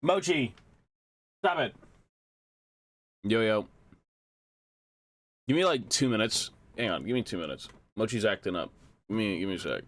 Mochi! Stop it! Yo, yo. Give me like 2 minutes. Hang on, give me 2 minutes. Mochi's acting up. Give me a sec.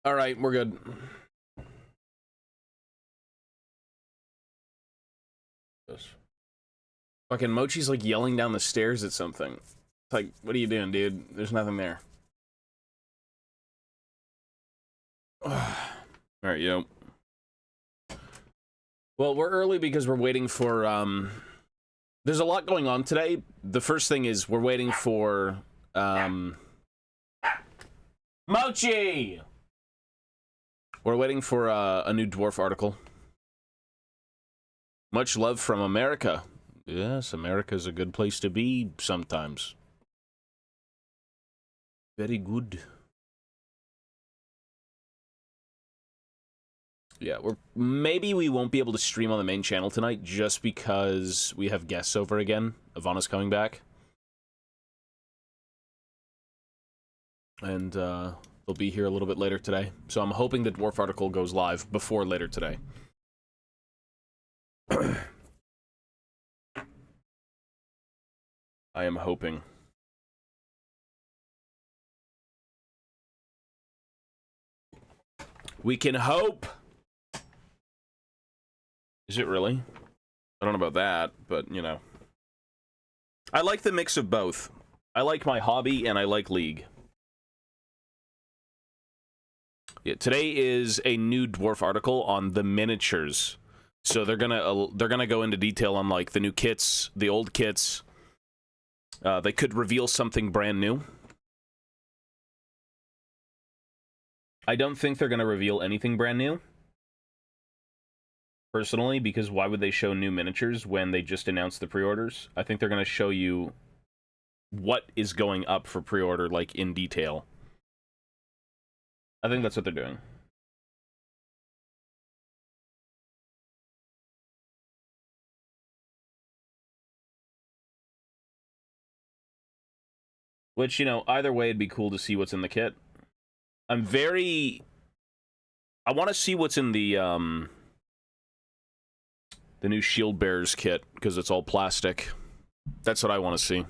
Alright, we're good. Fucking Mochi's like yelling down the stairs at something. It's like, what are you doing, dude? There's nothing there. Alright, yo. Well, we're early because we're waiting for, there's a lot going on today. The first thing is we're waiting for, Mochi! We're waiting for, a new Dwarf article. Much love from America. Yes, America's a good place to be sometimes. Very good. Yeah, maybe we won't be able to stream on the main channel tonight just because we have guests over again. Ivana's coming back. And, they'll be here a little bit later today. So I'm hoping the Dwarf article goes live before later today. I am hoping. We can hope! Is it really? I don't know about that, but, you know. I like the mix of both. I like my hobby, and I like League. Yeah, today is a new Dwarf article on the miniatures. So they're gonna go into detail on, like, the new kits, the old kits. They could reveal something brand new. I don't think they're gonna reveal anything brand new. Personally, because why would they show new miniatures when they just announced the pre-orders? I think they're gonna show you what is going up for pre-order, like, in detail. I think that's what they're doing. Which, you know, either way, it'd be cool to see what's in the kit. I want to see what's in the new Shield Bearers kit, because it's all plastic. That's what I want to see.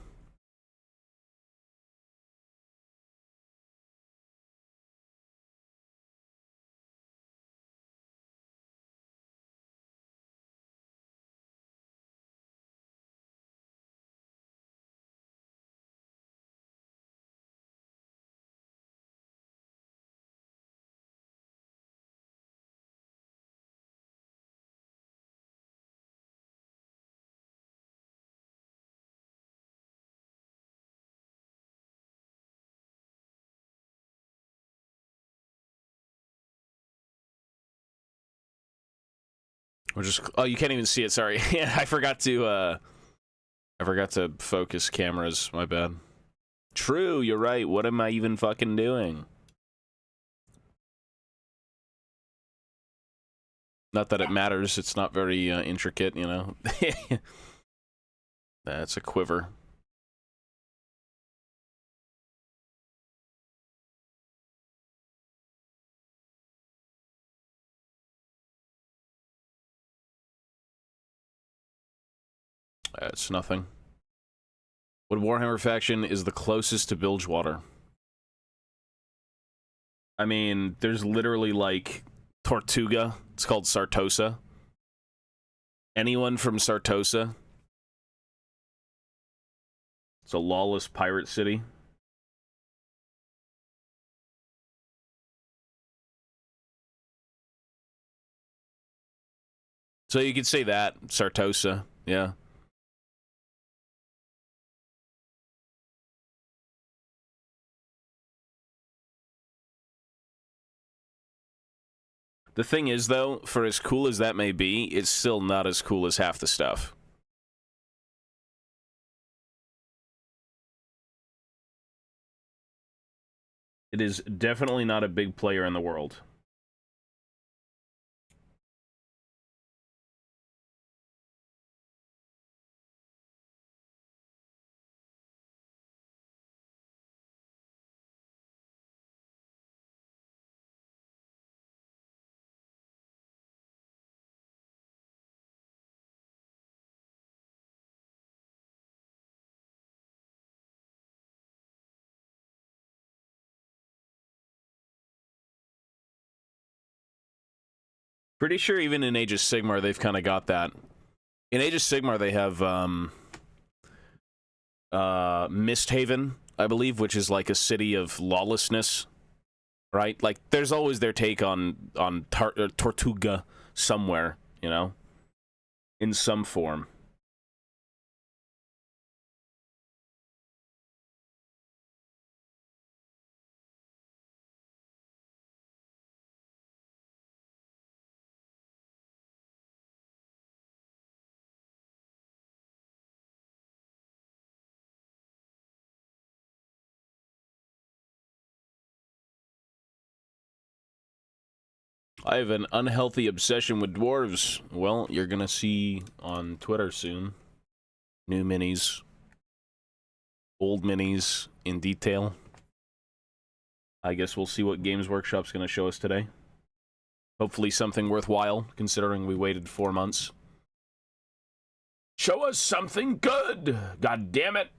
Or just, oh, you can't even see it. Sorry. Yeah, I forgot to focus cameras. My bad. True, you're right. What am I even fucking doing? Not that it matters. It's not very intricate, you know. That's a quiver. It's nothing. What Warhammer faction is the closest to Bilgewater? I mean, there's literally, like, Tortuga. It's called Sartosa. Anyone from Sartosa? It's a lawless pirate city. So you could say that, Sartosa, yeah. The thing is, though, for as cool as that may be, it's still not as cool as half the stuff. It is definitely not a big player in the world. Pretty sure even in Age of Sigmar, they've kind of got that. In Age of Sigmar, they have Misthaven, I believe, which is like a city of lawlessness, right? Like, there's always their take on Tortuga somewhere, you know, in some form. I have an unhealthy obsession with dwarves. Well, you're gonna see on Twitter soon. New minis. Old minis in detail. I guess we'll see what Games Workshop's gonna show us today. Hopefully something worthwhile, considering we waited 4 months. Show us something good! God damn it!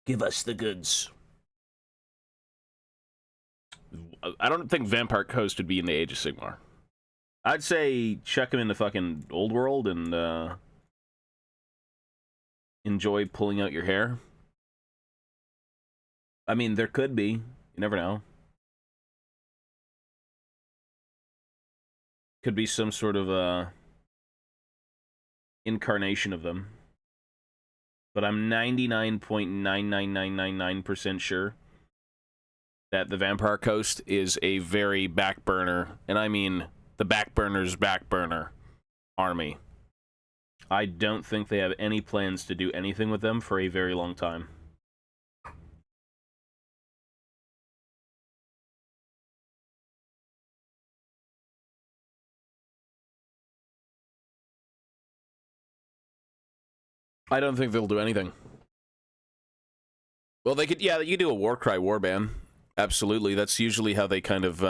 Give us the goods. I don't think Vampire Coast would be in the Age of Sigmar. I'd say check him in the fucking old world and enjoy pulling out your hair. I mean, there could be. You never know. Could be some sort of incarnation of them. But I'm 99.99999% sure that the Vampire Coast is a very back burner, and I mean the back burner's back burner army. I don't think they have any plans to do anything with them for a very long time. I don't think they'll do anything. Well, they could, yeah, you do a Warcry warband. Absolutely. That's usually how they kind of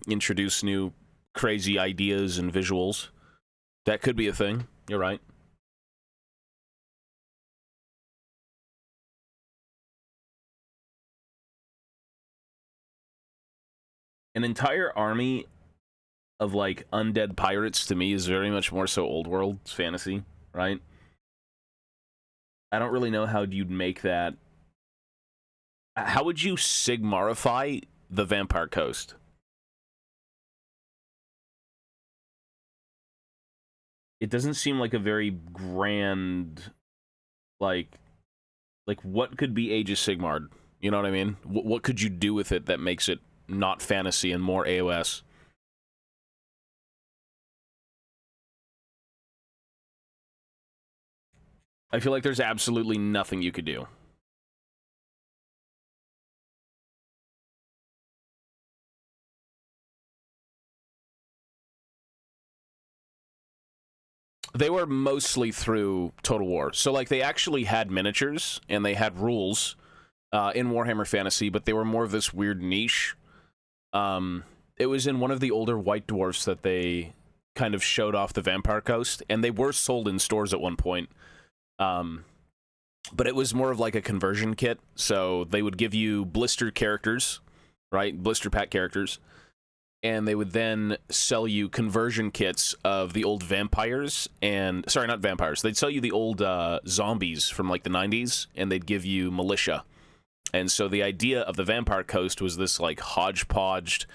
introduce new crazy ideas and visuals. That could be a thing. You're right. An entire army of, like, undead pirates, to me, is very much more so old world fantasy, right? I don't really know how you'd make that. How would you Sigmarify the Vampire Coast? It doesn't seem like a very grand, like what could be Age of Sigmar? You know what I mean? What could you do with it that makes it not fantasy and more AOS? I feel like there's absolutely nothing you could do. They were mostly through Total War. So, like, they actually had miniatures, and they had rules in Warhammer Fantasy, but they were more of this weird niche. It was in one of the older White Dwarfs that they kind of showed off the Vampire Coast, and they were sold in stores at one point. But it was more of like a conversion kit, so they would give you blister characters, right? Blister pack characters. And they would then sell you conversion kits of the old vampires and... Sorry, not vampires. They'd sell you the old zombies from, like, the 90s, and they'd give you militia. And so the idea of the Vampire Coast was this, like, hodgepodged,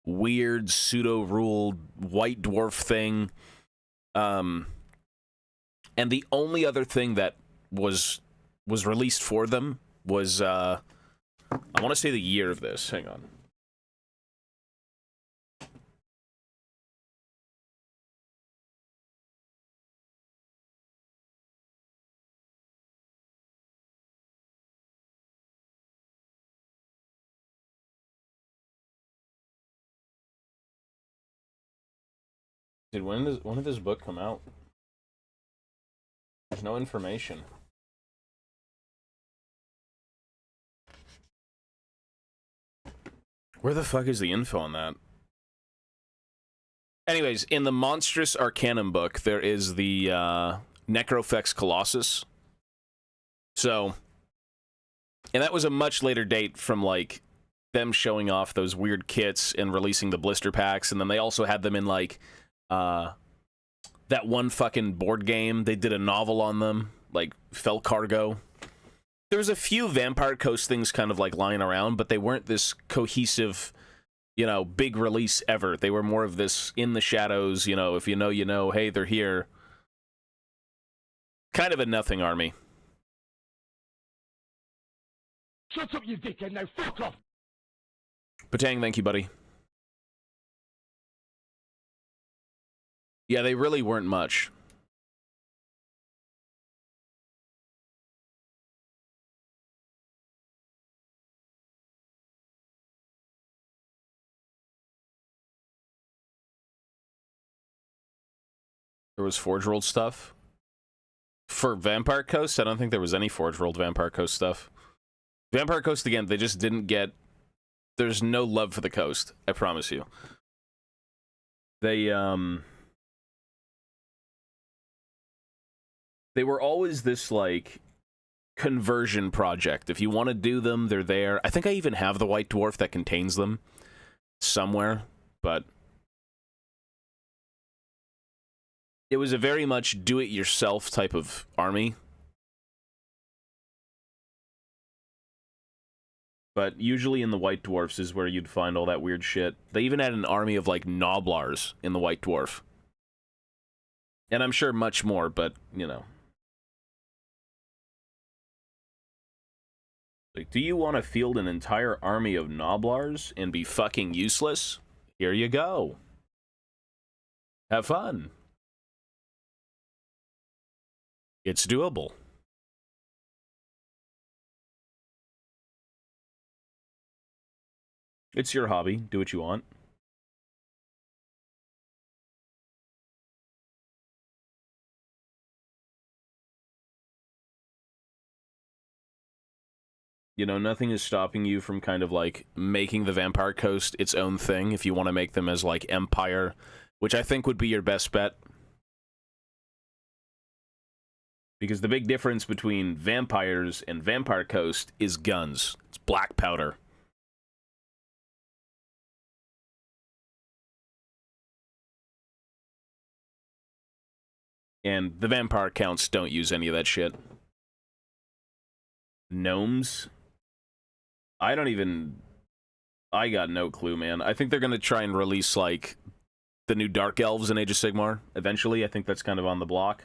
weird, pseudo-ruled White Dwarf thing. And the only other thing that was released for them was... I want to say the year of this. Hang on. Dude, when did this book come out? There's no information. Where the fuck is the info on that? Anyways, in the Monstrous Arcanum book, there is the Necrofex Colossus. So, and that was a much later date from, like, them showing off those weird kits and releasing the blister packs, and then they also had them in, like, that one fucking board game. They did a novel on them, like Fel Cargo. There was a few Vampire Coast things kind of like lying around, but they weren't this cohesive, you know, big release ever. They were more of this in the shadows, you know, if you know, you know, hey, they're here. Kind of a nothing army. Shut up, you dickhead, now fuck off! Patang, thank you, buddy. Yeah, they really weren't much. There was Forge World stuff. For Vampire Coast, I don't think there was any Forge World Vampire Coast stuff. Vampire Coast, again, they just didn't get... There's no love for the coast, I promise you. They were always this, like, conversion project. If you want to do them, they're there. I think I even have the White Dwarf that contains them somewhere, but it was a very much do-it-yourself type of army. But usually in the White Dwarfs is where you'd find all that weird shit. They even had an army of, like, Noblars in the White Dwarf. And I'm sure much more, but, you know. Like, do you want to field an entire army of Noblars and be fucking useless? Here you go. Have fun. It's doable. It's your hobby. Do what you want. You know, nothing is stopping you from kind of, like, making the Vampire Coast its own thing if you want to make them as, like, Empire, which I think would be your best bet. Because the big difference between vampires and Vampire Coast is guns. It's black powder. And the vampire counts don't use any of that shit. Gnomes? I got no clue, man. I think they're gonna try and release, like, the new Dark Elves in Age of Sigmar eventually. I think that's kind of on the block.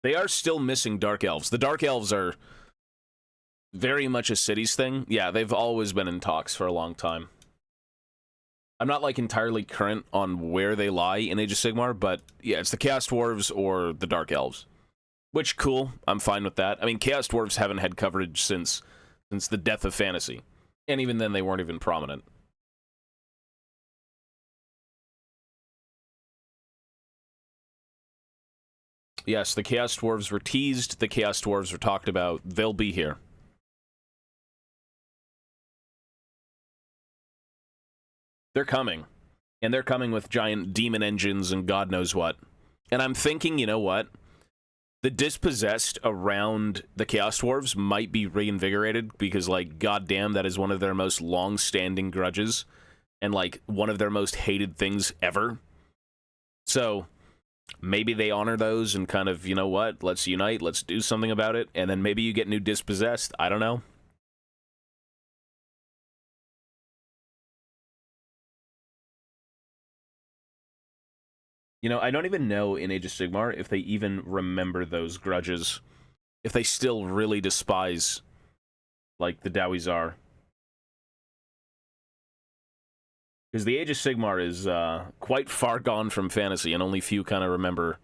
They are still missing Dark Elves. The Dark Elves are very much a cities thing. Yeah, they've always been in talks for a long time. I'm not, like, entirely current on where they lie in Age of Sigmar, but, yeah, it's the Chaos Dwarves or the Dark Elves. Which, cool, I'm fine with that. I mean, Chaos Dwarves haven't had coverage since the death of Fantasy. And even then, they weren't even prominent. Yes, the Chaos Dwarves were teased, the Chaos Dwarves were talked about, they'll be here. They're coming. And they're coming with giant demon engines and God knows what. And I'm thinking, you know what? The dispossessed around the Chaos Dwarves might be reinvigorated because, like, goddamn, that is one of their most long-standing grudges and, like, one of their most hated things ever. So, maybe they honor those and kind of, you know what, let's unite, let's do something about it, and then maybe you get new dispossessed. I don't know. You know, I don't even know in Age of Sigmar if they even remember those grudges. If they still really despise, like, the Dawizar. Because the Age of Sigmar is quite far gone from Fantasy, and only few kind of remember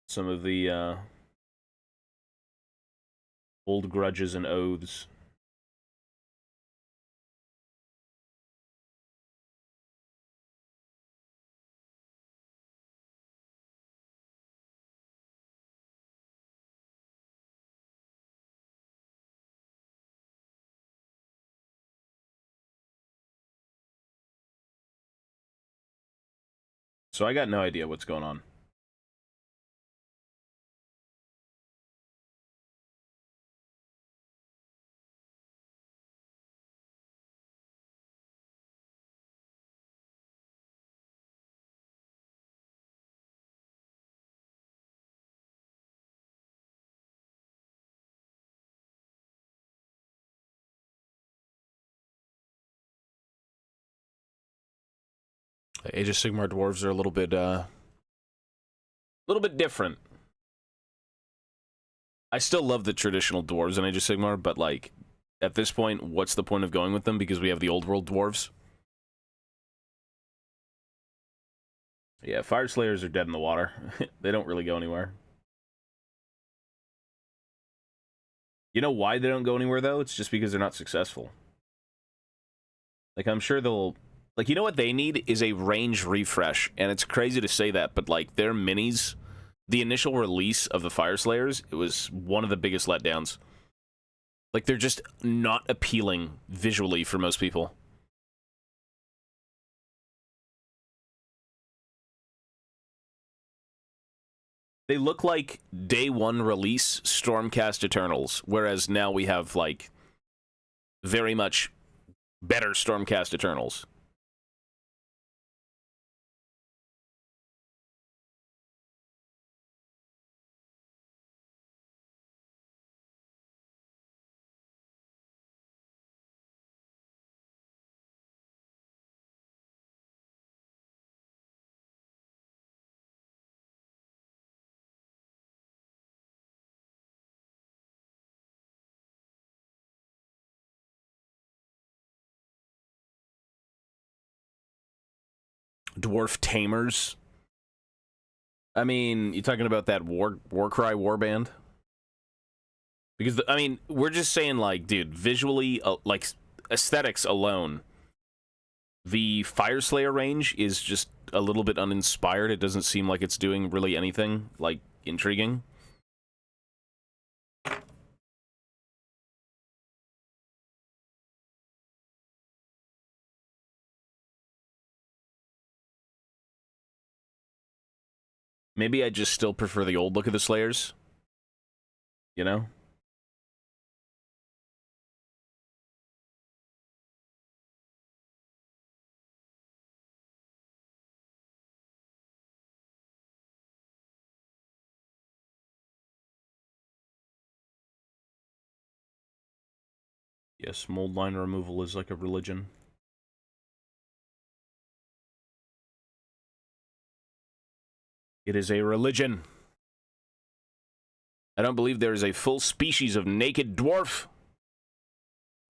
some of the old grudges and oaths. So I got no idea what's going on. The Age of Sigmar dwarves are a little bit different. I still love the traditional dwarves in Age of Sigmar, but, like, at this point, what's the point of going with them? Because we have the old world dwarves. Yeah, Fire Slayers are dead in the water. They don't really go anywhere. You know why they don't go anywhere, though? It's just because they're not successful. Like, I'm sure they'll... Like, you know what they need is a range refresh, and it's crazy to say that, but, like, their minis... The initial release of the Fire Slayers, it was one of the biggest letdowns. Like, they're just not appealing visually for most people. They look like day one release Stormcast Eternals, whereas now we have, like, very much better Stormcast Eternals. Dwarf Tamers. I mean, you talking about that Warcry warband? Because, I mean, we're just saying, like, dude, visually, like, aesthetics alone, the Fire Slayer range is just a little bit uninspired. It doesn't seem like it's doing really anything, like, intriguing. Maybe I just still prefer the old look of the Slayers. You know? Yes, mold line removal is like a religion. It is a religion. I don't believe there is a full species of naked dwarf.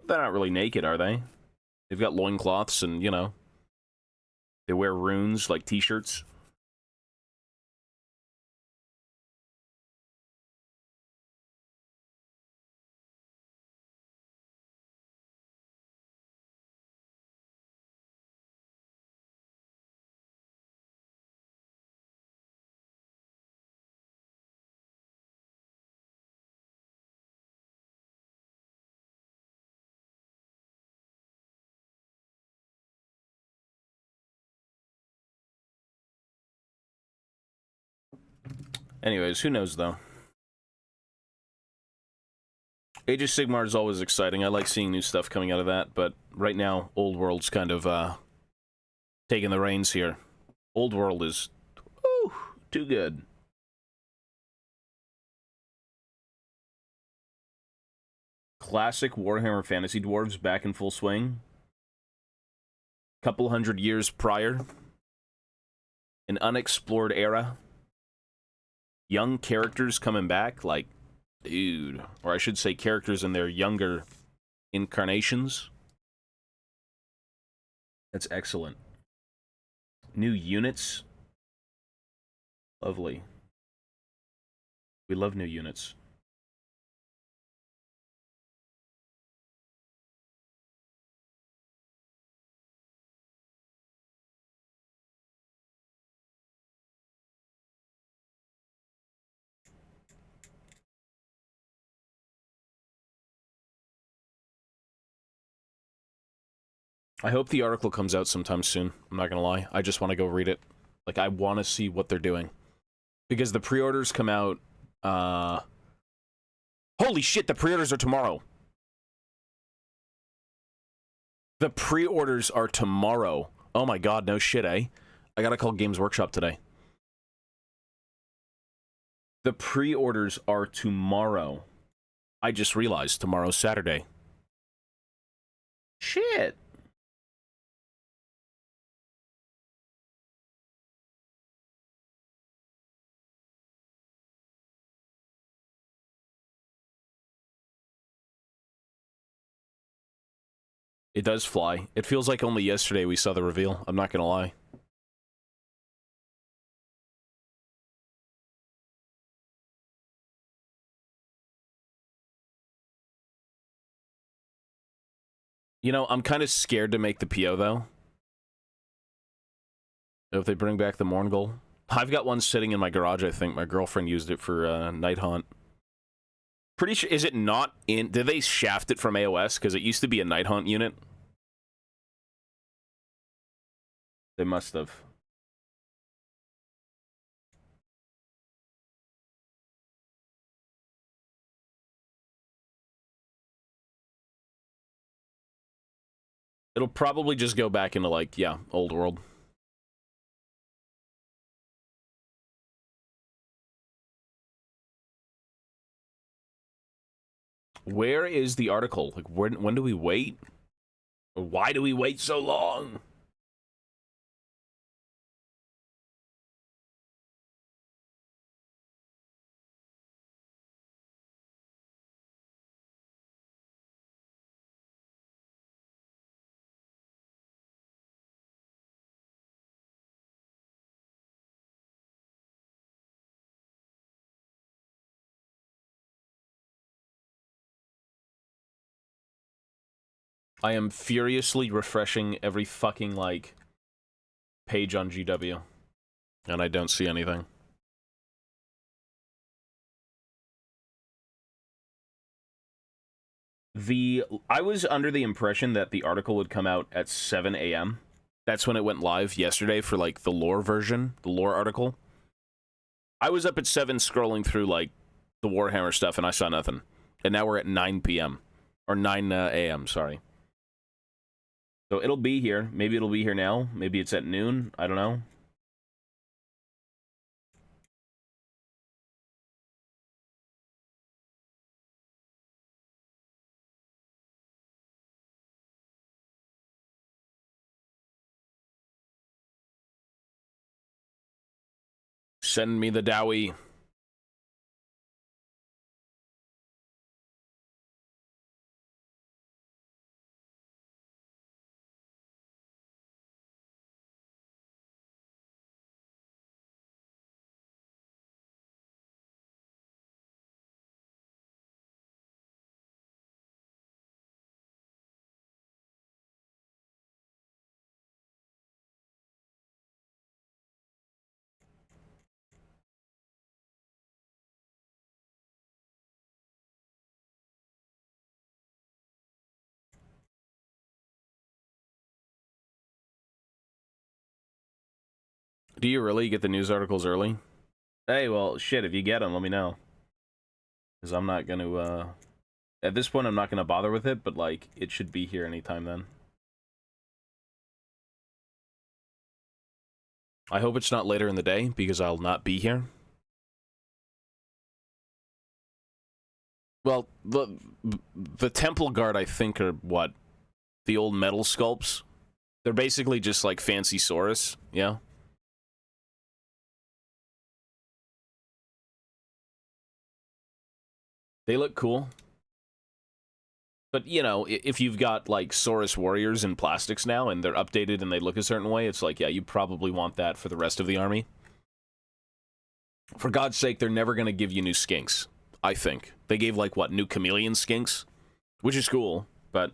They're not really naked, are they? They've got loincloths and, you know, they wear runes like t-shirts. Anyways, who knows, though? Age of Sigmar is always exciting. I like seeing new stuff coming out of that, but right now, Old World's kind of, taking the reins here. Old World is, ooh, too good. Classic Warhammer Fantasy Dwarves back in full swing. Couple hundred years prior. An unexplored era. Young characters coming back, like, dude. Or I should say characters in their younger incarnations. That's excellent. New units. Lovely. We love new units. I hope the article comes out sometime soon. I'm not gonna lie. I just want to go read it. Like, I want to see what they're doing. Because the pre-orders come out, holy shit, the pre-orders are tomorrow. The pre-orders are tomorrow. Oh my god, no shit, eh? I gotta call Games Workshop today. The pre-orders are tomorrow. I just realized tomorrow's Saturday. Shit. It does fly. It feels like only yesterday we saw the reveal. I'm not gonna lie. You know, I'm kind of scared to make the PO, though. If they bring back the Morngul. I've got one sitting in my garage, I think. My girlfriend used it for Night Haunt. Pretty sure... Is it not in... Did they shaft it from AOS? Because it used to be a Night Haunt unit. They must have. It'll probably just go back into, like, yeah, Old World. Where is the article? Like, when do we wait? Or why do we wait so long? I am furiously refreshing every fucking, like, page on GW. And I don't see anything. I was under the impression that the article would come out at 7 a.m. That's when it went live yesterday for, like, the lore version, the lore article. I was up at 7 scrolling through, like, the Warhammer stuff, and I saw nothing. And now we're at 9 p.m. Or 9 a.m., sorry. So it'll be here. Maybe it'll be here now. Maybe it's at noon. I don't know. Send me the Dowie. Do you really get the news articles early? Hey, well, shit, if you get them, let me know. Because I'm not going to, at this point, I'm not going to bother with it, but, like, it should be here anytime then. I hope it's not later in the day, because I'll not be here. Well, the Temple Guard, I think, are, what? The old metal sculpts? They're basically just, like, fancy Saurus, yeah? They look cool. But, you know, if you've got, like, Saurus warriors in plastics now, and they're updated and they look a certain way, it's like, yeah, you probably want that for the rest of the army. For God's sake, they're never going to give you new skinks, I think. They gave, like, what, new chameleon skinks? Which is cool, but...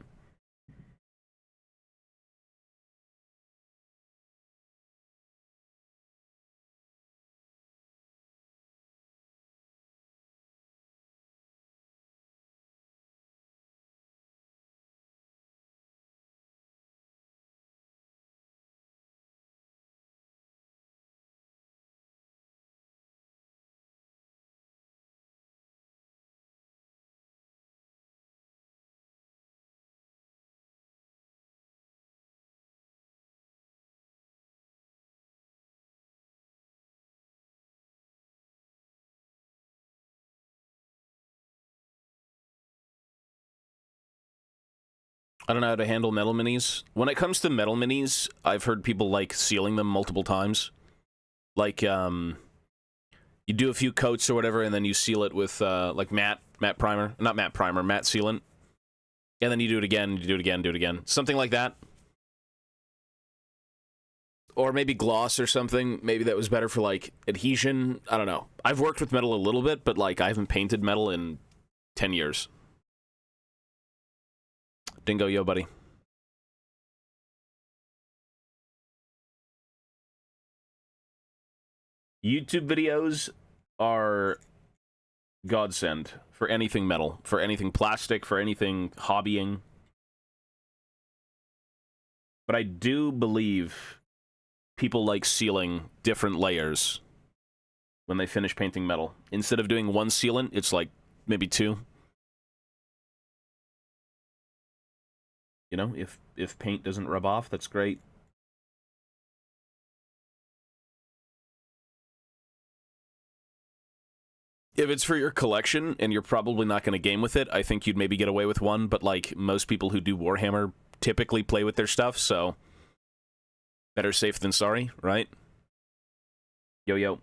I don't know how to handle metal minis. When it comes to metal minis, I've heard people, like, sealing them multiple times. Like, you do a few coats or whatever, and then you seal it with, like, matte primer. Not matte primer, matte sealant. And then you do it again, you do it again, do it again. Something like that. Or maybe gloss or something. Maybe that was better for, like, adhesion. I don't know. I've worked with metal a little bit, but, like, I haven't painted metal in 10 years. Dingo, yo, buddy. YouTube videos are godsend for anything metal, for anything plastic, for anything hobbying. But I do believe people like sealing different layers when they finish painting metal. Instead of doing one sealant, it's like maybe two. You know, if paint doesn't rub off, that's great. If it's for your collection, and you're probably not going to game with it, I think you'd maybe get away with one, but, like, most people who do Warhammer typically play with their stuff, so... better safe than sorry, right? Yo, yo.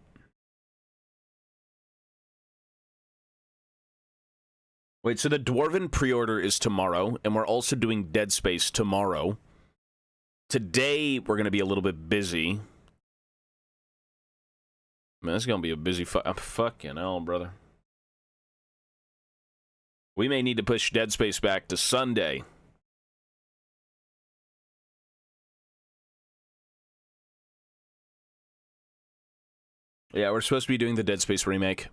Wait, so the Dwarven pre-order is tomorrow, and we're also doing Dead Space tomorrow. Today, we're going to be a little bit busy. Man, this is going to be a busy fucking hell, brother. We may need to push Dead Space back to Sunday. Yeah, we're supposed to be doing the Dead Space remake.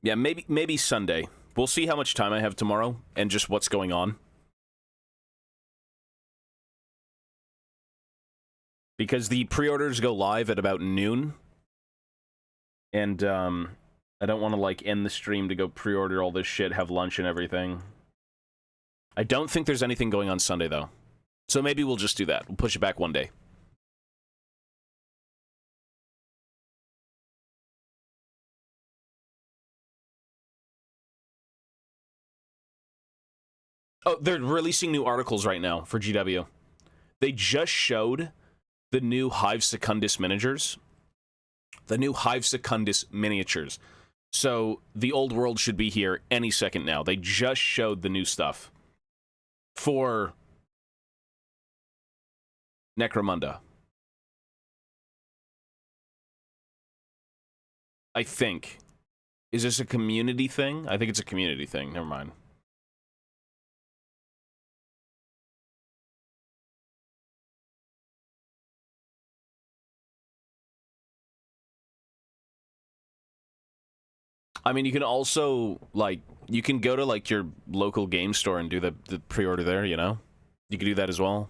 Yeah, maybe Sunday. We'll see how much time I have tomorrow and just what's going on. Because the pre-orders go live at about noon. And, I don't want to, like, end the stream to go pre-order all this shit, have lunch and everything. I don't think there's anything going on Sunday, though. So maybe we'll just do that. We'll push it back one day. Oh, they're releasing new articles right now for GW. They just showed the new Hive Secundus miniatures. The new Hive Secundus miniatures. So, the old world should be here any second now. They just showed the new stuff for Necromunda. I think. Is this a community thing? I think it's a community thing. Never mind. I mean, you can also, like, you can go to, like, your local game store and do the pre-order there, you know? You can do that as well.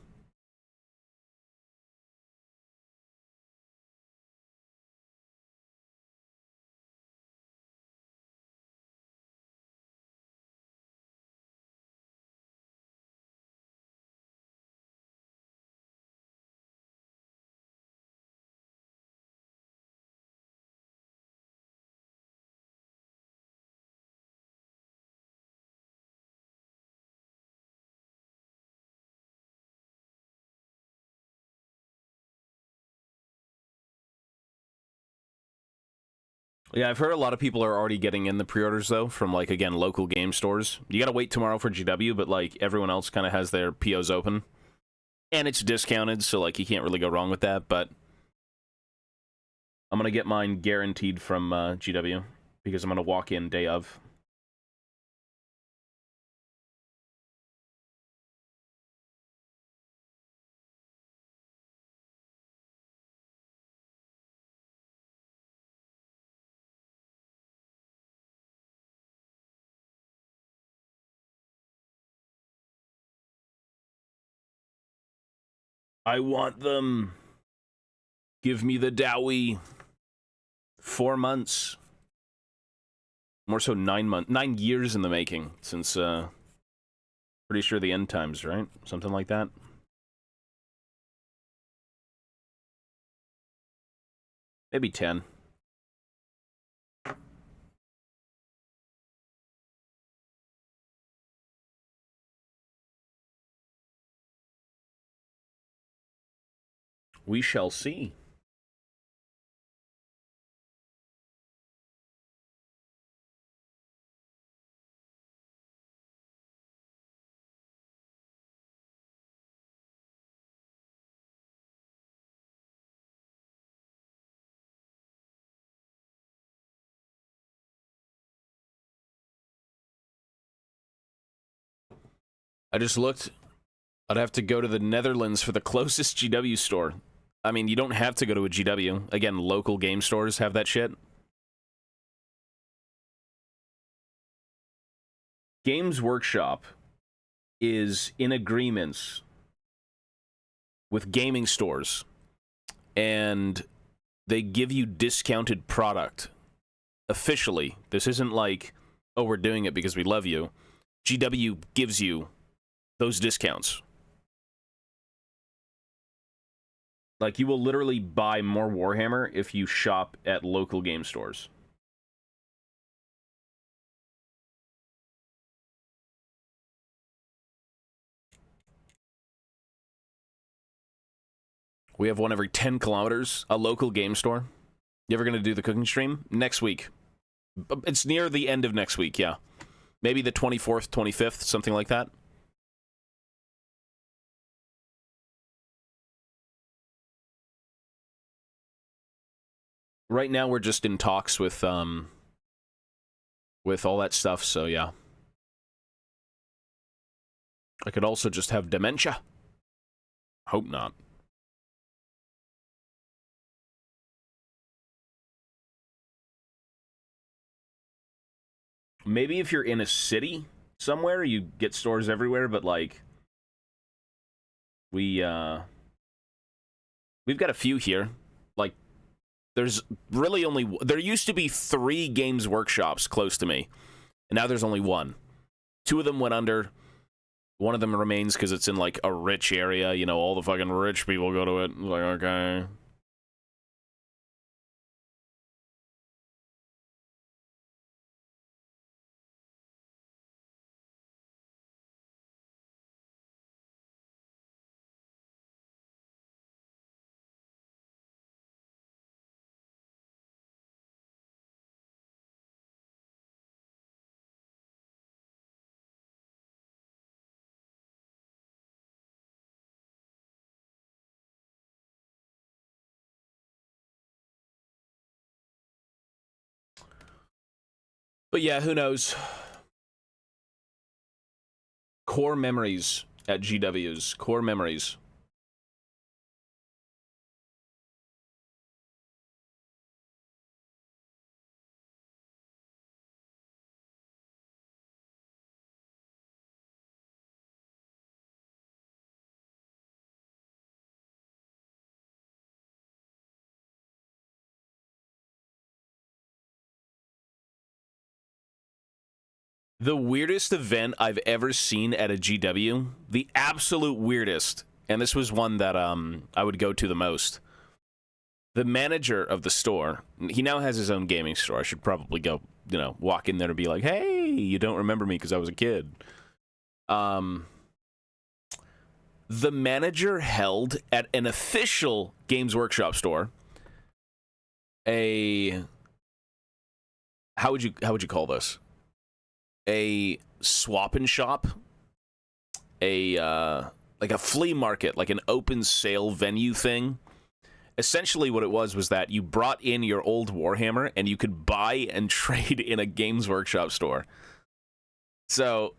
Yeah, I've heard a lot of people are already getting in the pre-orders, though, from, like, again, local game stores. You gotta wait tomorrow for GW, but, like, everyone else kind of has their POs open. And it's discounted, so, like, you can't really go wrong with that, but I'm gonna get mine guaranteed from GW, because I'm gonna walk in day of. I want them. Give me the Dowie. 4 months. More so 9 months. 9 years in the making, since, pretty sure the end times, right? Something like that. Maybe 10. We shall see. I just looked. I'd have to go to the Netherlands for the closest GW store. I mean, you don't have to go to a GW. Again, local game stores have that shit. Games Workshop is in agreements with gaming stores, and they give you discounted product officially. This isn't like, oh, we're doing it because we love you. GW gives you those discounts. Like, you will literally buy more Warhammer if you shop at local game stores. We have one every 10 kilometers, a local game store. You ever going to do the cooking stream? Next week. It's near the end of next week, yeah. Maybe the 24th, 25th, something like that. Right now, we're just in talks with all that stuff, so yeah. I could also just have dementia. Hope not. Maybe if you're in a city somewhere, you get stores everywhere, but, like, we've got a few here. Like, there's really only... There used to be 3 Games Workshops close to me, and now there's only 1. 2 of them went under. One of them remains because it's in, like, a rich area. You know, all the fucking rich people go to it. Like, okay. But yeah, who knows? Core memories at GW's. Core memories. The weirdest event I've ever seen at a GW, the absolute weirdest, and this was one that I would go to the most. The manager of the store, he now has his own gaming store. I should probably go, walk in there and be like, hey, you don't remember me because I was a kid. The manager held at an official Games Workshop store how would you call this? A swap and shop, like a flea market, like an open sale venue thing. Essentially what it was that you brought in your old Warhammer and you could buy and trade in a Games Workshop store. So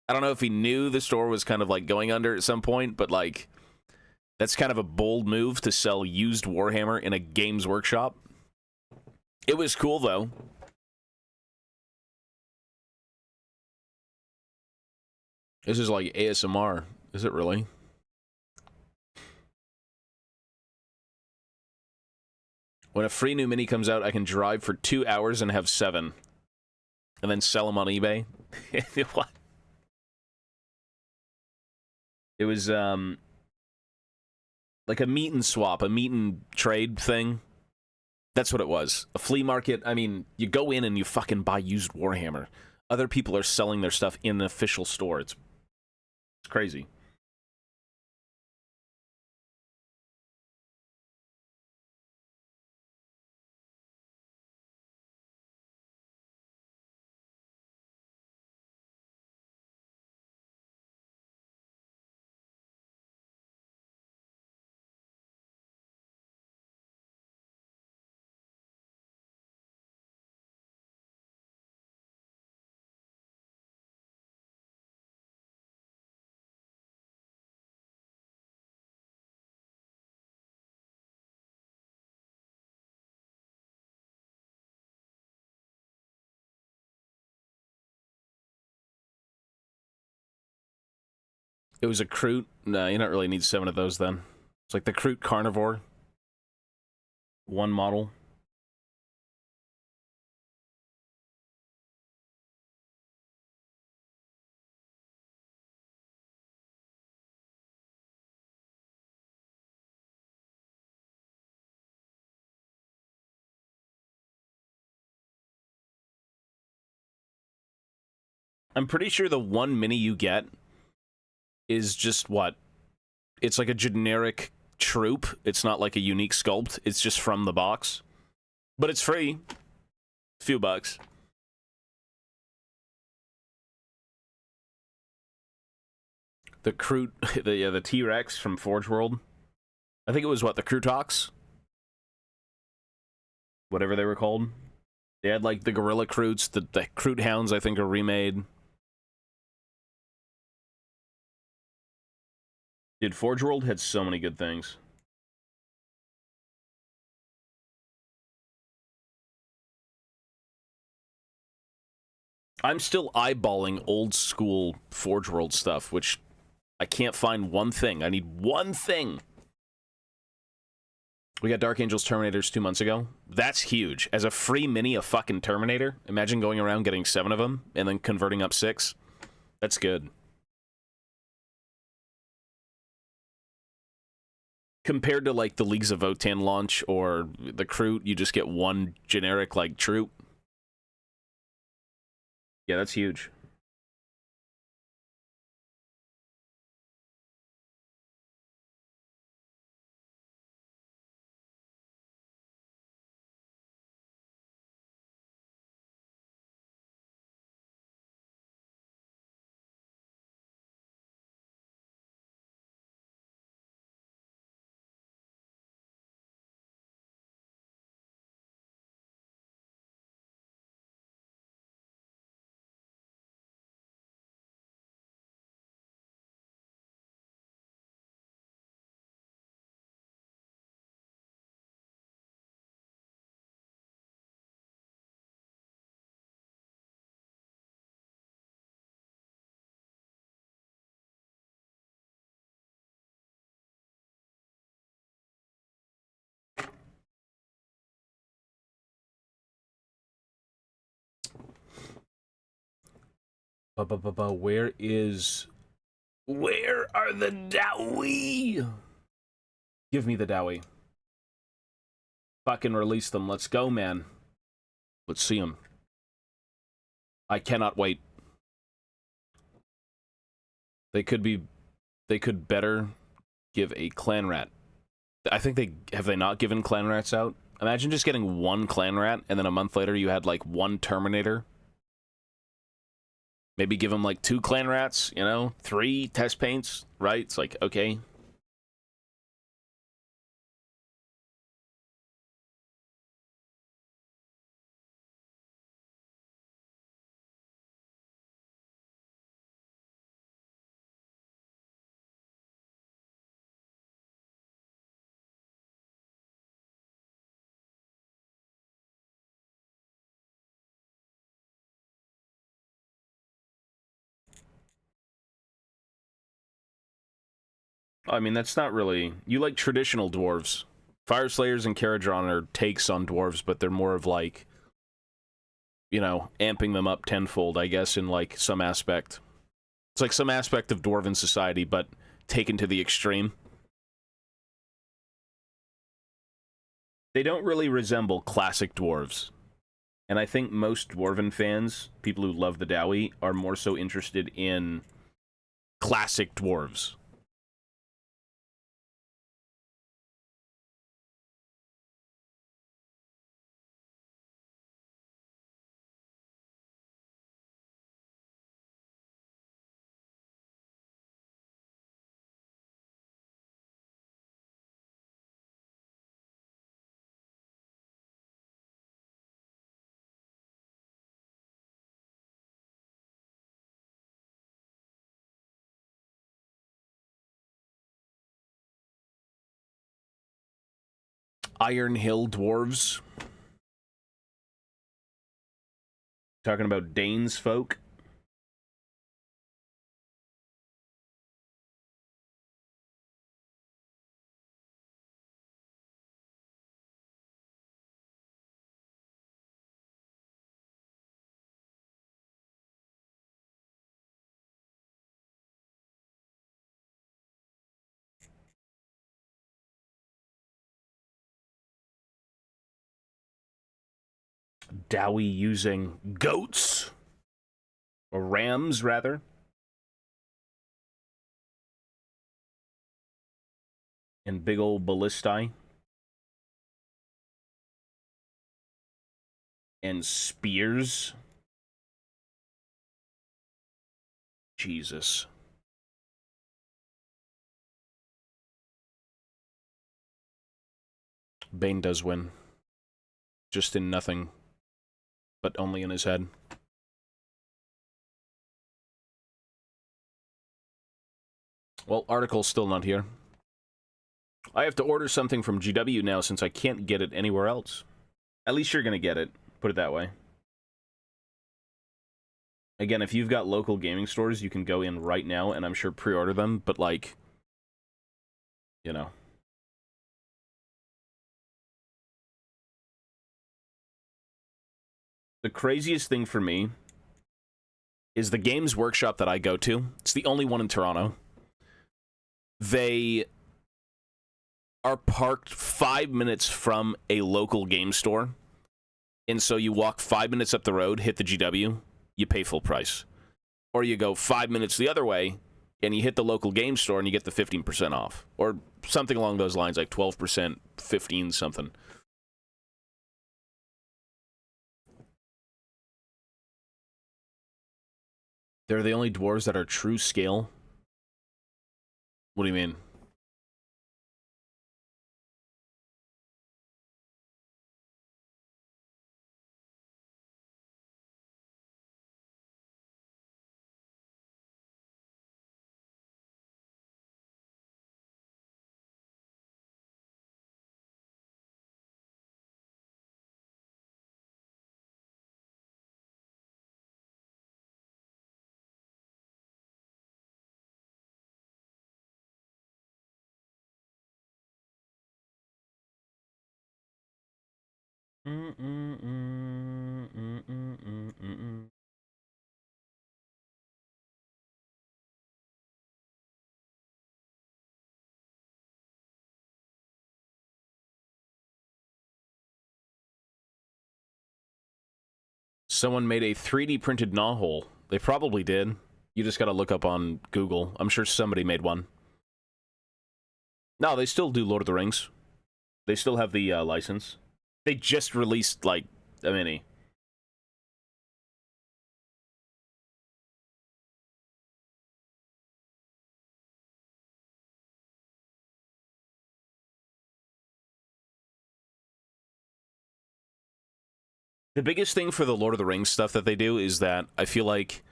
I don't know if he knew the store was kind of like going under at some point, but like that's kind of a bold move to sell used Warhammer in a Games Workshop. It was cool though. This is like ASMR. Is it really? When a free new mini comes out, I can drive for 2 hours and have 7. And then sell them on eBay. What? It was, like a meet and swap, a meet and trade thing. That's what it was. A flea market. I mean, you go in and you fucking buy used Warhammer. Other people are selling their stuff in an official store. It's crazy. It was a Kroot. No, you don't really need 7 of those then. It's like the Kroot Carnivore. One model. I'm pretty sure the one mini you get is just what? It's like a generic troop. It's not like a unique sculpt. It's just from the box. But it's free. A few bucks. The Kroot, the T-Rex from Forge World. I think it was what, the Krootox? Whatever they were called. They had like the Gorilla Kroots, the Kroot Hounds I think are remade. Dude, Forge World had so many good things. I'm still eyeballing old school Forge World stuff, which I can't find one thing. I need one thing. We got Dark Angels Terminators 2 months ago. That's huge. As a free mini, a fucking Terminator. Imagine going around getting 7 of them and then converting up 6. That's good. Compared to like the Leagues of Votann launch or the Kroot, you just get one generic like troop. Yeah, that's huge. Where is... Where are the Dowie? Give me the Dowie. Fucking release them. Let's go, man. Let's see them. I cannot wait. They could better give a clan rat. I think have they not given clan rats out? Imagine just getting one clan rat, and then a month later you had, like, one Terminator. Maybe give them, like, 2 clan rats, you know? 3 test paints, right? It's like, okay. I mean, that's not really... You like traditional dwarves. Fire Slayers and Caradron are takes on dwarves, but they're more of, like, you know, amping them up tenfold, I guess, in, like, some aspect. It's like some aspect of dwarven society, but taken to the extreme. They don't really resemble classic dwarves. And I think most dwarven fans, people who love the Dowie, are more so interested in classic dwarves. Iron Hill dwarves. Talking about Danes folk. Dowie using goats. Or rams, rather. And big old ballistae. And spears. Jesus. Bane does win. Just in nothing. But only in his head. Well, article's still not here. I have to order something from GW now since I can't get it anywhere else. At least you're gonna get it. Put it that way. Again, if you've got local gaming stores, you can go in right now and I'm sure pre-order them, but like, you know. The craziest thing for me is the Games Workshop that I go to. It's the only one in Toronto. They are parked 5 minutes from a local game store. And so you walk 5 minutes up the road, hit the GW, you pay full price. Or you go 5 minutes the other way, and you hit the local game store and you get the 15% off. Or something along those lines, like 12%, 15 something. They're the only dwarves that are true scale. What do you mean? Someone made a 3D printed Gnawhole. They probably did. You just gotta look up on Google. I'm sure somebody made one. No, they still do Lord of the Rings. They still have the license. They just released, like, a mini. The biggest thing for the Lord of the Rings stuff that they do is that I feel like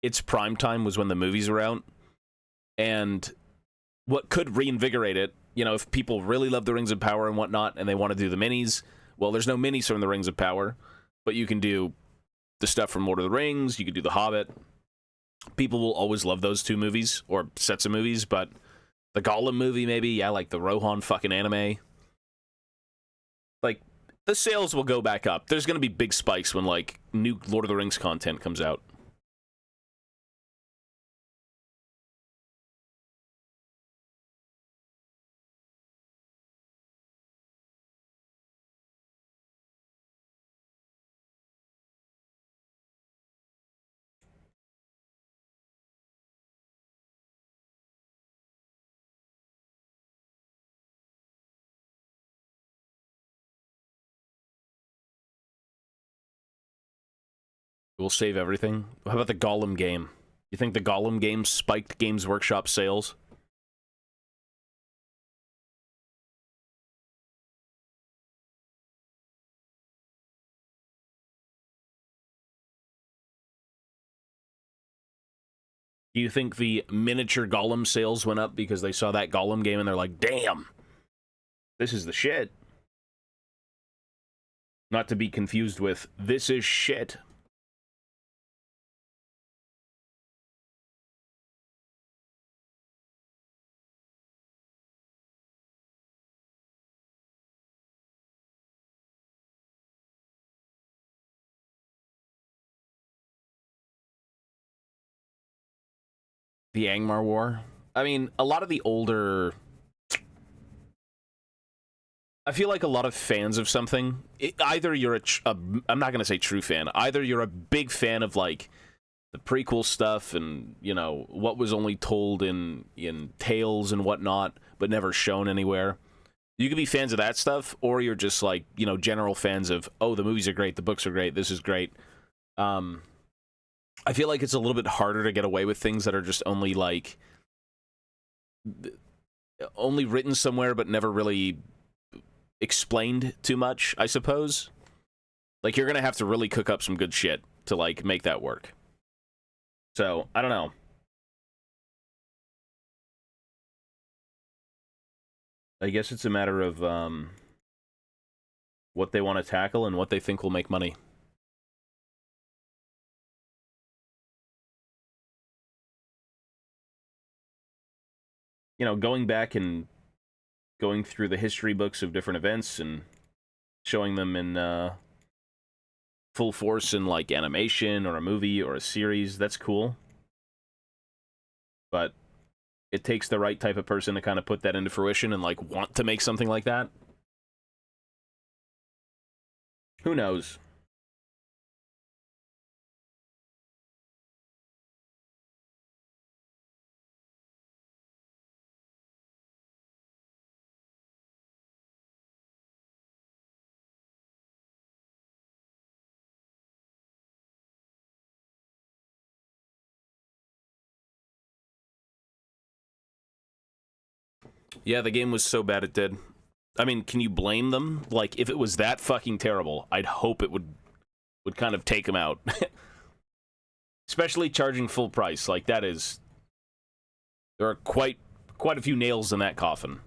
its prime time was when the movies were out, and what could reinvigorate it, you know, if people really love the Rings of Power and whatnot, and they want to do the minis, well, there's no minis from the Rings of Power, but you can do the stuff from Lord of the Rings, you could do The Hobbit. People will always love those two movies, or sets of movies, but the Gollum movie, maybe, yeah, like the Rohan fucking anime. Like, the sales will go back up. There's gonna be big spikes when, like, new Lord of the Rings content comes out. We'll save everything. How about the Gollum game? You think the Gollum game spiked Games Workshop sales? Do you think the miniature Gollum sales went up because they saw that Gollum game and they're like, damn, this is the shit? Not to be confused with, this is shit. The Angmar War? I mean, a lot of the older... I feel like a lot of fans of something, either you're I'm not going to say true fan, either you're a big fan of, like, the prequel stuff and, you know, what was only told in tales and whatnot, but never shown anywhere. You could be fans of that stuff, or you're just, like, you know, general fans of, oh, the movies are great, the books are great, this is great. I feel like it's a little bit harder to get away with things that are just only, like, only written somewhere but never really explained too much, I suppose. Like, you're gonna have to really cook up some good shit to, like, make that work. So, I don't know. I guess it's a matter of what they want to tackle and what they think will make money. You know, going back and going through the history books of different events and showing them in full force in, like, animation or a movie or a series, that's cool. But it takes the right type of person to kind of put that into fruition and, like, want to make something like that. Who knows? Yeah, the game was so bad it did. I mean, can you blame them? Like, if it was that fucking terrible, I'd hope it would kind of take them out. Especially charging full price. Like, that is... There are quite a few nails in that coffin.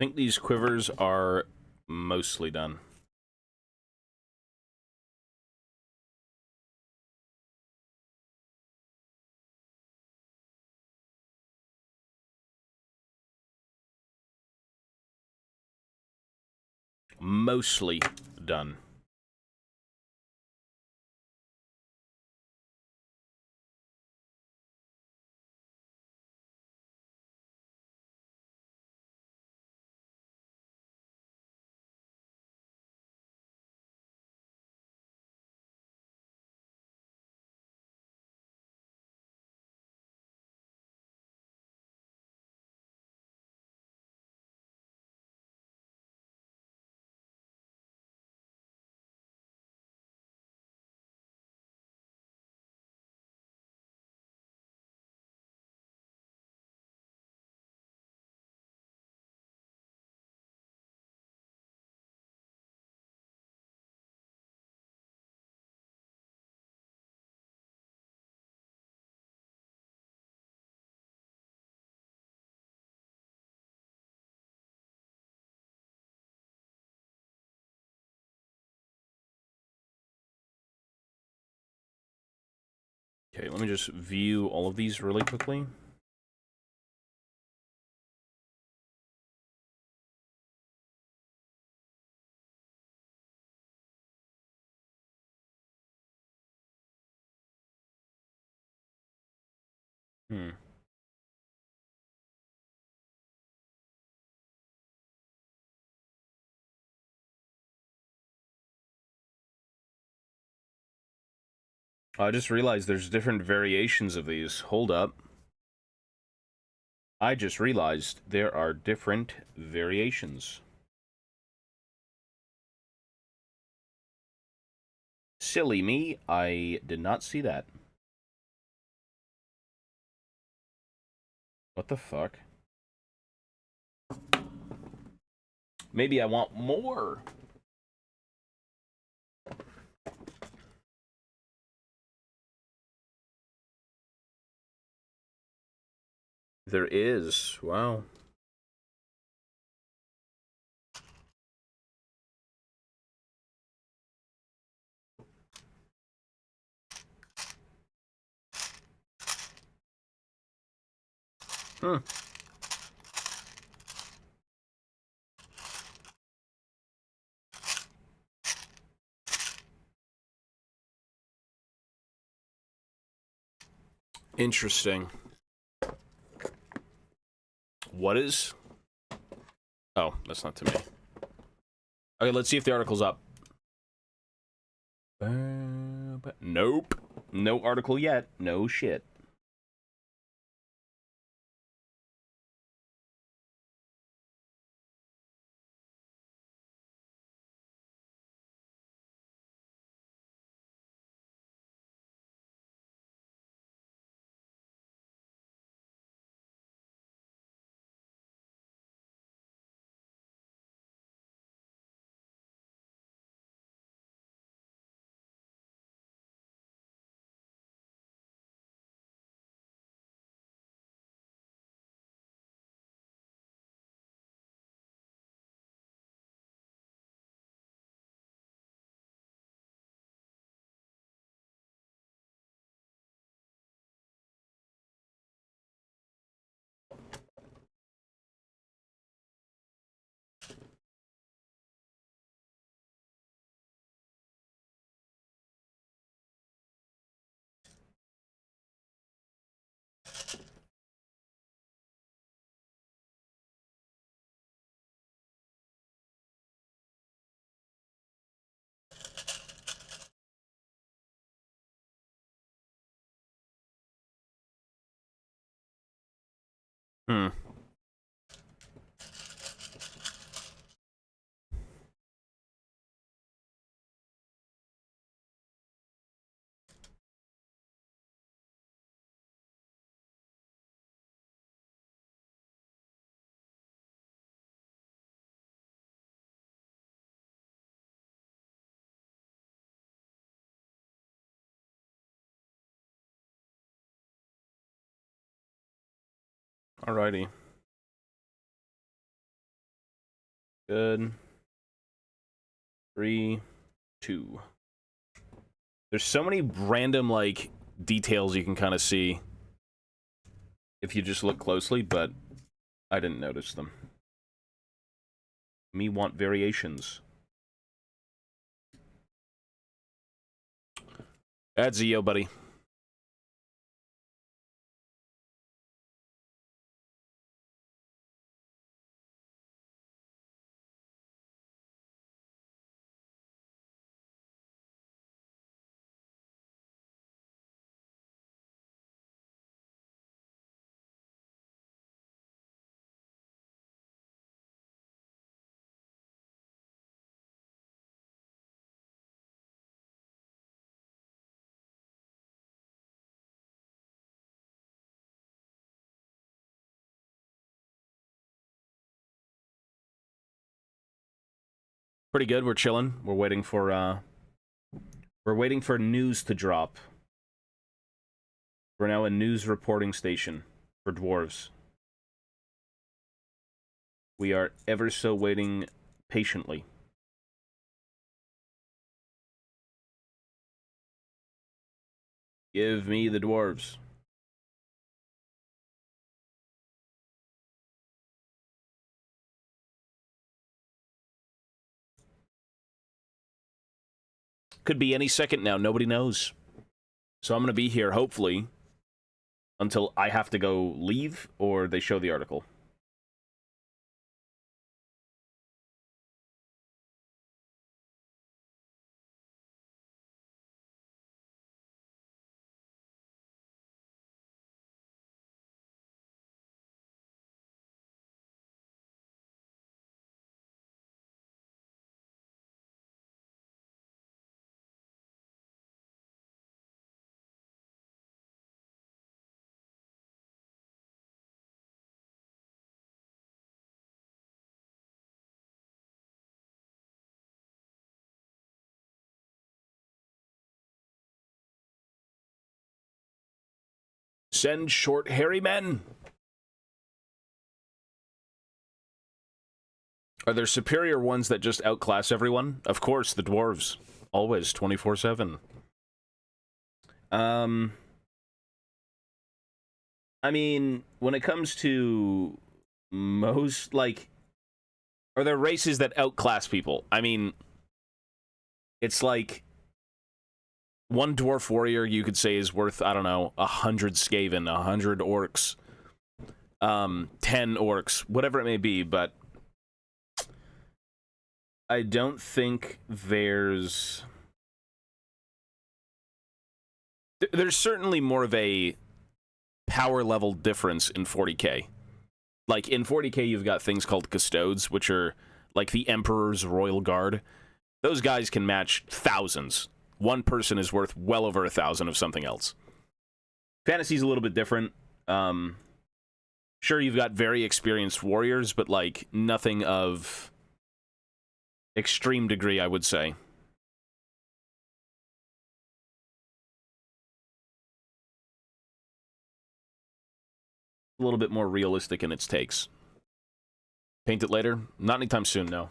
think these quivers are mostly done. Mostly done. Okay, let me just view all of these really quickly. Hmm. I just realized there's different variations of these. Hold up. I just realized there are different variations. Silly me, I did not see that. What the fuck? Maybe I want more. There is. Wow. Hmm. Interesting. What is? Oh, that's not to me. Okay, let's see if the article's up. Nope. No article yet. No shit. Hmm. Alrighty. Good. 3, 2. There's so many random, like, details you can kind of see if you just look closely, but I didn't notice them. Me want variations. That's a yo, buddy. Pretty good. We're chilling. We're waiting for news to drop. We're now a news reporting station for dwarves. We are ever so waiting patiently. Give me the dwarves. Could be any second now. Nobody knows. So I'm going to be here, hopefully, until I have to go leave or they show the article. Send short, hairy men. Are there superior ones that just outclass everyone? Of course, the dwarves. Always, 24/7. I mean, when it comes to most, like, are there races that outclass people? I mean, it's like one dwarf warrior you could say is worth, I don't know, 100 Skaven, 100 orcs, 10 orcs, whatever it may be, but I don't think there's certainly more of a power level difference in 40k. Like, in 40k, you've got things called custodes, which are like the Emperor's Royal Guard. Those guys can match thousands. One person is worth well over 1,000 of something else. Fantasy's a little bit different. Sure, you've got very experienced warriors, but, like, nothing of extreme degree, I would say. A little bit more realistic in its takes. Paint it later? Not anytime soon, no.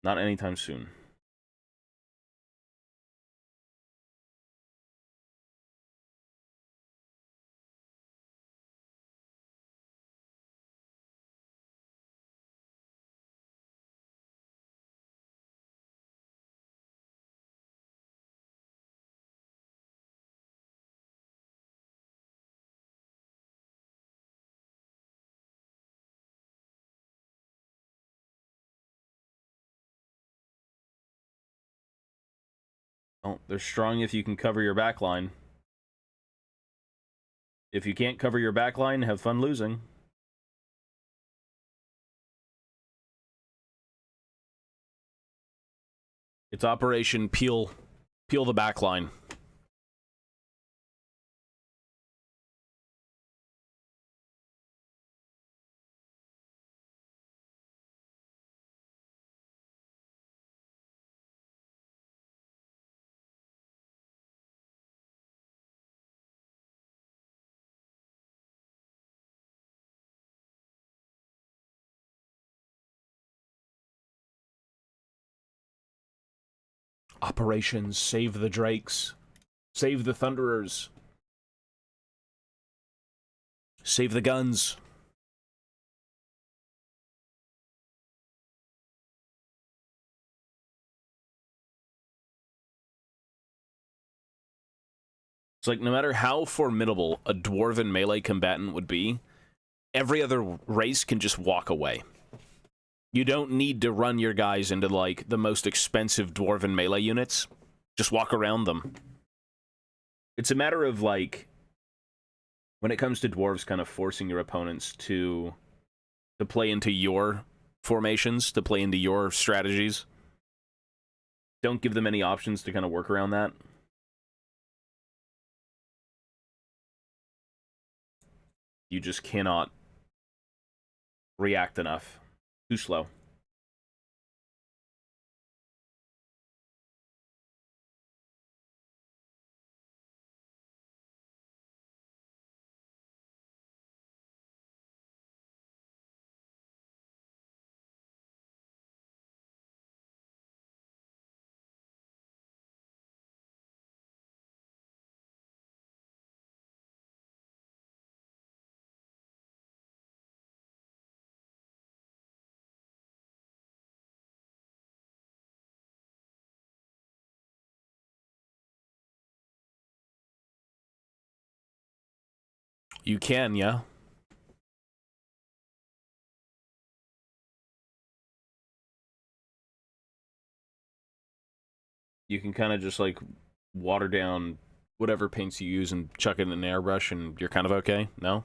Not anytime soon. Oh, they're strong if you can cover your backline. If you can't cover your backline, have fun losing. It's Operation Peel the backline. Operations Save the Drakes. Save the Thunderers. Save the guns. It's like, no matter how formidable a dwarven melee combatant would be, every other race can just walk away. You don't need to run your guys into, like, the most expensive dwarven melee units. Just walk around them. It's a matter of, like, when it comes to dwarves, kind of forcing your opponents to play into your formations, to play into your strategies. Don't give them any options to kind of work around that. You just cannot react enough. Too slow. You can, yeah. You can kind of just, like, water down whatever paints you use and chuck it in an airbrush and you're kind of okay? No?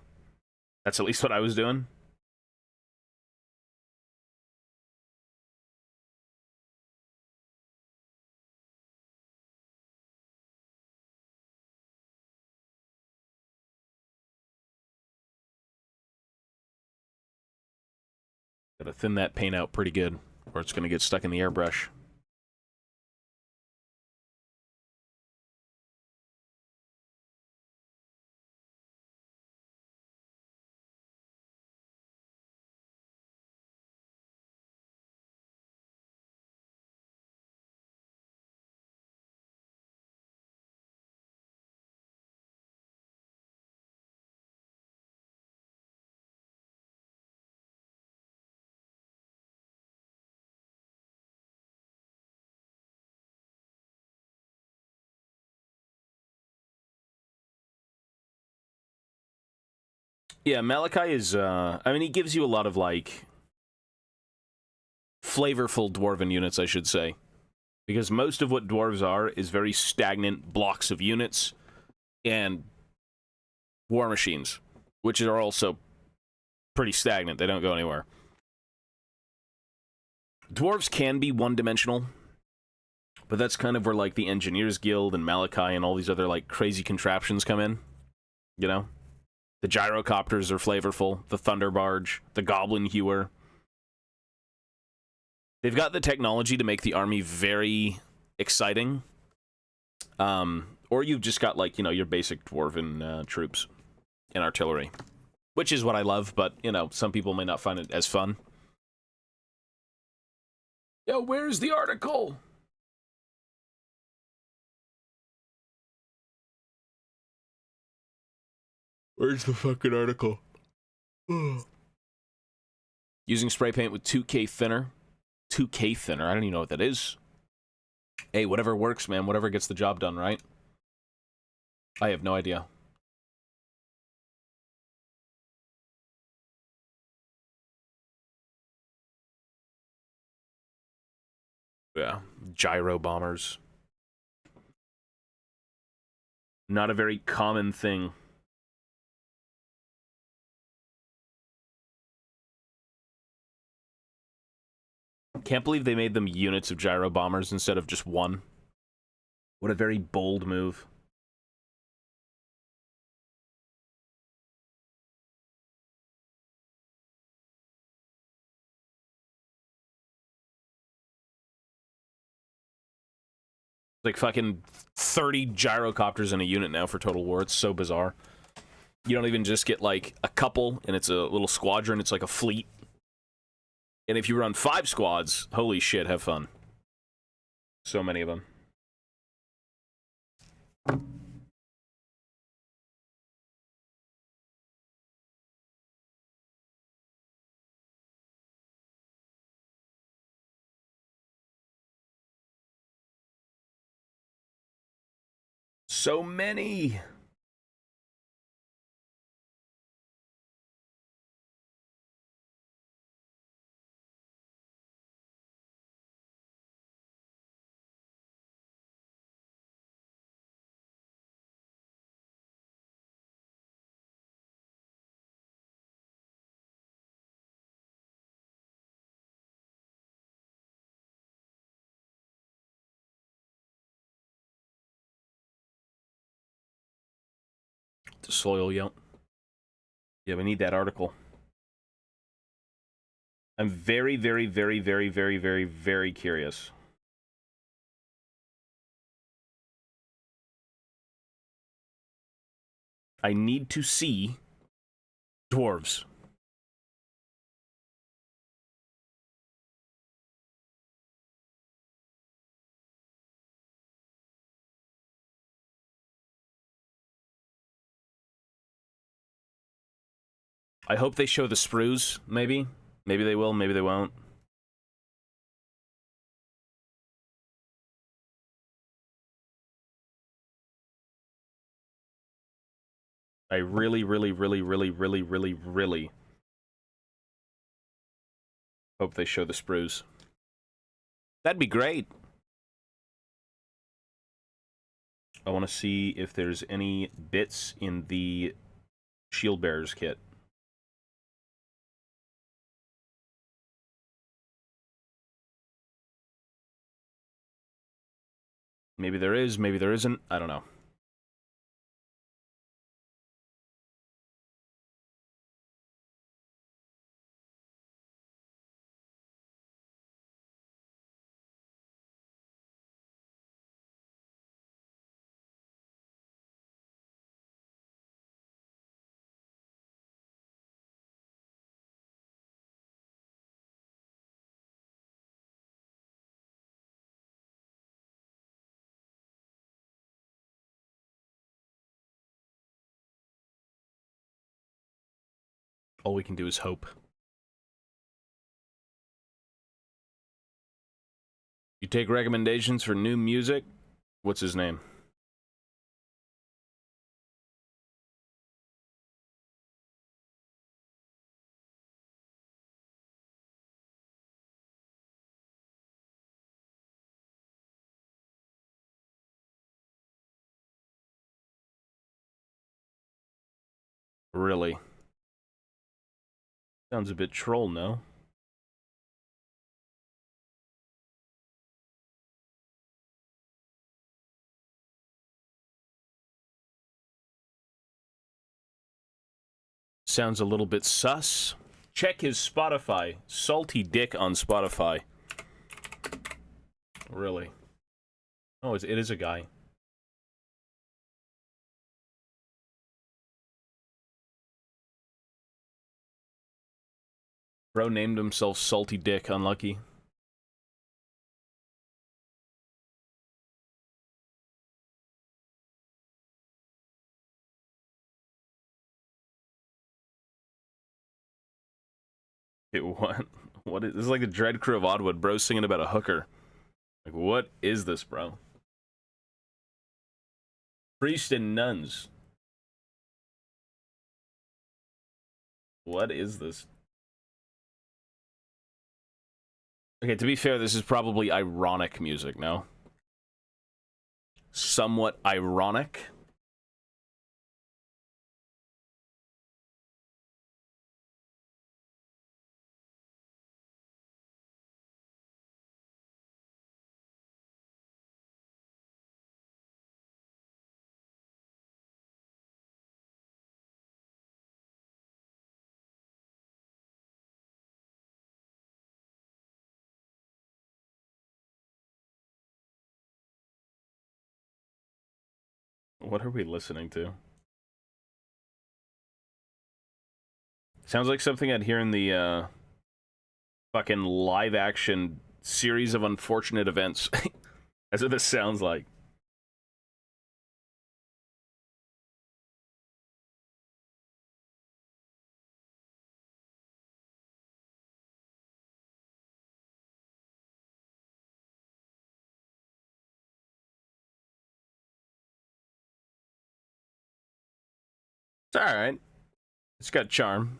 That's at least what I was doing. Gotta thin that paint out pretty good, or it's gonna get stuck in the airbrush. Yeah, Malachi is, I mean, he gives you a lot of, like, flavorful dwarven units, I should say. Because most of what dwarves are is very stagnant blocks of units and war machines, which are also pretty stagnant. They don't go anywhere. Dwarves can be one-dimensional, but that's kind of where, like, the Engineers Guild and Malachi and all these other, like, crazy contraptions come in, you know? The gyrocopters are flavorful, the Thunder Barge, the Goblin Hewer. They've got the technology to make the army very exciting. Or you've just got, like, you know, your basic dwarven troops and artillery. Which is what I love, but, you know, some people may not find it as fun. Yo, where's the article? Where's the fucking article? Using spray paint with 2K thinner. 2K thinner? I don't even know what that is. Hey, whatever works, man. Whatever gets the job done, right? I have no idea. Yeah. Gyro bombers. Not a very common thing. Can't believe they made them units of gyro bombers instead of just one. What a very bold move. Like fucking 30 gyrocopters in a unit now for total war. It's so bizarre. You don't even just get like a couple and it's a little squadron. It's like a fleet. And if you run 5 squads, holy shit, have fun. So many of them. So many. The soil, yep. Yeah, we need that article. I'm very, very, very, very, very, very, very curious. I need to see dwarves. I hope they show the sprues, maybe. Maybe they will, maybe they won't. I really, really, really, really, really, really, really hope they show the sprues. That'd be great. I want to see if there's any bits in the shield bearers kit. Maybe there is, maybe there isn't. I don't know. All we can do is hope. You take recommendations for new music? What's his name? Really? Sounds a bit troll, no? Sounds a little bit sus. Check his Spotify. Salty Dick on Spotify. Really? Oh, it is a guy. Bro named himself Salty Dick. Unlucky. What? What is this? Is like the Dread Crew of Oddwood, bro singing about a hooker. Like, what is this, bro? Priests and nuns. What is this? Okay, to be fair, this is probably ironic music, no? Somewhat ironic. What are we listening to? Sounds like something I'd hear in the fucking live action series of unfortunate events. That's what this sounds like. It's all right. It's got charm.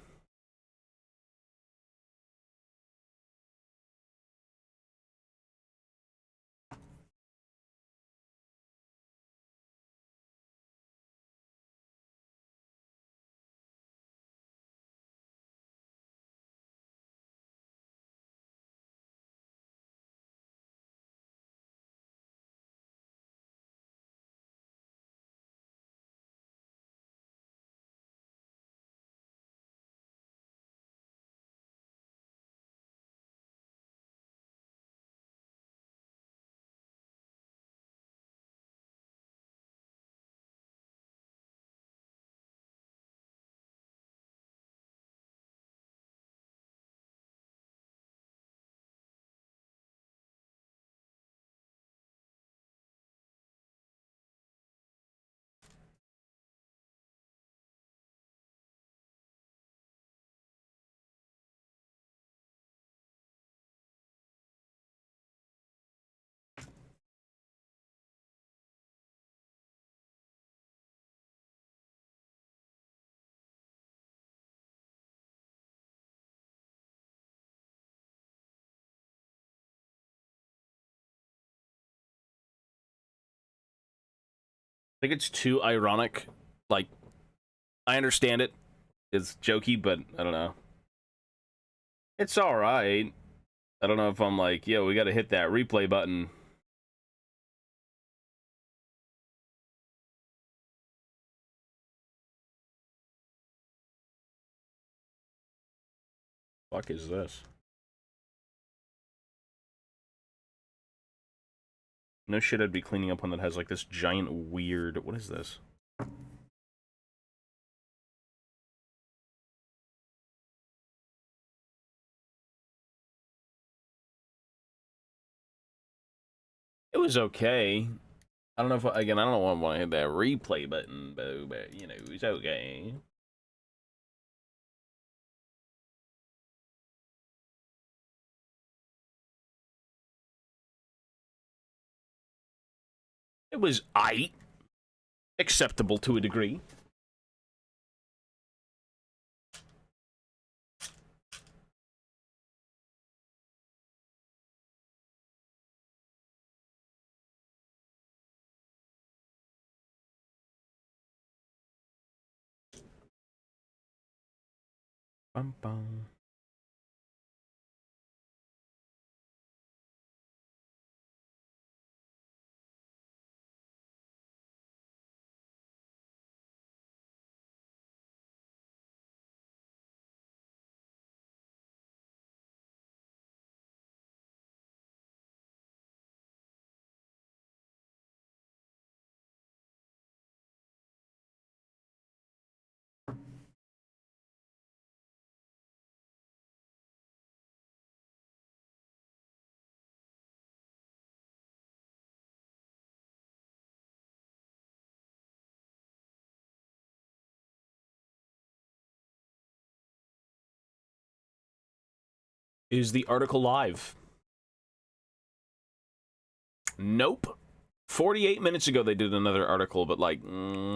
I think it's too ironic. Like, I understand it. It's jokey, but I don't know. It's all right. I don't know if I'm like, yo, we got to hit that replay button. Fuck is this? No shit, I'd be cleaning up one that has like this giant weird. What is this? It was okay. I don't know if again. I don't want to hit that replay button, but you know, it's okay. It was acceptable to a degree. Bum, bum. Is the article live? Nope. 48 minutes ago they did another article, but like, I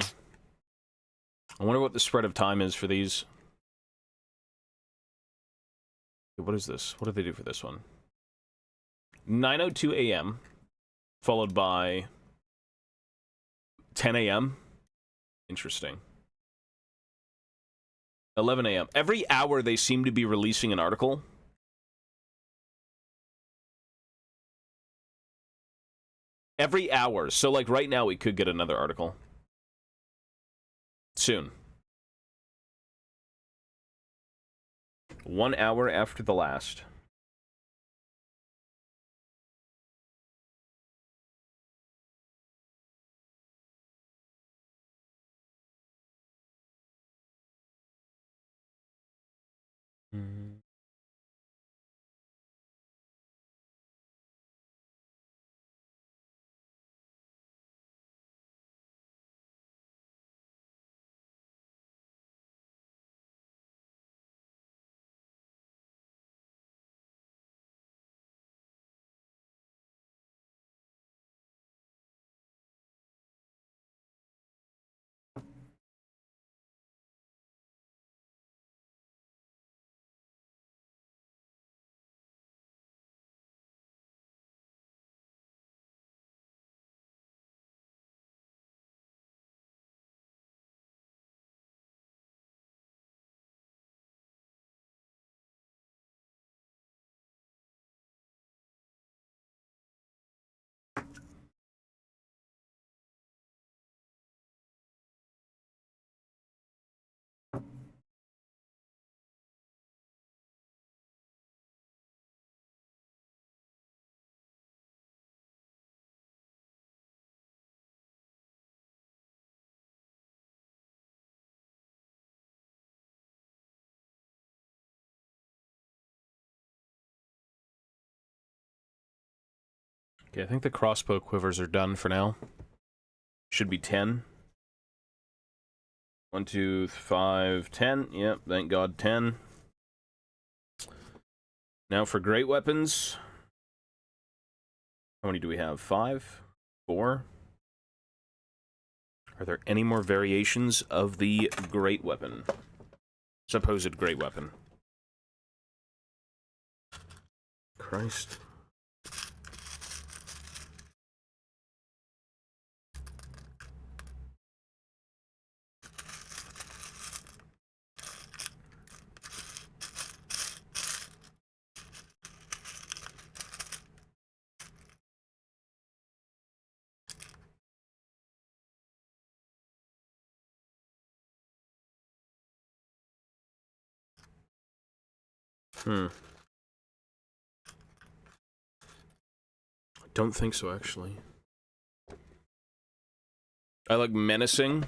wonder what the spread of time is for these. What is this? What did they do for this one? 9:02 a.m. followed by 10 a.m. Interesting. 11 a.m. Every hour they seem to be releasing an article. Every hour. So like right now we could get another article. Soon. 1 hour after the last. Mm-hmm. Okay, I think the crossbow quivers are done for now. Should be 10. 1, 2, 5, 10. Yep, thank God, 10. Now for great weapons. How many do we have? 5? 4? Are there any more variations of the great weapon? Supposed great weapon. Christ. Don't think so, actually. I look menacing.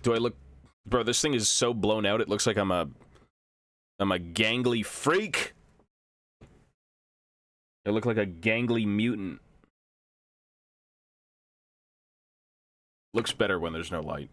Do I look... Bro, this thing is so blown out, it looks like I'm a gangly freak! I look like a gangly mutant. Looks better when there's no light.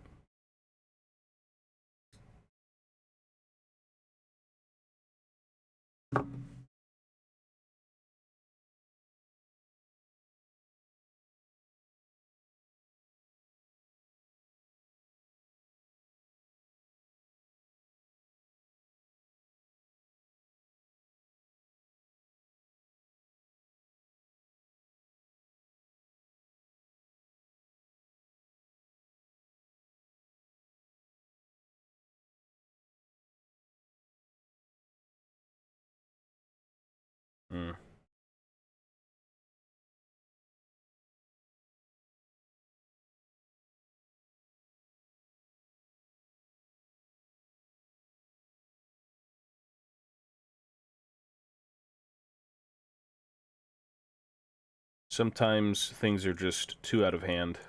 Sometimes things are just too out of hand.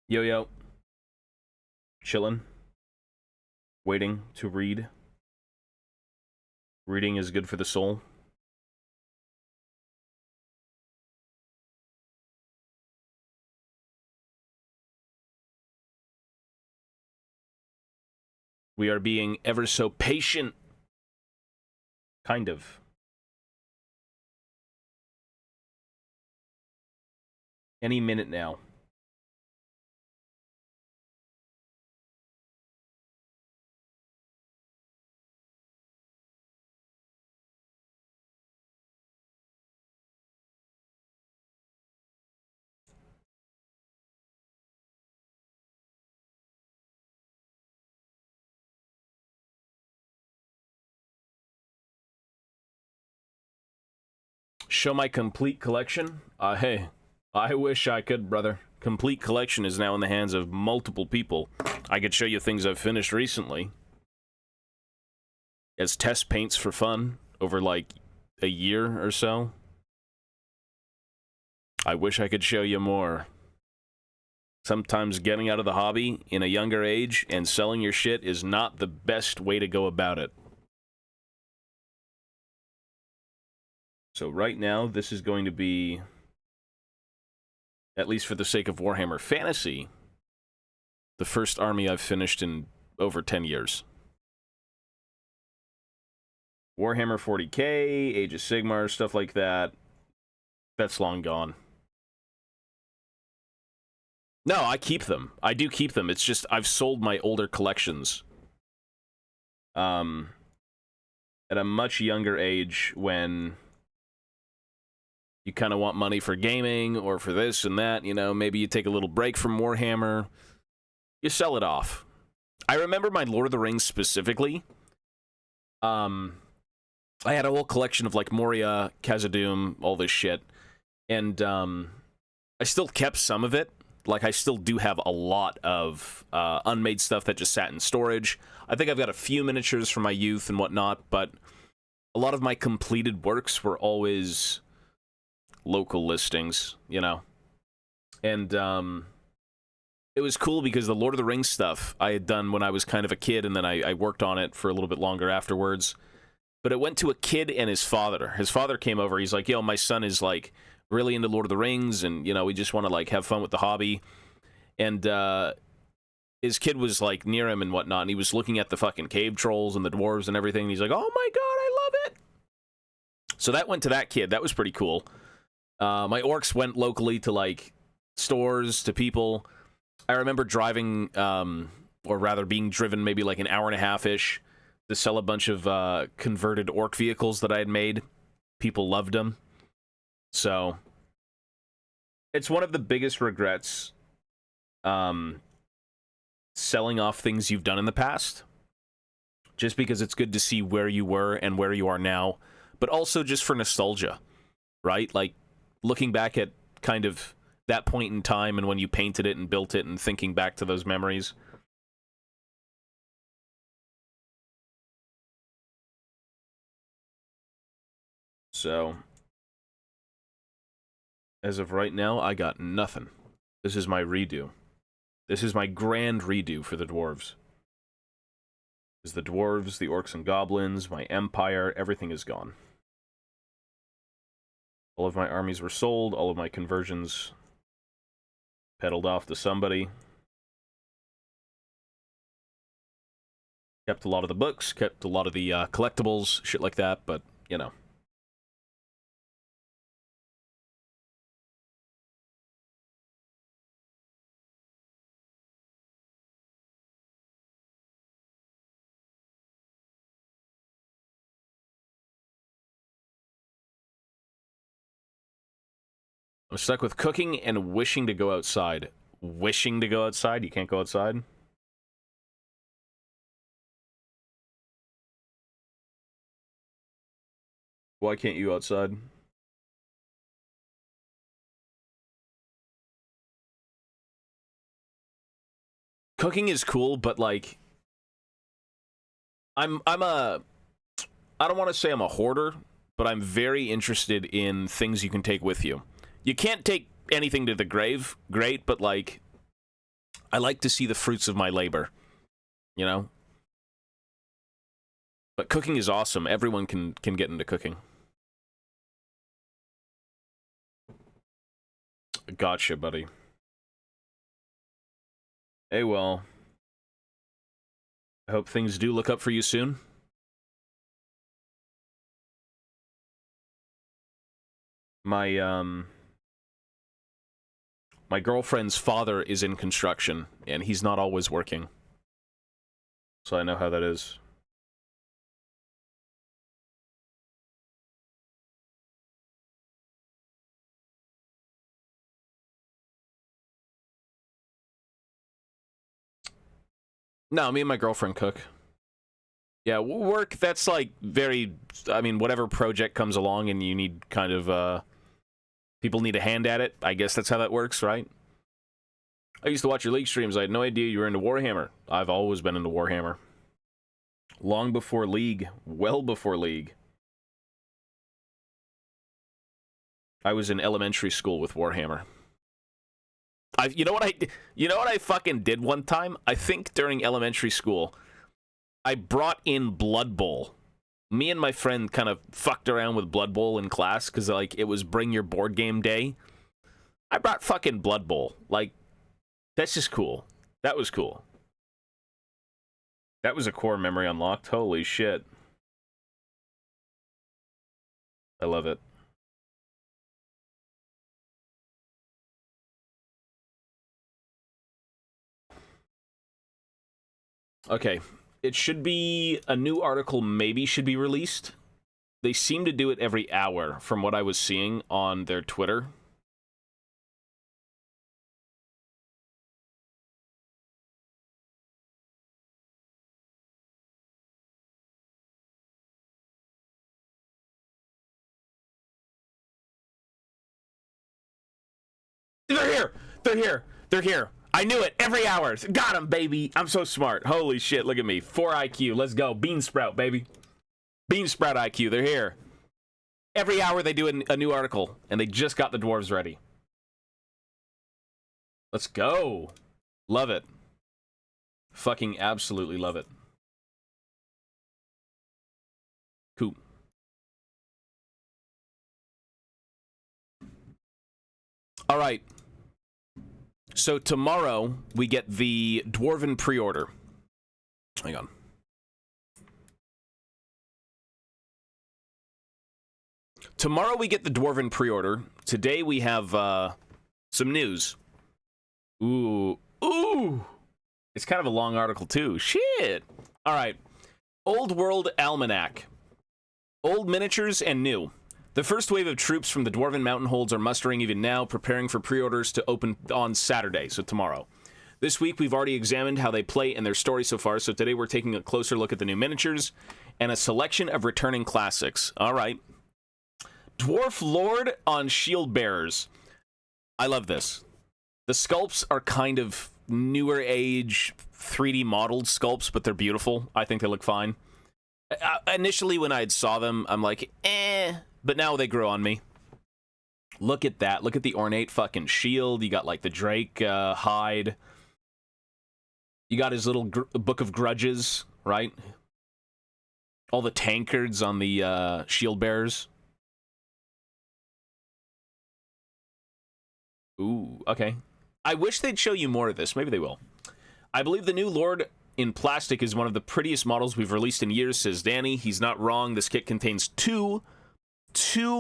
Yo, yo. Chillin'. Waiting to read. Reading is good for the soul. We are being ever so patient. Kind of. Any minute now. Show my complete collection? Hey, I wish I could, brother. Complete collection is now in the hands of multiple people. I could show you things I've finished recently. as test paints for fun over like a year or so. I wish I could show you more. Sometimes getting out of the hobby in a younger age and selling your shit is not the best way to go about it. So right now, this is going to be, at least for the sake of Warhammer Fantasy, the first army I've finished in over 10 years. Warhammer 40k, Age of Sigmar, stuff like that, that's long gone. No, I keep them. I do keep them. It's just I've sold my older collections at a much younger age when you kind of want money for gaming or for this and that. You know, maybe you take a little break from Warhammer. You sell it off. I remember my Lord of the Rings specifically. I had a whole collection of like Moria, Khazad-dûm, all this shit. And I still kept some of it. Like, I still do have a lot of unmade stuff that just sat in storage. I think I've got a few miniatures from my youth and whatnot, but a lot of my completed works were always local listings, you know? And it was cool because the Lord of the Rings stuff I had done when I was kind of a kid, and then I worked on it for a little bit longer afterwards. But it went to a kid and his father. His father came over, he's like, yo, my son is, like, really into Lord of the Rings, and, you know, we just want to, like, have fun with the hobby. And his kid was, like, near him and whatnot, and he was looking at the fucking cave trolls and the dwarves and everything, and he's like, oh my god, I love it! So that went to that kid. That was pretty cool. My orcs went locally to, like, stores, to people. I remember driving, or rather being driven maybe, like, an hour and a half-ish to sell a bunch of converted orc vehicles that I had made. People loved them. So, it's one of the biggest regrets, selling off things you've done in the past, just because it's good to see where you were and where you are now, but also just for nostalgia, right? Like, looking back at kind of that point in time and when you painted it and built it and thinking back to those memories. So, as of right now, I got nothing. This is my redo. This is my grand redo for the dwarves. Is the dwarves, the orcs and goblins, my empire, everything is gone. All of my armies were sold, all of my conversions peddled off to somebody. Kept a lot of the books, kept a lot of the collectibles, shit like that, but, you know. I'm stuck with cooking and wishing to go outside. Wishing to go outside? You can't go outside? Why can't you outside? Cooking is cool, but, like, I don't want to say I'm a hoarder, but I'm very interested in things you can take with you. You can't take anything to the grave, great, but, like, I like to see the fruits of my labor, you know? But cooking is awesome. Everyone can get into cooking. Gotcha, buddy. Hey, well, I hope things do look up for you soon. My girlfriend's father is in construction, and he's not always working. So I know how that is. No, me and my girlfriend cook. Yeah, work, that's like very, I mean, whatever project comes along and you need kind of, people need a hand at it, I guess that's how that works, right? I used to watch your League streams, I had no idea you were into Warhammer. I've always been into Warhammer. Long before League. Well before League. I was in elementary school with Warhammer. You know what I fucking did one time? I think during elementary school, I brought in Blood Bowl. Me and my friend kind of fucked around with Blood Bowl in class because, like, it was bring your board game day. I brought fucking Blood Bowl. Like, that's just cool. That was cool. That was a core memory unlocked. Holy shit. I love it. Okay. It should be a new article, maybe should be released. They seem to do it every hour from what I was seeing on their Twitter. They're here! They're here! They're here! I knew it! Every hour! Got him, baby! I'm so smart. Holy shit, look at me. 4 IQ. Let's go. Bean Sprout, baby. Bean Sprout IQ. They're here. Every hour they do a new article, and they just got the dwarves ready. Let's go. Love it. Fucking absolutely love it. Cool. All right. So tomorrow we get the Dwarven pre-order. Hang on. Tomorrow we get the Dwarven pre-order. Today we have some news. Ooh. It's kind of a long article too. Shit. All right. Old World Almanac. Old miniatures and new. The first wave of troops from the Dwarven Mountain Holds are mustering even now, preparing for pre-orders to open on Saturday, so tomorrow. This week, we've already examined how they play and their story so far, so today we're taking a closer look at the new miniatures and a selection of returning classics. All right. Dwarf Lord on Shield Bearers. I love this. The sculpts are kind of newer age 3D modeled sculpts, but they're beautiful. I think they look fine. Initially, when I saw them, I'm like, eh. But now they grow on me. Look at that. Look at the ornate fucking shield. You got, like, the Drake hide. You got his little Book of Grudges, right? All the tankards on the shield bearers. Ooh, okay. I wish they'd show you more of this. Maybe they will. I believe the new Lord in plastic is one of the prettiest models we've released in years, says Danny. He's not wrong. This kit contains two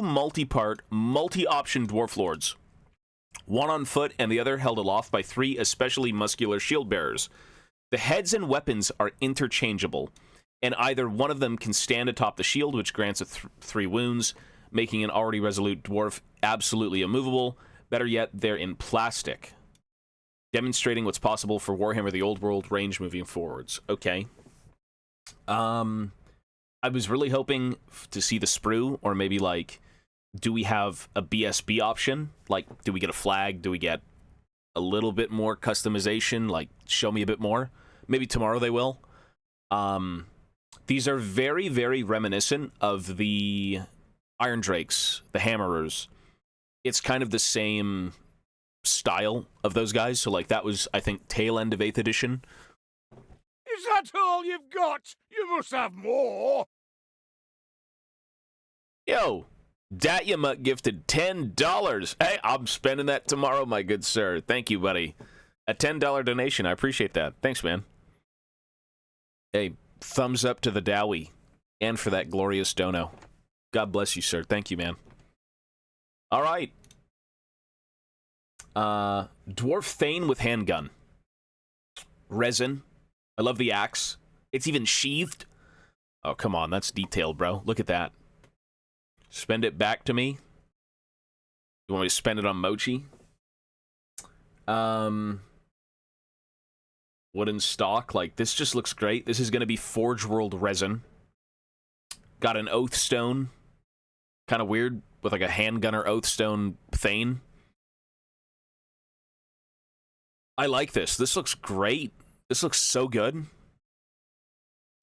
multi-part, multi-option Dwarf Lords. One on foot and the other held aloft by 3 especially muscular shield bearers. The heads and weapons are interchangeable, and either one of them can stand atop the shield, which grants a 3 wounds, making an already resolute dwarf absolutely immovable. Better yet, they're in plastic, demonstrating what's possible for Warhammer the Old World range moving forwards. Okay. I was really hoping to see the sprue, or maybe, like, do we have a BSB option? Like, do we get a flag? Do we get a little bit more customization? Like, show me a bit more? Maybe tomorrow they will. These are very, very reminiscent of the Iron Drakes, the Hammerers. It's kind of the same style of those guys. So, like, that was, I think, tail end of 8th edition. Is that all you've got? You must have more. Yo, Datyamut gifted $10. Hey, I'm spending that tomorrow, my good sir. Thank you, buddy. A $10 donation. I appreciate that. Thanks, man. Hey, thumbs up to the Dowie and for that glorious dono. God bless you, sir. Thank you, man. All right. Dwarf Thane with handgun. Resin. I love the axe. It's even sheathed. Oh, come on. That's detailed, bro. Look at that. Spend it back to me. You want me to spend it on Mochi? Wooden stock. Like, this just looks great. This is going to be Forge World resin. Got an oath stone. Kind of weird. With like a handgunner oath stone Thane. I like this. This looks great. This looks so good.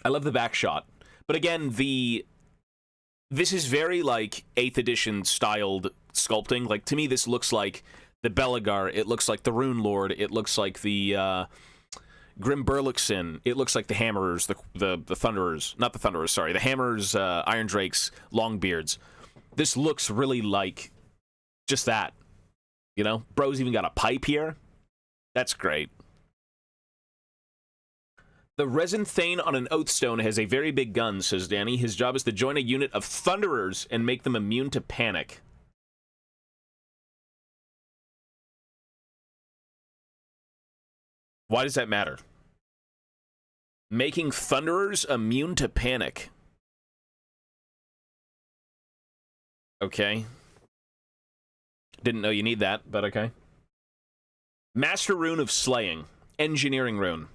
I love the back shot. But again, this is very, like, 8th edition styled sculpting. Like, to me, this looks like the Belagar. It looks like the Rune Lord. It looks like the Grim Burlixin. It looks like the Hammerers, the Thunderers. Not the Thunderers, sorry. The Hammerers, Iron Drakes, Longbeards. This looks really like just that. You know? Bro's even got a pipe here. That's great. The Resin Thane on an Oathstone has a very big gun, says Danny. His job is to join a unit of Thunderers and make them immune to panic. Why does that matter? Making Thunderers immune to panic. Okay. Didn't know you need that, but okay. Master Rune of Slaying. Engineering Rune.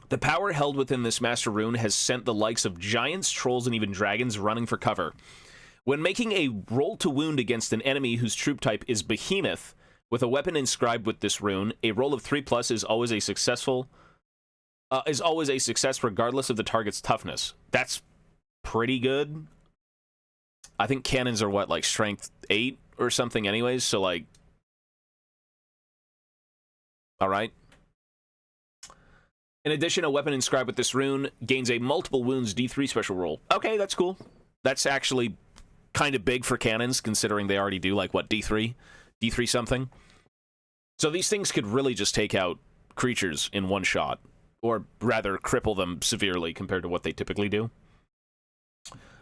The power held within this Master Rune has sent the likes of giants, trolls, and even dragons running for cover. When making a roll to wound against an enemy whose troop type is Behemoth, with a weapon inscribed with this rune, a roll of 3+ is always a success regardless of the target's toughness. That's pretty good. I think cannons are what, like strength 8 or something anyways, so like... Alright. In addition, a weapon inscribed with this rune gains a multiple wounds D3 special roll. Okay, that's cool. That's actually kind of big for cannons, considering they already do, like, what, D3? D3 something? So these things could really just take out creatures in one shot, or rather cripple them severely compared to what they typically do.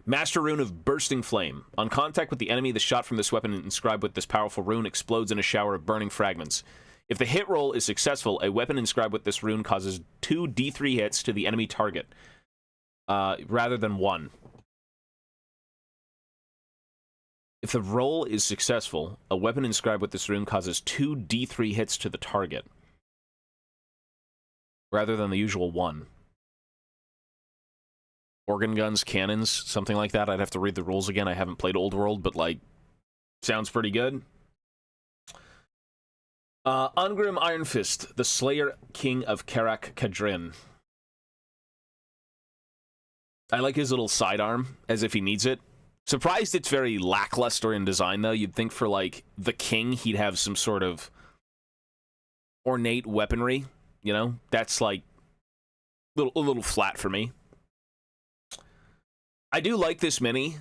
Master Rune of Bursting Flame. On contact with the enemy, the shot from this weapon inscribed with this powerful rune explodes in a shower of burning fragments. If the hit roll is successful, a weapon inscribed with this rune causes 2 D3 hits to the enemy target, rather than 1. If the roll is successful, a weapon inscribed with this rune causes 2 D3 hits to the target, rather than the usual 1. Organ guns, cannons, something like that. I'd have to read the rules again. I haven't played Old World, but, like, sounds pretty good. Ungrim Iron Fist, the Slayer King of Karak Kadrin. I like his little sidearm, as if he needs it. Surprised it's very lackluster in design, though. You'd think for, like, the king, he'd have some sort of ornate weaponry, you know? That's, like, a little flat for me. I do like this mini.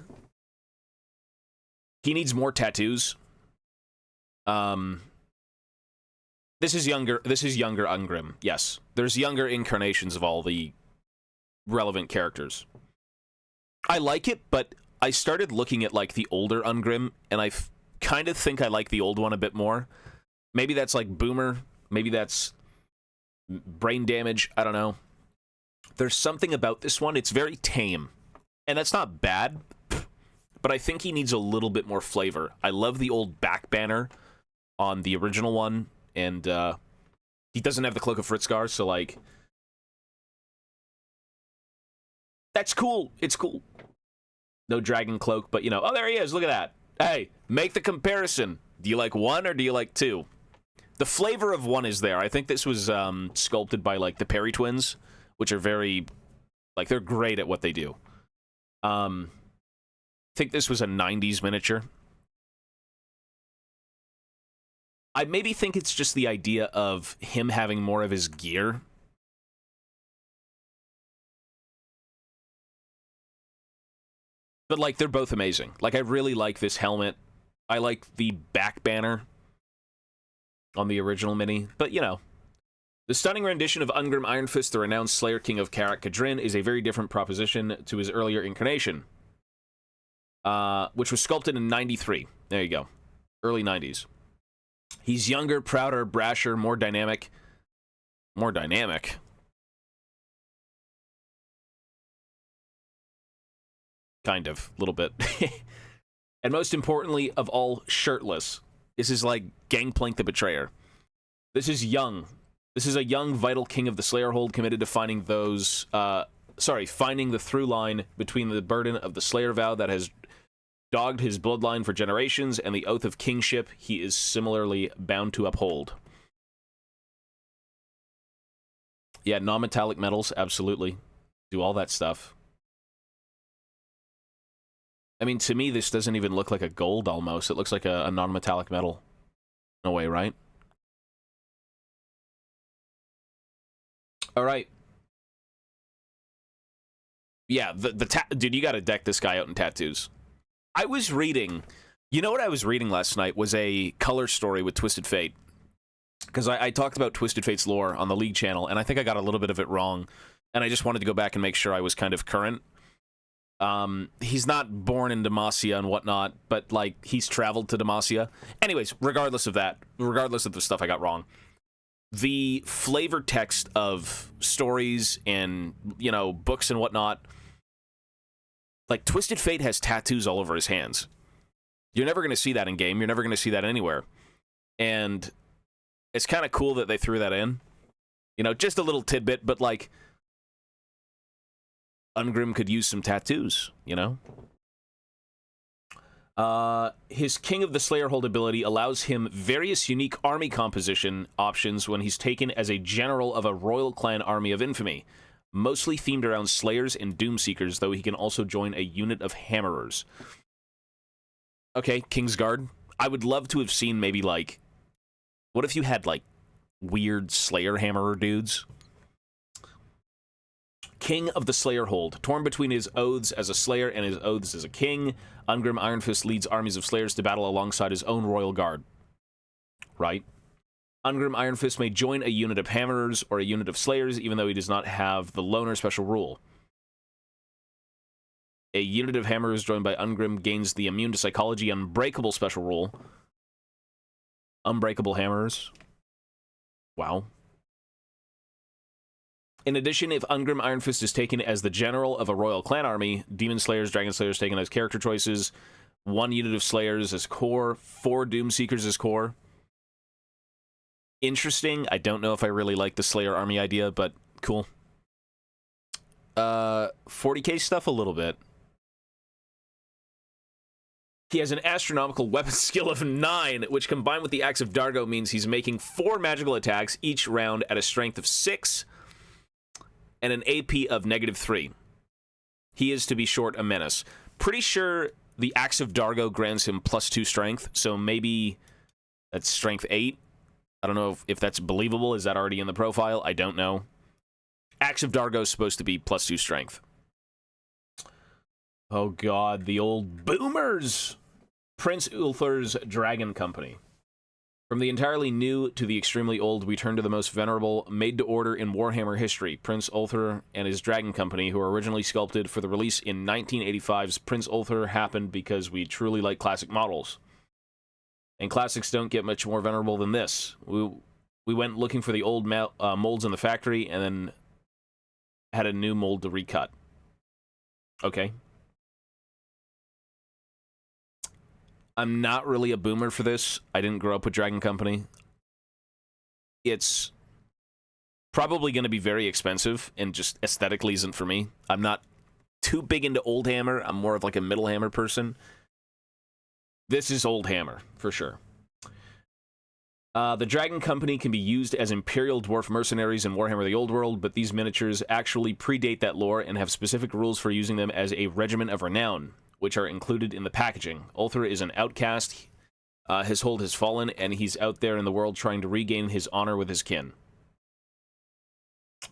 He needs more tattoos. This is younger Ungrim, yes. There's younger incarnations of all the relevant characters. I like it, but I started looking at, like, the older Ungrim, and I kind of think I like the old one a bit more. Maybe that's, like, Boomer. Maybe that's brain damage. I don't know. There's something about this one. It's very tame. And that's not bad, but I think he needs a little bit more flavor. I love the old back banner on the original one, and he doesn't have the Cloak of Fritzgar, so, like, that's cool. It's cool. No dragon cloak, but, you know, oh, there he is. Look at that. Hey, make the comparison. Do you like 1 or do you like 2? The flavor of 1 is there. I think this was sculpted by, like, the Perry twins, which are very, like, they're great at what they do. I think this was a 90s miniature. I maybe think it's just the idea of him having more of his gear. But, like, they're both amazing. Like, I really like this helmet. I like the back banner on the original mini. But, you know, the stunning rendition of Ungrim Iron Fist, the renowned Slayer King of Karak Kadrin, is a very different proposition to his earlier incarnation, which was sculpted in 93. There you go. Early 90s. He's younger, prouder, brasher, more dynamic. More dynamic? Kind of. A little bit. And most importantly of all, shirtless. This is like Gangplank the Betrayer. This is young. This is a young, vital king of the Slayerhold committed to finding those... finding the through line between the burden of the Slayer vow that has dogged his bloodline for generations and the oath of kingship he is similarly bound to uphold. Yeah, non-metallic metals, absolutely. do all that stuff. I mean, to me, this doesn't even look like a gold almost. It looks like a non-metallic metal. No way, right? All right. Yeah, dude, you got to deck this guy out in tattoos. I was reading, you know what I was reading last night was a color story with Twisted Fate. Because I talked about Twisted Fate's lore on the League channel, and I think I got a little bit of it wrong, and I just wanted to go back and make sure I was kind of current. He's not born in Demacia and whatnot, but, like, he's traveled to Demacia. Anyways, regardless of that, regardless of the stuff I got wrong, the flavor text of stories and, you know, books and whatnot, like, Twisted Fate has tattoos all over his hands. You're never going to see that in game. You're never going to see that anywhere. And it's kind of cool that they threw that in. You know, just a little tidbit, but, like, Ungrim could use some tattoos, you know? His King of the Slayerhold ability allows him various unique army composition options when he's taken as a general of a royal clan army of infamy, mostly themed around Slayers and Doomseekers, though he can also join a unit of Hammerers. Okay, Kingsguard. I would love to have seen maybe, like, what if you had, like, weird Slayer Hammerer dudes? King of the Slayerhold. Torn between his oaths as a Slayer and his oaths as a king, Ungrim Ironfist leads armies of Slayers to battle alongside his own royal guard. Right? Ungrim Ironfist may join a unit of Hammerers or a unit of Slayers, even though he does not have the Loner special rule. A unit of Hammerers joined by Ungrim gains the Immune to Psychology Unbreakable special rule. Unbreakable Hammerers. Wow. In addition, if Ungrim Ironfist is taken as the general of a royal clan army, Demon Slayers, Dragon Slayers taken as character choices, 1 unit of Slayers as core, 4 Doomseekers as core. Interesting. I don't know if I really like the Slayer army idea, but cool. 40k stuff a little bit. He has an astronomical weapon skill of 9, which combined with the Axe of Dargo means he's making 4 magical attacks each round at a strength of 6 and an AP of -3. He is, to be short, a menace. Pretty sure the Axe of Dargo grants him +2 strength, so maybe that's strength 8. I don't know if that's believable. Is that already in the profile? I don't know. Axe of Dargo is supposed to be +2 strength. Oh god, the old boomers! Prince Ulther's Dragon Company. From the entirely new to the extremely old, we turn to the most venerable, made-to-order in Warhammer history, Prince Ulther and his Dragon Company, who were originally sculpted for the release in 1985's Prince Ulther happened because we truly like classic models. And classics don't get much more venerable than this. We went looking for the old molds in the factory, and then had a new mold to recut. Okay. I'm not really a boomer for this. I didn't grow up with Dragon Company. It's probably going to be very expensive and just aesthetically isn't for me. I'm not too big into Old Hammer. I'm more of like a Middle Hammer person. This is Old Hammer, for sure. The Dragon Company can be used as Imperial Dwarf mercenaries in Warhammer the Old World, but these miniatures actually predate that lore and have specific rules for using them as a Regiment of Renown, which are included in the packaging. Ulther is an outcast, his hold has fallen, and he's out there in the world trying to regain his honor with his kin.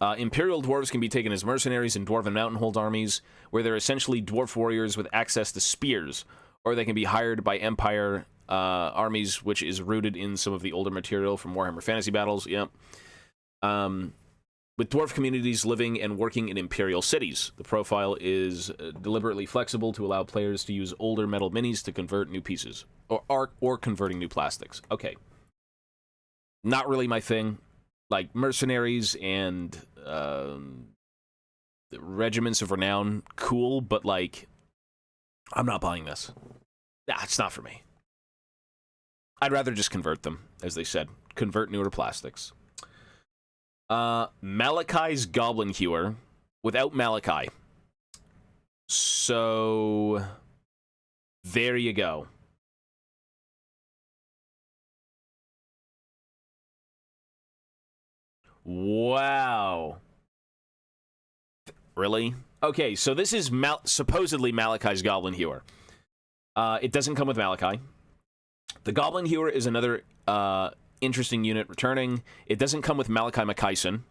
Imperial Dwarves can be taken as mercenaries in Dwarven Mountain Hold armies, where they're essentially dwarf warriors with access to spears, or they can be hired by Empire armies, which is rooted in some of the older material from Warhammer Fantasy Battles. Yep. With dwarf communities living and working in imperial cities, the profile is deliberately flexible to allow players to use older metal minis to convert new pieces, or converting new plastics. Okay. Not really my thing. Like, mercenaries and regiments of renown, cool, but, like, I'm not buying this. Nah, it's not for me. I'd rather just convert them, as they said. Convert newer plastics. Malachi's Goblin Hewer without Malachi. So there you go. Wow. Really? Okay, so this is supposedly Malachi's Goblin Hewer. It doesn't come with Malachi. The Goblin Hewer is another interesting unit returning. It doesn't come with Malachi McKyson,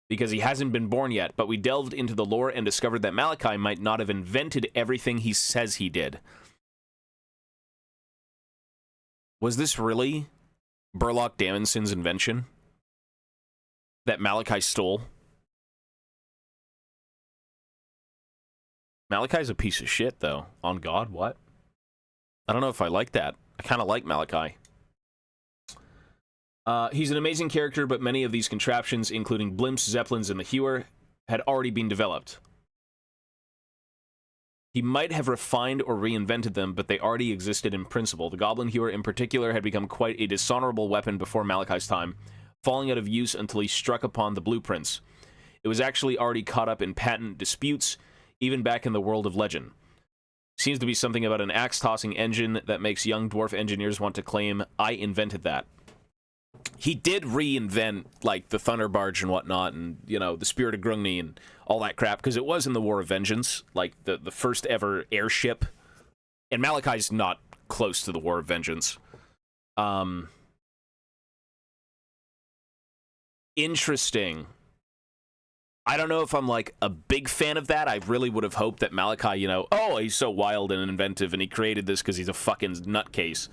because he hasn't been born yet, but we delved into the lore and discovered that Malachi might not have invented everything he says he did. Was this really Burlock Damonson's invention that Malachi stole? Malachi's a piece of shit, though. On God, what? I don't know if I like that. I kind of like Malachi. He's an amazing character, but many of these contraptions, including blimps, zeppelins, and the Hewer, had already been developed. He might have refined or reinvented them, but they already existed in principle. The Goblin Hewer, in particular, had become quite a dishonorable weapon before Malachi's time, falling out of use until he struck upon the blueprints. It was actually already caught up in patent disputes, even back in the world of legend. Seems to be something about an axe-tossing engine that makes young dwarf engineers want to claim, I invented that. He did reinvent, like, the Thunder Barge and whatnot, and, you know, the Spirit of Grungni and all that crap, because it was in the War of Vengeance, like, the first ever airship. And Malachi's not close to the War of Vengeance. Interesting. I don't know if I'm, like, a big fan of that. I really would have hoped that Malachi, you know, oh, he's so wild and inventive, and he created this because he's a fucking nutcase.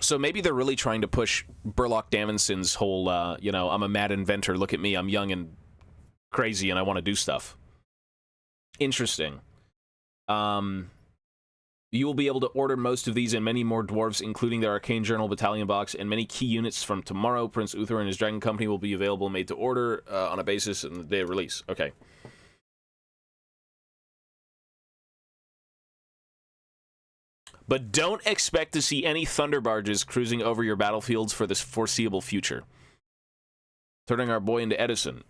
So maybe they're really trying to push Burlock Damonson's whole, you know, I'm a mad inventor, look at me, I'm young and crazy, and I want to do stuff. Interesting. You will be able to order most of these and many more dwarves, including their Arcane Journal Battalion box, and many key units from tomorrow. Prince Uther and his Dragon Company will be available, made to order on a basis on the day of release. Okay. But don't expect to see any Thunder Barges cruising over your battlefields for this foreseeable future. Turning our boy into Edison.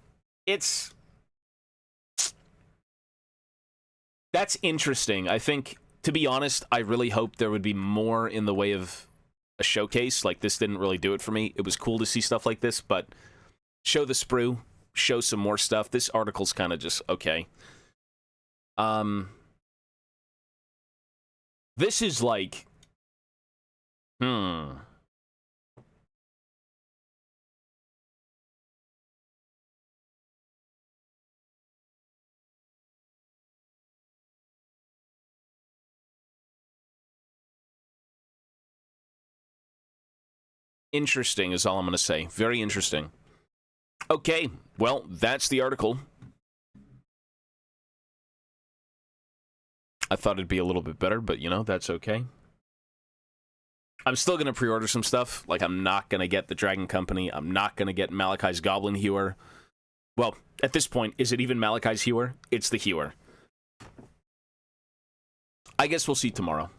That's interesting. I think, to be honest, I really hoped there would be more in the way of a showcase. Like, this didn't really do it for me. It was cool to see stuff like this, but show the sprue, show some more stuff. This article's kind of just okay. This is like, interesting is all I'm going to say. Very interesting. Okay, well, that's the article. I thought it'd be a little bit better, but, you know, that's okay. I'm still going to pre-order some stuff. Like, I'm not going to get the Dragon Company. I'm not going to get Malachi's Goblin Hewer. Well, at this point, is it even Malachi's Hewer? It's the Hewer. I guess we'll see tomorrow.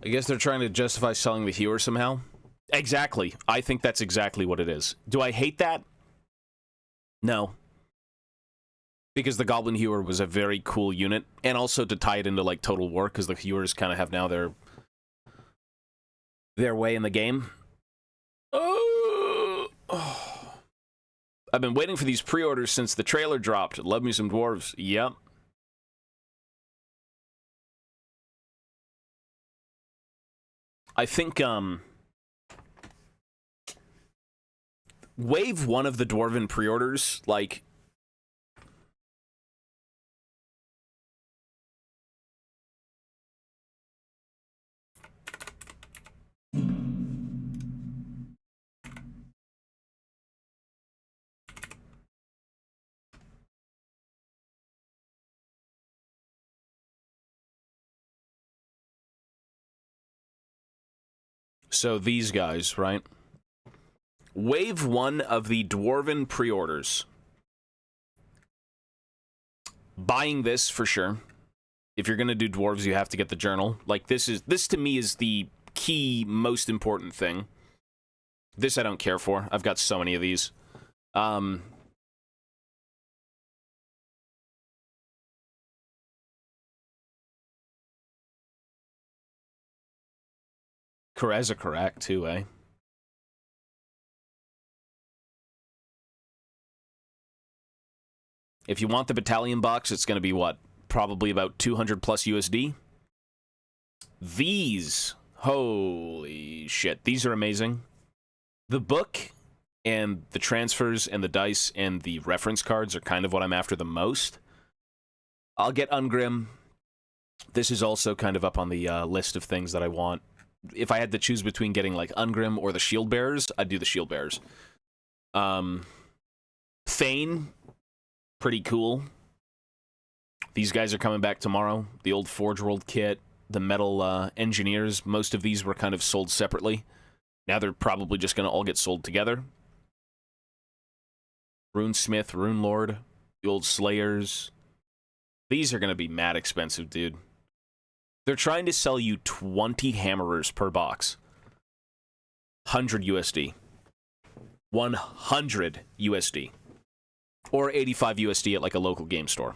I guess they're trying to justify selling the Hewer somehow. Exactly. I think that's exactly what it is. Do I hate that? No. Because the Goblin Hewer was a very cool unit, and also to tie it into, like, Total War, because the Hewers kind of have now their way in the game. I've been waiting for these pre-orders since the trailer dropped. Love me some dwarves. Yep. I think, Wave 1 of the Dwarven pre-orders, like, So these guys, right? Wave 1 of the Dwarven pre-orders. Buying this for sure. If you're gonna do dwarves, you have to get the journal. Like, this to me is the key, most important thing. This I don't care for. I've got so many of these. Kareza Karak too, eh? If you want the battalion box, it's gonna be what? Probably about 200 plus USD. These, holy shit, these are amazing. The book and the transfers and the dice and the reference cards are kind of what I'm after the most. I'll get Ungrim. This is also kind of up on the list of things that I want. If I had to choose between getting like Ungrim or the Shield Bearers, I'd do the Shield Bearers. Thane, pretty cool. These guys are coming back tomorrow. The old Forge World kit, the Metal Engineers, most of these were kind of sold separately. Now they're probably just going to all get sold together. Runesmith, Rune Lord, the old Slayers. These are going to be mad expensive, dude. They're trying to sell you 20 hammerers per box. 100 USD. 100 USD. Or 85 USD at like a local game store.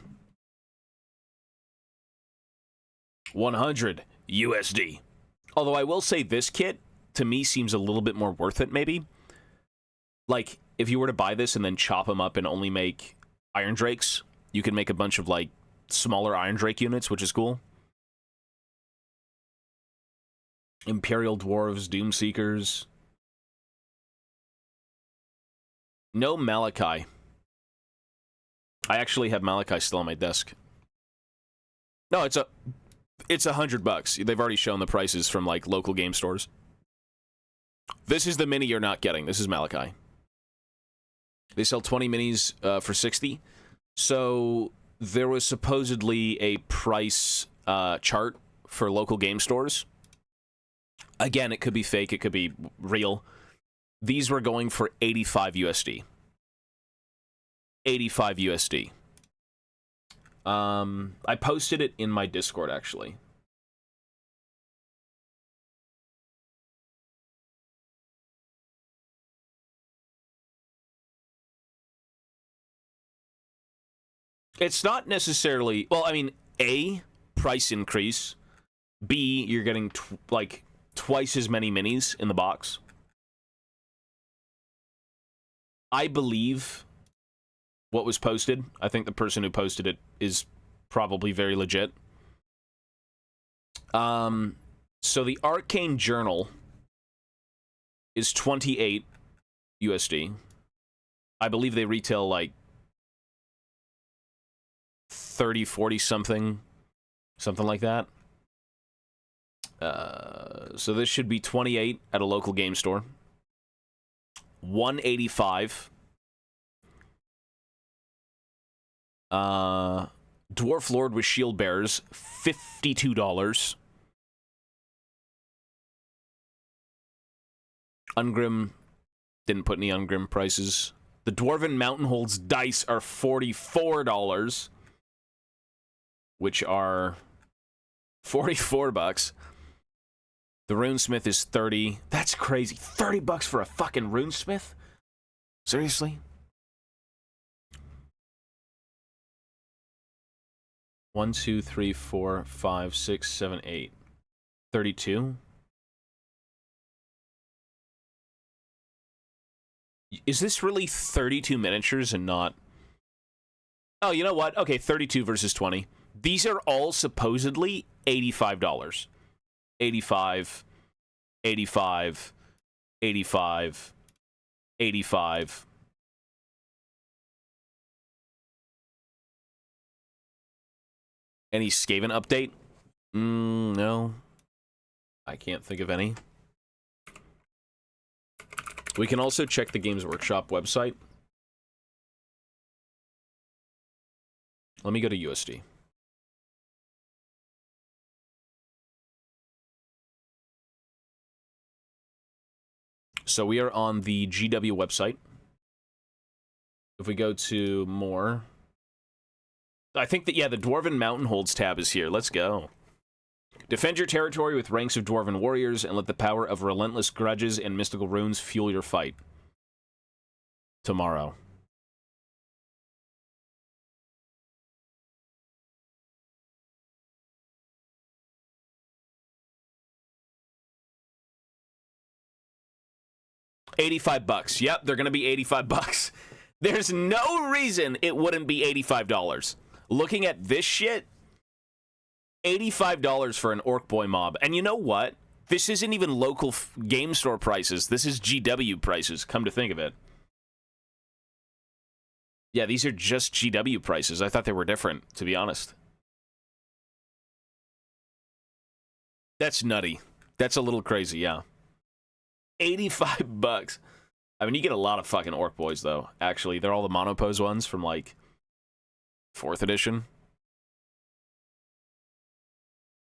100 USD. Although I will say this kit, to me, seems a little bit more worth it, maybe. Like, if you were to buy this and then chop them up and only make Iron Drakes, you can make a bunch of, like, smaller Iron Drake units, which is cool. Imperial Dwarves, Doomseekers. No Malachi. I actually have Malachi still on my desk. No, it's $100. They've already shown the prices from, like, local game stores. This is the mini you're not getting. This is Malachi. They sell 20 minis for 60. So there was supposedly a price chart for local game stores. Again, it could be fake. It could be real. These were going for 85 USD. 85 USD. I posted it in my Discord, actually. It's not necessarily... Well, I mean, A, price increase. B, you're getting, like, twice as many minis in the box. I believe what was posted. I think the person who posted it is probably very legit. So the Arcane Journal is 28 USD. I believe they retail, like, 30, 40 something like that. So this should be 28 at a local game store. 185. Dwarf Lord with Shield Bearers, $52. Ungrim, didn't put any Ungrim prices. The Dwarven Mountain Holds dice are $44, which are 44 bucks. The Runesmith is 30. That's crazy. 30 bucks for a fucking Runesmith? Seriously? 1, 2, 3, 4, 5, 6, 7, 8. 32? Is this really 32 miniatures and not... Oh, you know what? Okay, 32 versus 20. These are all supposedly $85. 85, 85, 85, 85. Any Skaven update? No. I can't think of any. We can also check the Games Workshop website. Let me go to USD. So we are on the GW website. If we go to more, I think that, yeah, the Dwarven Mountain Holds tab is here. Let's go. Defend your territory with ranks of Dwarven warriors and let the power of relentless grudges and mystical runes fuel your fight. Tomorrow. $85. Yep, they're going to be $85. There's no reason it wouldn't be $85. Looking at this shit, $85 for an Orc Boy mob. And you know what? This isn't even local game store prices. This is GW prices, come to think of it. Yeah, these are just GW prices. I thought they were different, to be honest. That's nutty. That's a little crazy, yeah. $85. I mean, you get a lot of fucking Orc Boys, though. Actually, they're all the monopose ones from, like, 4th edition.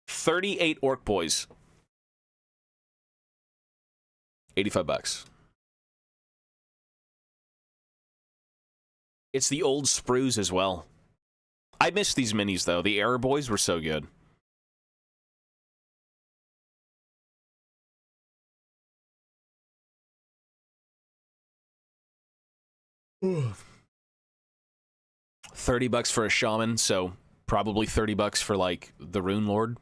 38 Orc Boys. $85. It's the old sprues as well. I miss these minis, though. The Error Boys were so good. $30 for a shaman, so probably $30 for, like, the Rune Lord.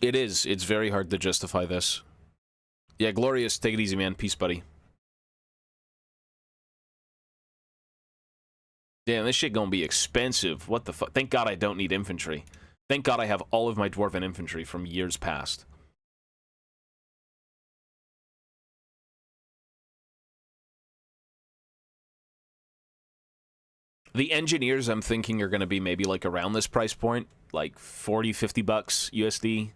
It is. It's very hard to justify this. Yeah, Glorious, take it easy, man. Peace, buddy. Damn, this shit gonna be expensive. What the fuck? Thank God I don't need infantry. Thank God I have all of my Dwarven infantry from years past. The engineers, I'm thinking, are going to be maybe, like, around this price point. Like, $40, $50 USD.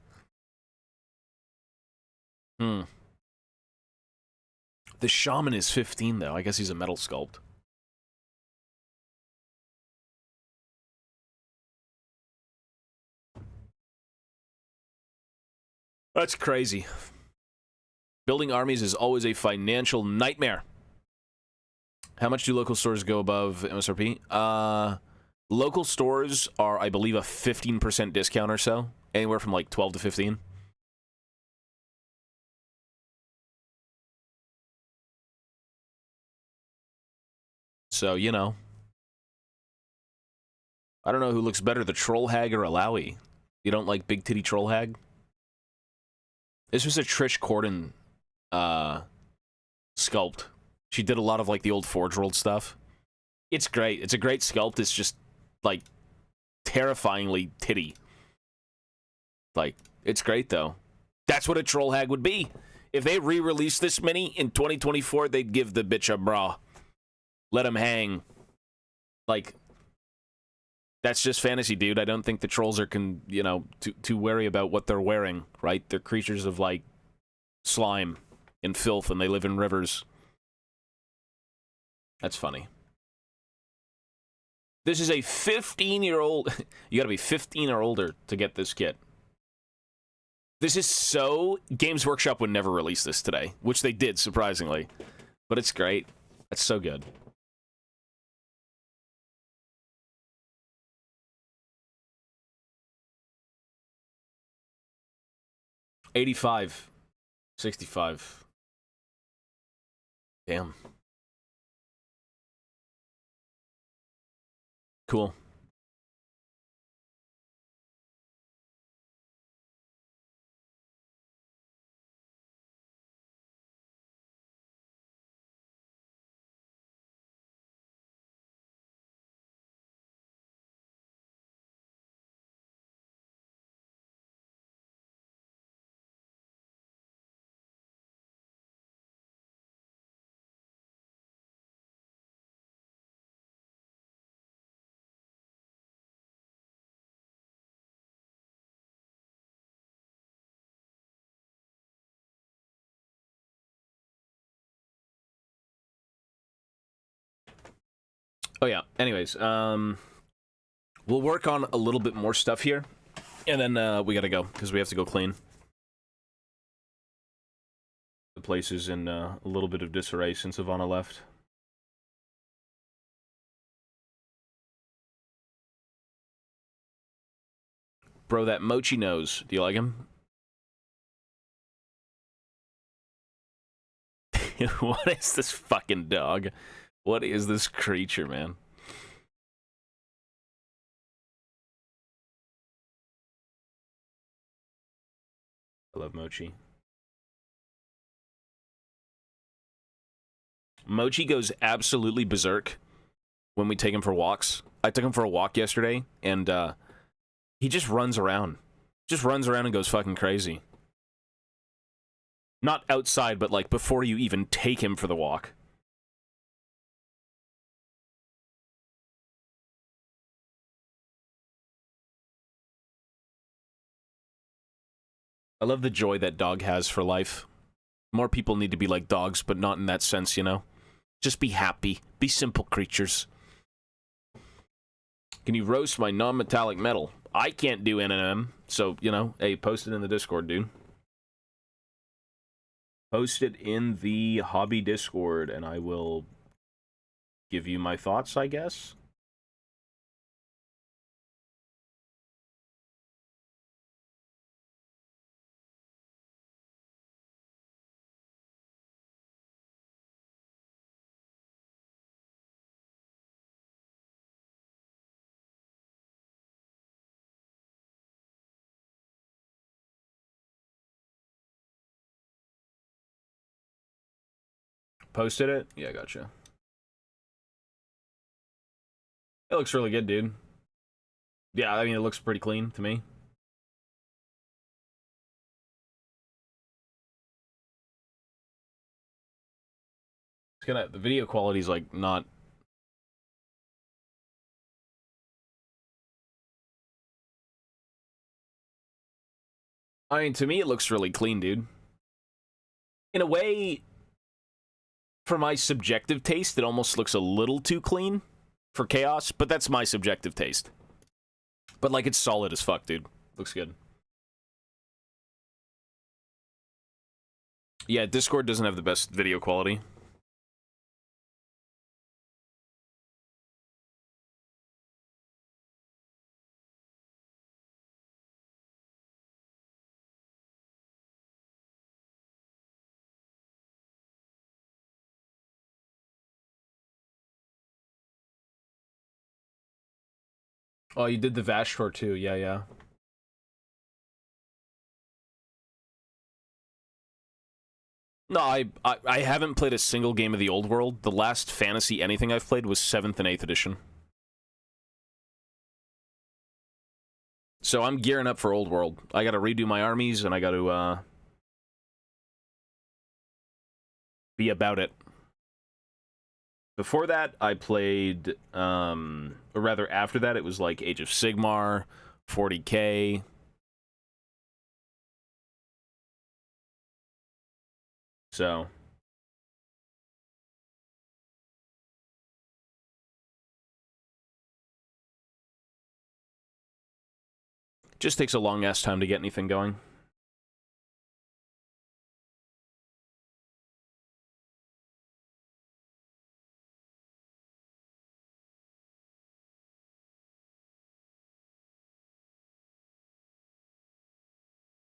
The Shaman is 15, though. I guess he's a metal sculpt. That's crazy. Building armies is always a financial nightmare. How much do local stores go above MSRP? Local stores are, I believe, a 15% discount or so. Anywhere from, like, 12 to 15. So, you know. I don't know who looks better, the Troll Hag or Alawi. You don't like Big Titty Troll Hag? This was a Trish Corden sculpt. She did a lot of, like, the old Forge World stuff. It's great. It's a great sculpt. It's just, like, terrifyingly titty. Like, it's great, though. That's what a Troll Hag would be. If they re-released this mini in 2024, they'd give the bitch a bra. Let him hang. Like, that's just fantasy, dude. I don't think the trolls are, you know, too wary about what they're wearing, right? They're creatures of, like, slime and filth, and they live in rivers. That's funny. This is a 15-year-old... You gotta be 15 or older to get this kit. This is so... Games Workshop would never release this today, which they did, surprisingly. But it's great. It's so good. $85. $65. Damn. Cool. Oh, yeah. Anyways, we'll work on a little bit more stuff here, and then we gotta go, because we have to go clean. place is in a little bit of disarray since Ivana left. Bro, that Mochi nose. Do you like him? What is this fucking dog? What is this creature, man? I love Mochi. Mochi goes absolutely berserk when we take him for walks. I took him for a walk yesterday, and he just runs around. Just runs around and goes fucking crazy. Not outside, but like before you even take him for the walk. I love the joy that dog has for life. More people need to be like dogs, but not in that sense, you know? Just be happy. Be simple creatures. Can you roast my non-metallic metal? I can't do NNM, so, you know, hey, post it in the Discord, dude. Post it in the hobby Discord, and I will give you my thoughts, I guess. Posted it? Yeah, gotcha. It looks really good, dude. Yeah, I mean, it looks pretty clean to me. It's gonna, the video quality's like not. I mean, to me, it looks really clean, dude. In a way, for my subjective taste, it almost looks a little too clean for Chaos, but that's my subjective taste. But, like, it's solid as fuck, dude. Looks good. Yeah, Discord doesn't have the best video quality. Oh, you did the Vashtor too. Yeah, yeah. No, I haven't played a single game of the old world. The last fantasy anything I've played was 7th and 8th edition. So I'm gearing up for old world. I gotta redo my armies, and I gotta, be about it. Before that, I played, or rather after that, it was like Age of Sigmar, 40k. So. Just takes a long-ass time to get anything going.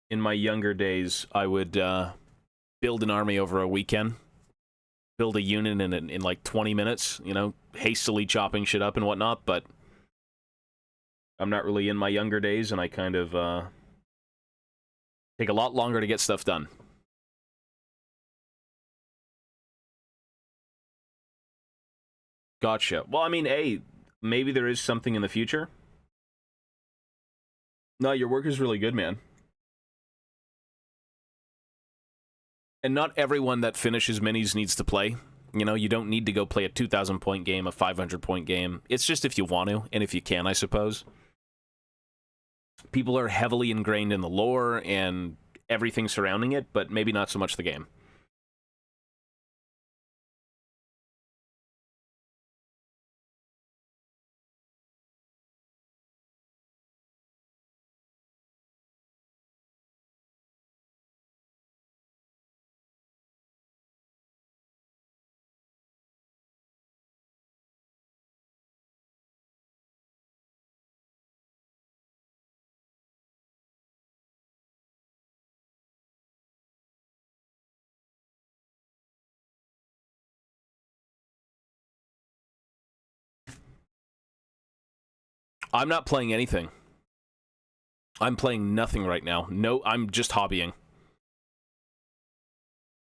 In my younger days, I would build an army over a weekend, build a unit in like 20 minutes, you know, hastily chopping shit up and whatnot, but I'm not really in my younger days, and I kind of take a lot longer to get stuff done. Gotcha. Well, I mean, hey, maybe there is something in the future. No, your work is really good, man. And not everyone that finishes minis needs to play. You know, you don't need to go play a 2,000 point game, a 500 point game. It's just if you want to, and if you can, I suppose. People are heavily ingrained in the lore and everything surrounding it, but maybe not so much the game. I'm not playing anything. I'm playing nothing right now. No, I'm just hobbying.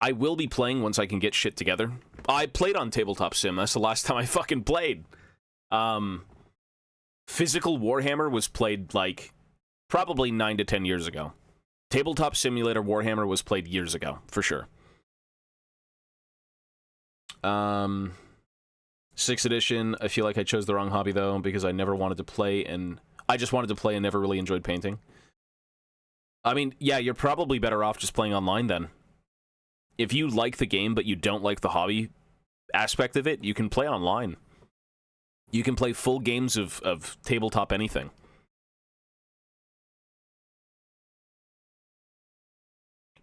I will be playing once I can get shit together. I played on Tabletop Sim. That's the last time I fucking played. Physical Warhammer was played, like, probably 9 to 10 years ago. Tabletop Simulator Warhammer was played years ago, for sure. 6th edition, I feel like I chose the wrong hobby, though, because I never wanted to play, and I just wanted to play and never really enjoyed painting. I mean, yeah, you're probably better off just playing online, then. If you like the game, but you don't like the hobby aspect of it, you can play online. You can play full games of tabletop anything.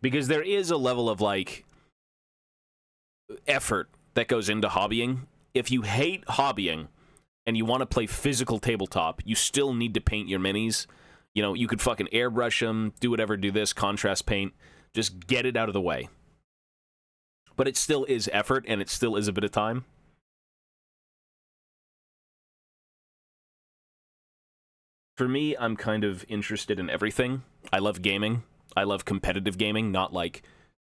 Because there is a level of, like, effort that goes into hobbying. If you hate hobbying and you want to play physical tabletop, you still need to paint your minis. You know, you could fucking airbrush them, do whatever, do this, contrast paint. Just get it out of the way. But it still is effort, and it still is a bit of time. For me, I'm kind of interested in everything. I love gaming. I love competitive gaming, not like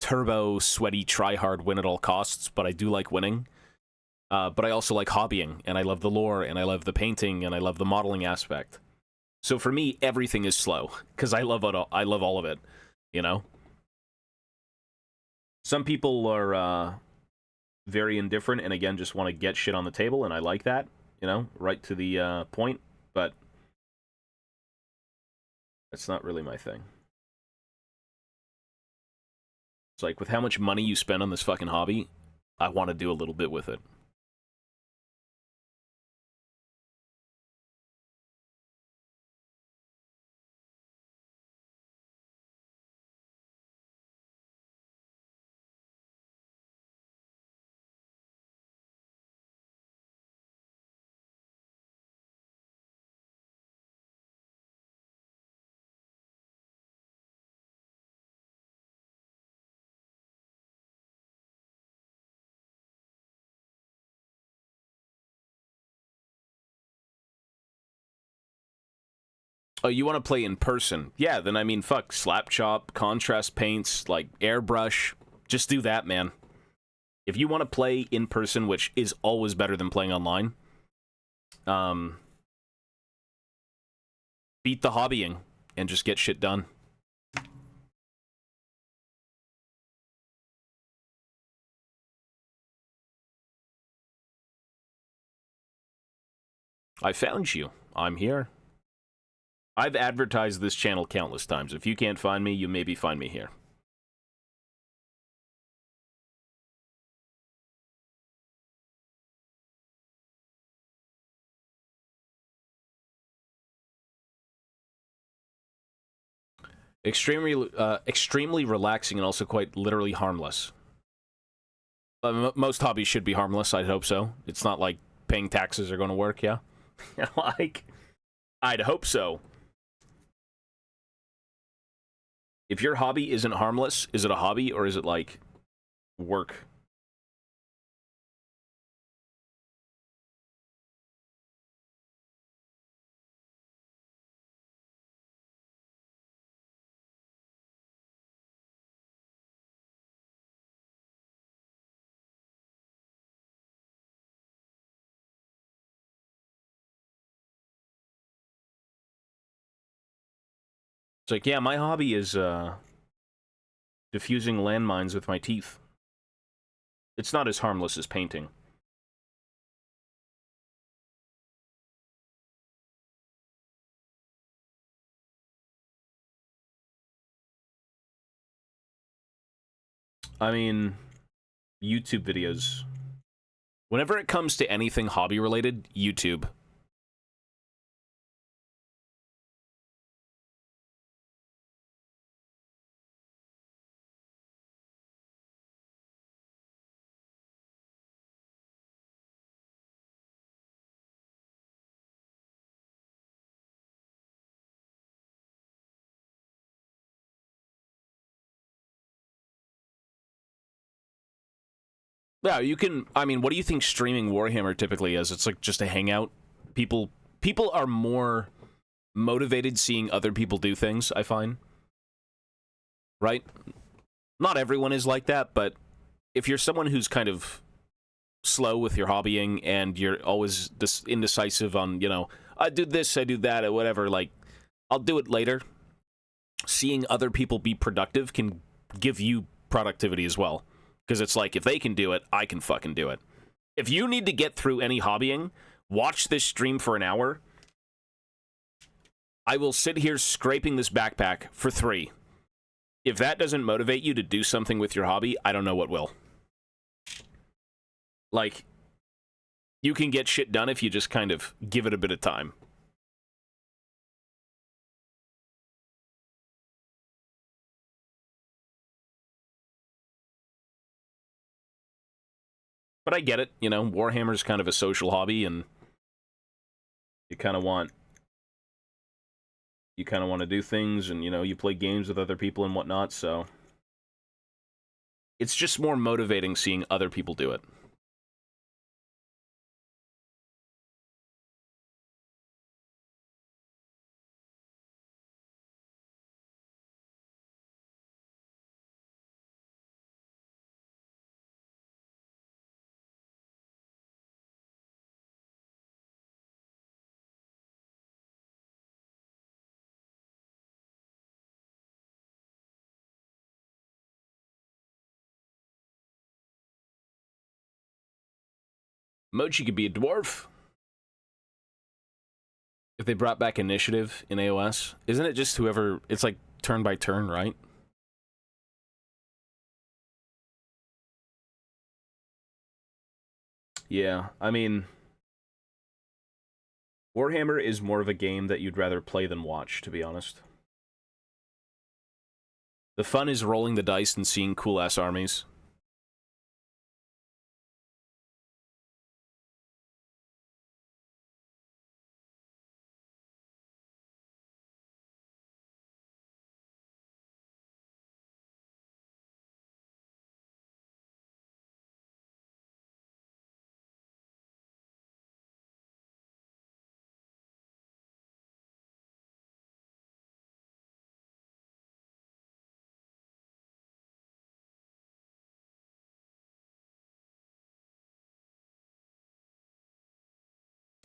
turbo, sweaty, try-hard, win at all costs, but I do like winning. But I also like hobbying, and I love the lore, and I love the painting, and I love the modeling aspect. So for me, everything is slow, because I love it all. I love all of it, you know? Some people are very indifferent, and again, just want to get shit on the table, and I like that, you know? Right to the point, but that's not really my thing. It's like, with how much money you spend on this fucking hobby, I want to do a little bit with it. Oh, you want to play in person? Yeah, then I mean, fuck, slap chop, contrast paints, like airbrush. Just do that, man. If you want to play in person, which is always better than playing online, beat the hobbying and just get shit done. I found you. I'm here. I've advertised this channel countless times. If you can't find me, you maybe find me here. Extremely relaxing and also quite literally harmless. Most hobbies should be harmless, I'd hope so. It's not like paying taxes are going to work, yeah? Like, I'd hope so. If your hobby isn't harmless, is it a hobby or is it, like, work? It's like, yeah, my hobby is, diffusing landmines with my teeth. It's not as harmless as painting. I mean, YouTube videos. Whenever it comes to anything hobby-related, YouTube. Yeah, you can, I mean, what do you think streaming Warhammer typically is? It's like just a hangout? People people are more motivated seeing other people do things, I find. Right? Not everyone is like that, but if you're someone who's kind of slow with your hobbying and you're always indecisive on, you know, I do this, I do that, or whatever, like, I'll do it later. Seeing other people be productive can give you productivity as well. Because it's like, if they can do it, I can fucking do it. If you need to get through any hobbying, watch this stream for an hour. I will sit here scraping this backpack for 3. If that doesn't motivate you to do something with your hobby, I don't know what will. Like, you can get shit done if you just kind of give it a bit of time. But I get it, you know, Warhammer's kind of a social hobby, and you kind of want to do things, and, you know, you play games with other people and whatnot, so it's just more motivating seeing other people do it. Mochi could be a dwarf. If they brought back initiative in AOS, isn't it just whoever, it's like turn by turn, right? Yeah, I mean, Warhammer is more of a game that you'd rather play than watch, to be honest. The fun is rolling the dice and seeing cool-ass armies.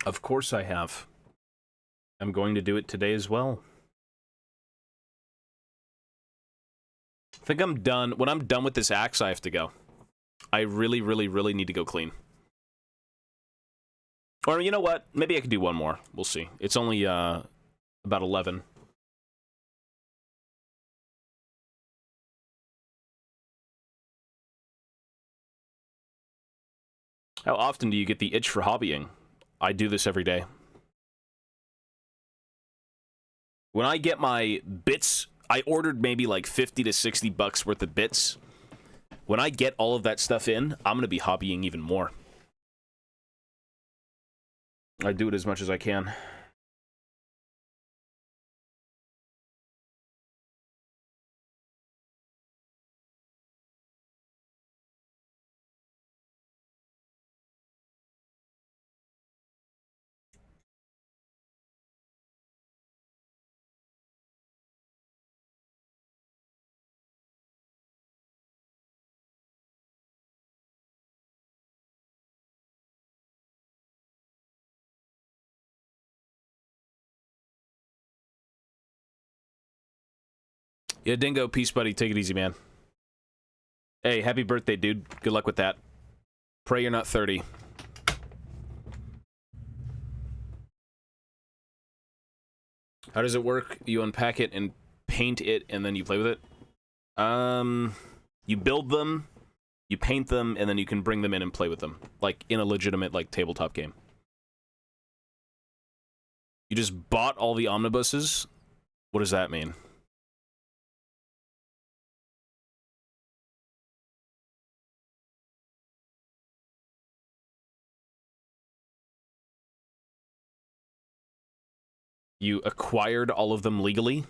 Of course I have. I'm going to do it today as well. I think I'm done. When I'm done with this axe, I have to go. I really, really, really need to go clean. Or, you know what? Maybe I could do one more. We'll see. It's only, about 11. How often do you get the itch for hobbying? I do this every day. When I get my bits, I ordered maybe like 50 to 60 bucks worth of bits. When I get all of that stuff in, I'm going to be hobbying even more. I do it as much as I can. Yeah, Dingo, peace, buddy. Take it easy, man. Hey, happy birthday, dude. Good luck with that. Pray you're not 30. How does it work? You unpack it and paint it, and then you play with it? You build them, you paint them, and then you can bring them in and play with them. Like, in a legitimate, like, tabletop game. You just bought all the omnibuses? What does that mean? You acquired all of them legally?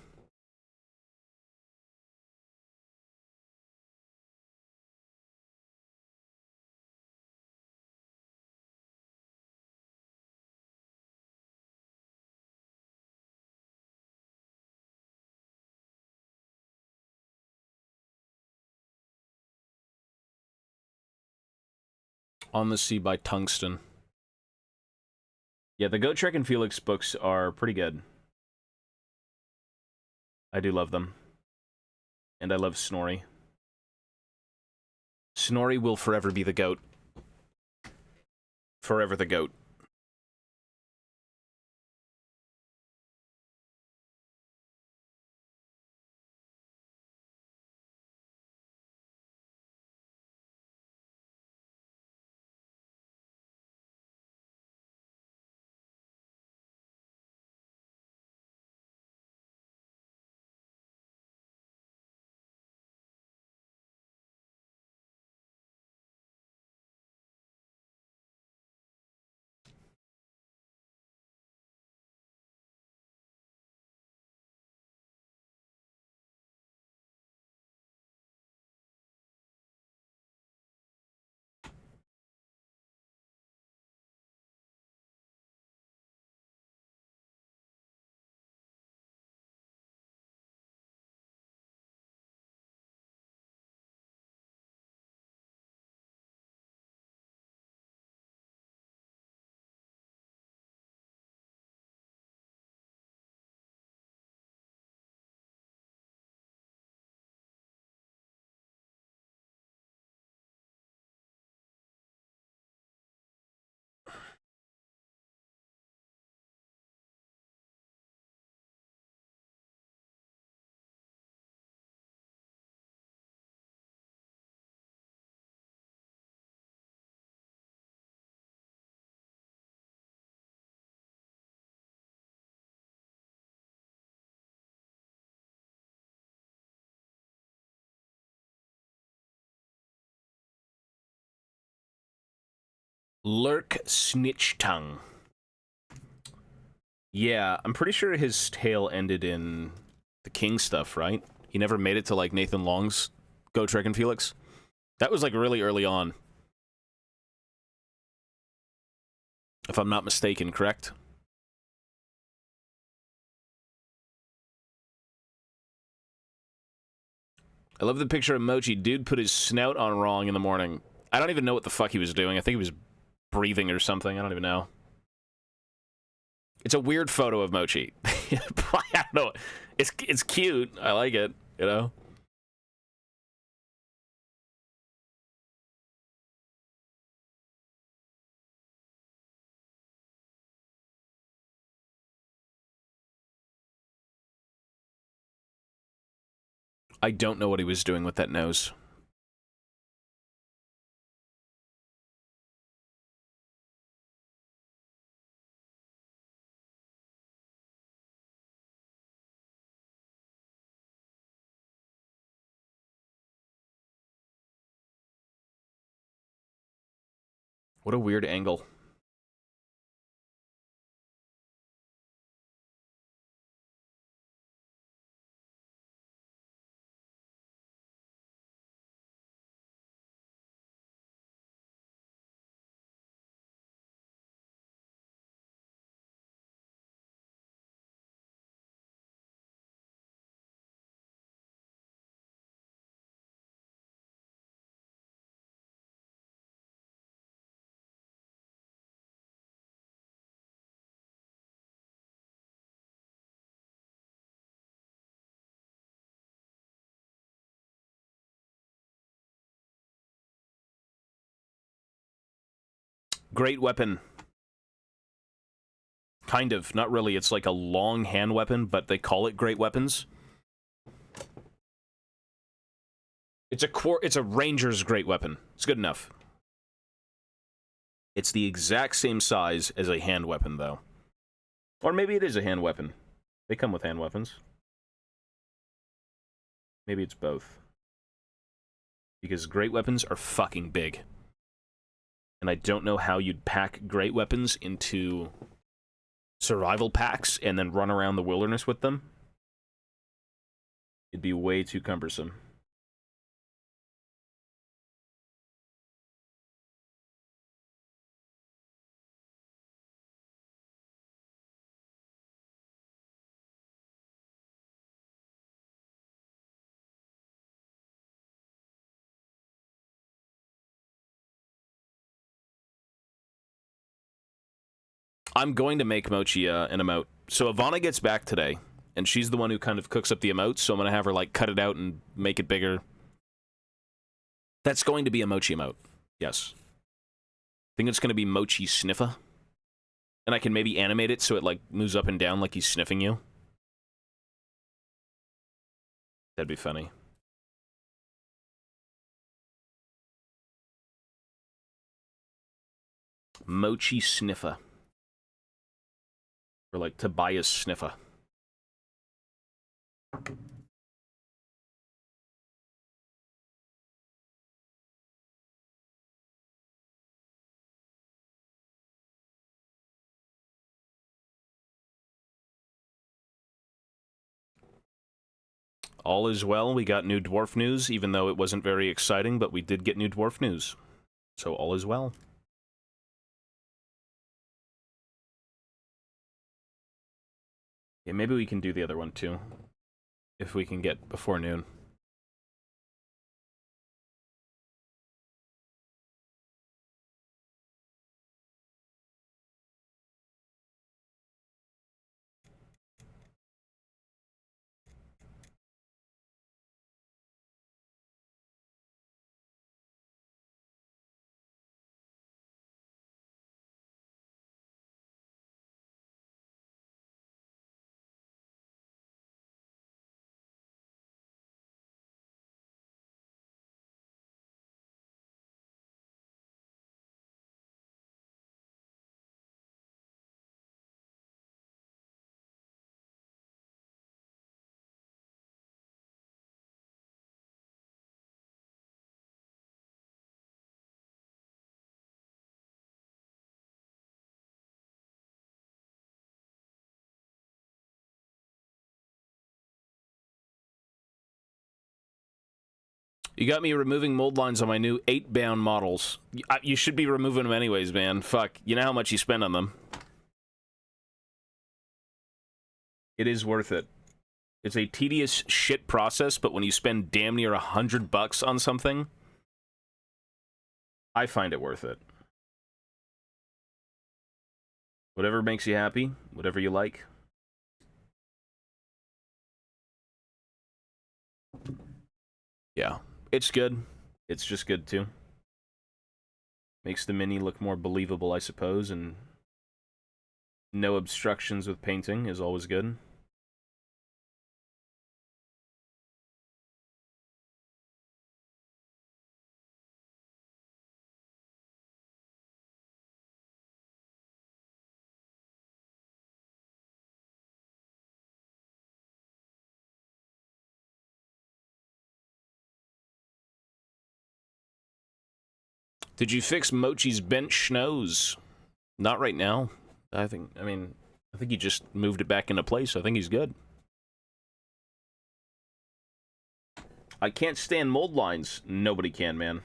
On the Sea by Tungsten. Yeah, the Goat Trek and Felix books are pretty good. I do love them. And I love Snorri. Snorri will forever be the GOAT. Forever the GOAT. Lurk Snitch Tongue. Yeah, I'm pretty sure his tale ended in the King stuff, right? He never made it to, like, Nathan Long's Go Trek and Felix. That was, like, really early on. If I'm not mistaken, correct? I love the picture of Mochi. Dude put his snout on wrong in the morning. I don't even know what the fuck he was doing. I think he was breathing or something. I don't even know. It's a weird photo of Mochi. I don't know. It's cute. I like it, you know? I don't know what he was doing with that nose. What a weird angle. Great weapon. Kind of. Not really. It's like a long hand weapon, but they call it great weapons. It's a ranger's great weapon. It's good enough. It's the exact same size as a hand weapon, though. Or maybe it is a hand weapon. They come with hand weapons. Maybe it's both. Because great weapons are fucking big. And I don't know how you'd pack great weapons into survival packs and then run around the wilderness with them. It'd be way too cumbersome. I'm going to make Mochi an emote. So Ivana gets back today, and she's the one who kind of cooks up the emotes, so I'm going to have her, like, cut it out and make it bigger. That's going to be a Mochi emote. Yes. I think it's going to be Mochi Sniffa. And I can maybe animate it so it, like, moves up and down like he's sniffing you. That'd be funny. Mochi Sniffa. Or like Tobias Sniffa. All is well. We got new Dwarf news, even though it wasn't very exciting, but we did get new Dwarf news. So all is well. Yeah, maybe we can do the other one too. If we can get before noon. You got me removing mold lines on my new 8-bound models. You should be removing them anyways, man. Fuck. You know how much you spend on them. It is worth it. It's a tedious shit process, but when you spend damn near $100 on something, I find it worth it. Whatever makes you happy, whatever you like. Yeah. It's good. It's just good, too. Makes the Mini look more believable, I suppose, and no obstructions with painting is always good. Did you fix Mochi's bent schnoz? Not right now. I think he just moved it back into place. I think he's good. I can't stand mold lines. Nobody can, man.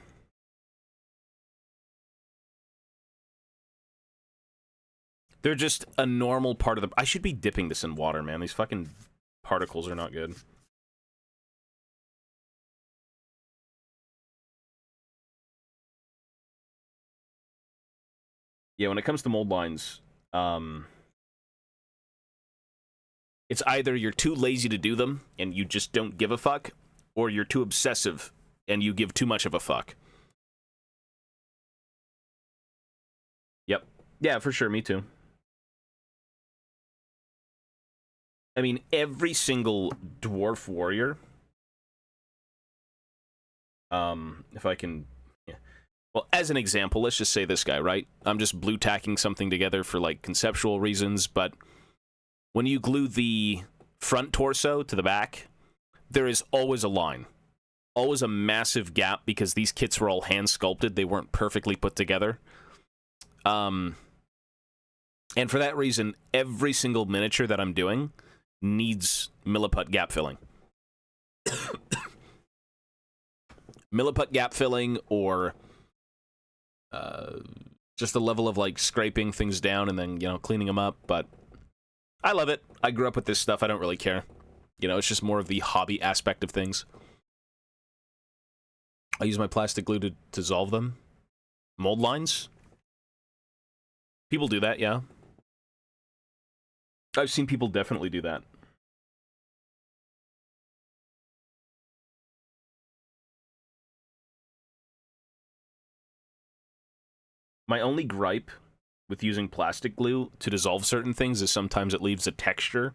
They're just a normal part of the... I should be dipping this in water, man. These fucking particles are not good. Yeah, when it comes to mold lines, it's either you're too lazy to do them and you just don't give a fuck, or you're too obsessive and you give too much of a fuck. Yep. Yeah, for sure. Me too. I mean, every single dwarf warrior, if I can... Yeah. Well, as an example, let's just say this guy, right? I'm just blue tacking something together for, like, conceptual reasons, but when you glue the front torso to the back, there is always a line. Always a massive gap because these kits were all hand-sculpted. They weren't perfectly put together. And for that reason, every single miniature that I'm doing needs milliput gap filling. Milliput gap filling, or just the level of, like, scraping things down and then, you know, cleaning them up. But I love it. I grew up with this stuff. I don't really care. You know, it's just more of the hobby aspect of things. I use my plastic glue to dissolve them. Mold lines? People do that, yeah. I've seen people definitely do that. My only gripe with using plastic glue to dissolve certain things is sometimes it leaves a texture.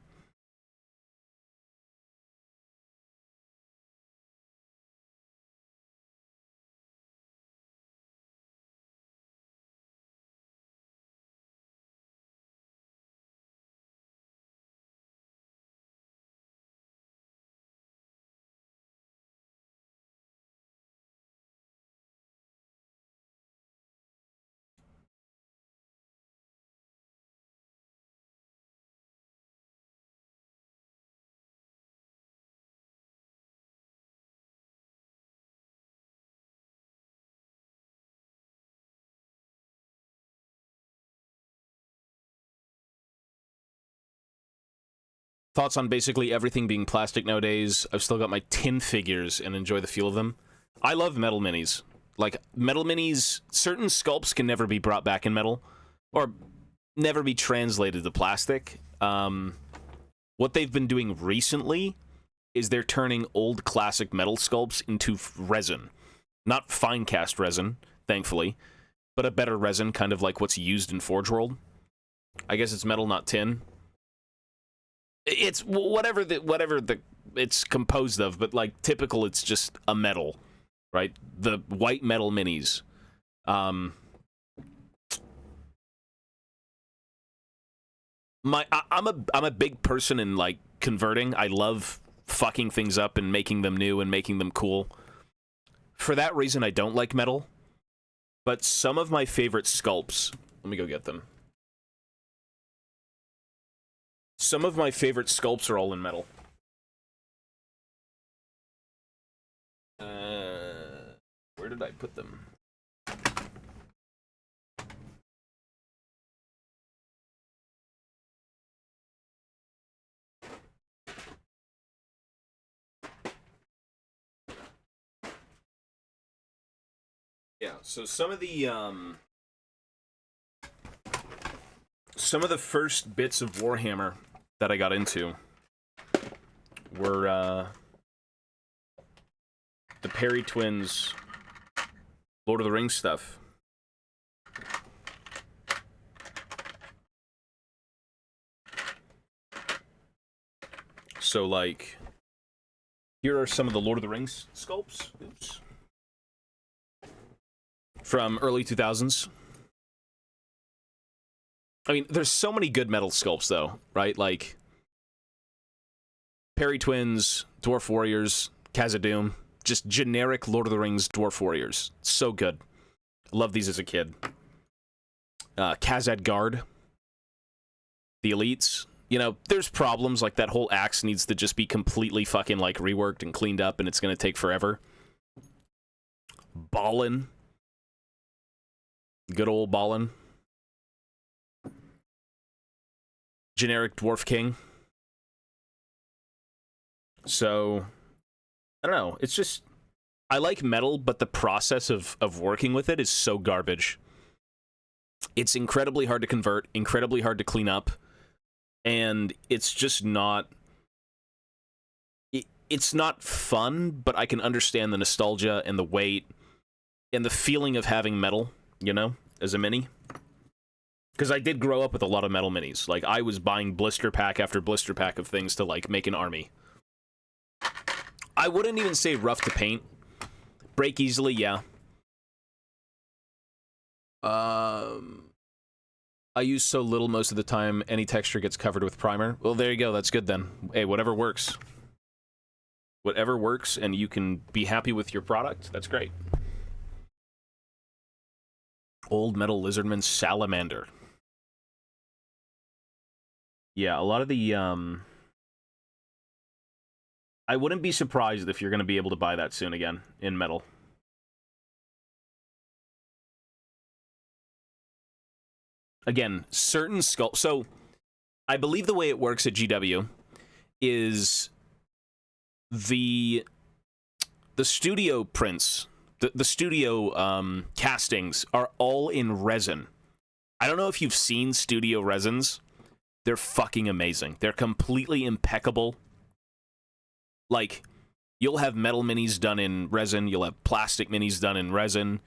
Thoughts on basically everything being plastic nowadays. I've still got my tin figures and enjoy the feel of them. I love metal minis. Like, metal minis, certain sculpts can never be brought back in metal, or never be translated to plastic. What they've been doing recently is they're turning old classic metal sculpts into resin. Not fine cast resin, thankfully, but a better resin, kind of like what's used in Forge World. I guess it's metal, not tin. It's whatever it's composed of, but like typical, it's just a metal, right? The white metal minis. I'm a big person in like converting. I love fucking things up and making them new and making them cool. For that reason, I don't like metal. But some of my favorite sculpts, let me go get them. Some of my favorite sculpts are all in metal. Where did I put them? Yeah, so some of the first bits of Warhammer that I got into were the Perry Twins Lord of the Rings stuff. So, like, here are some of the Lord of the Rings sculpts. Oops. From early 2000s. I mean, there's so many good metal sculpts, though, right? Like, Perry Twins, Dwarf Warriors, Khazad-dûm, just generic Lord of the Rings Dwarf Warriors. So good. Love these as a kid. Khazad Guard. The Elites. You know, there's problems, like that whole axe needs to just be completely fucking, like, reworked and cleaned up, and it's gonna take forever. Balin. Good old Balin. Generic Dwarf King. So, I don't know. It's just, I like metal, but the process of working with it is so garbage. It's incredibly hard to convert, incredibly hard to clean up, and it's just not... It's not fun, but I can understand the nostalgia and the weight and the feeling of having metal, you know, as a mini. Because I did grow up with a lot of metal minis. Like, I was buying blister pack after blister pack of things to, like, make an army. I wouldn't even say rough to paint. Break easily, yeah. I use so little most of the time, any texture gets covered with primer. Well, there you go, that's good then. Hey, whatever works. Whatever works, and you can be happy with your product, that's great. Old Metal Lizardman Salamander. Yeah, a lot of the, I wouldn't be surprised if you're going to be able to buy that soon again, in metal. Again, certain sculpts... So, I believe the way it works at GW is the studio prints, the studio castings are all in resin. I don't know if you've seen studio resins. They're fucking amazing. They're completely impeccable. Like, you'll have metal minis done in resin. You'll have plastic minis done in resin.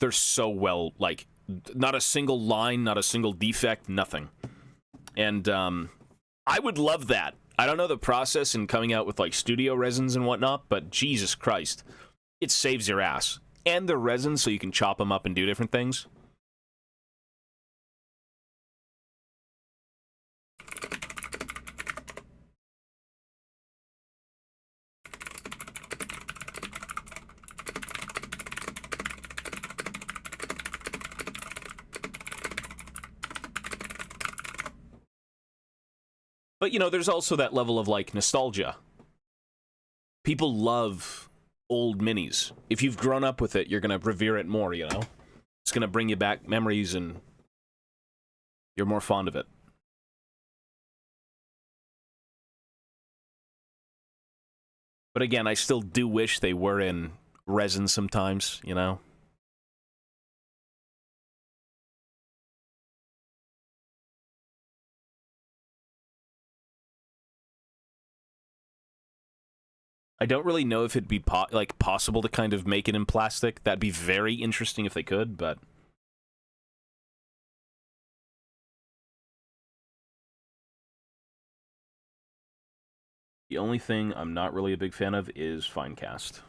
They're so well, like, not a single line, not a single defect, nothing. And I would love that. I don't know the process in coming out with, like, studio resins and whatnot, but Jesus Christ, it saves your ass. And they're resin, so you can chop them up and do different things. But, you know, there's also that level of, like, nostalgia. People love old minis. If you've grown up with it, you're going to revere it more, you know? It's going to bring you back memories and you're more fond of it. But again, I still do wish they were in resin sometimes, you know? I don't really know if it'd be possible to kind of make it in plastic. That'd be very interesting if they could, but the only thing I'm not really a big fan of is fine cast.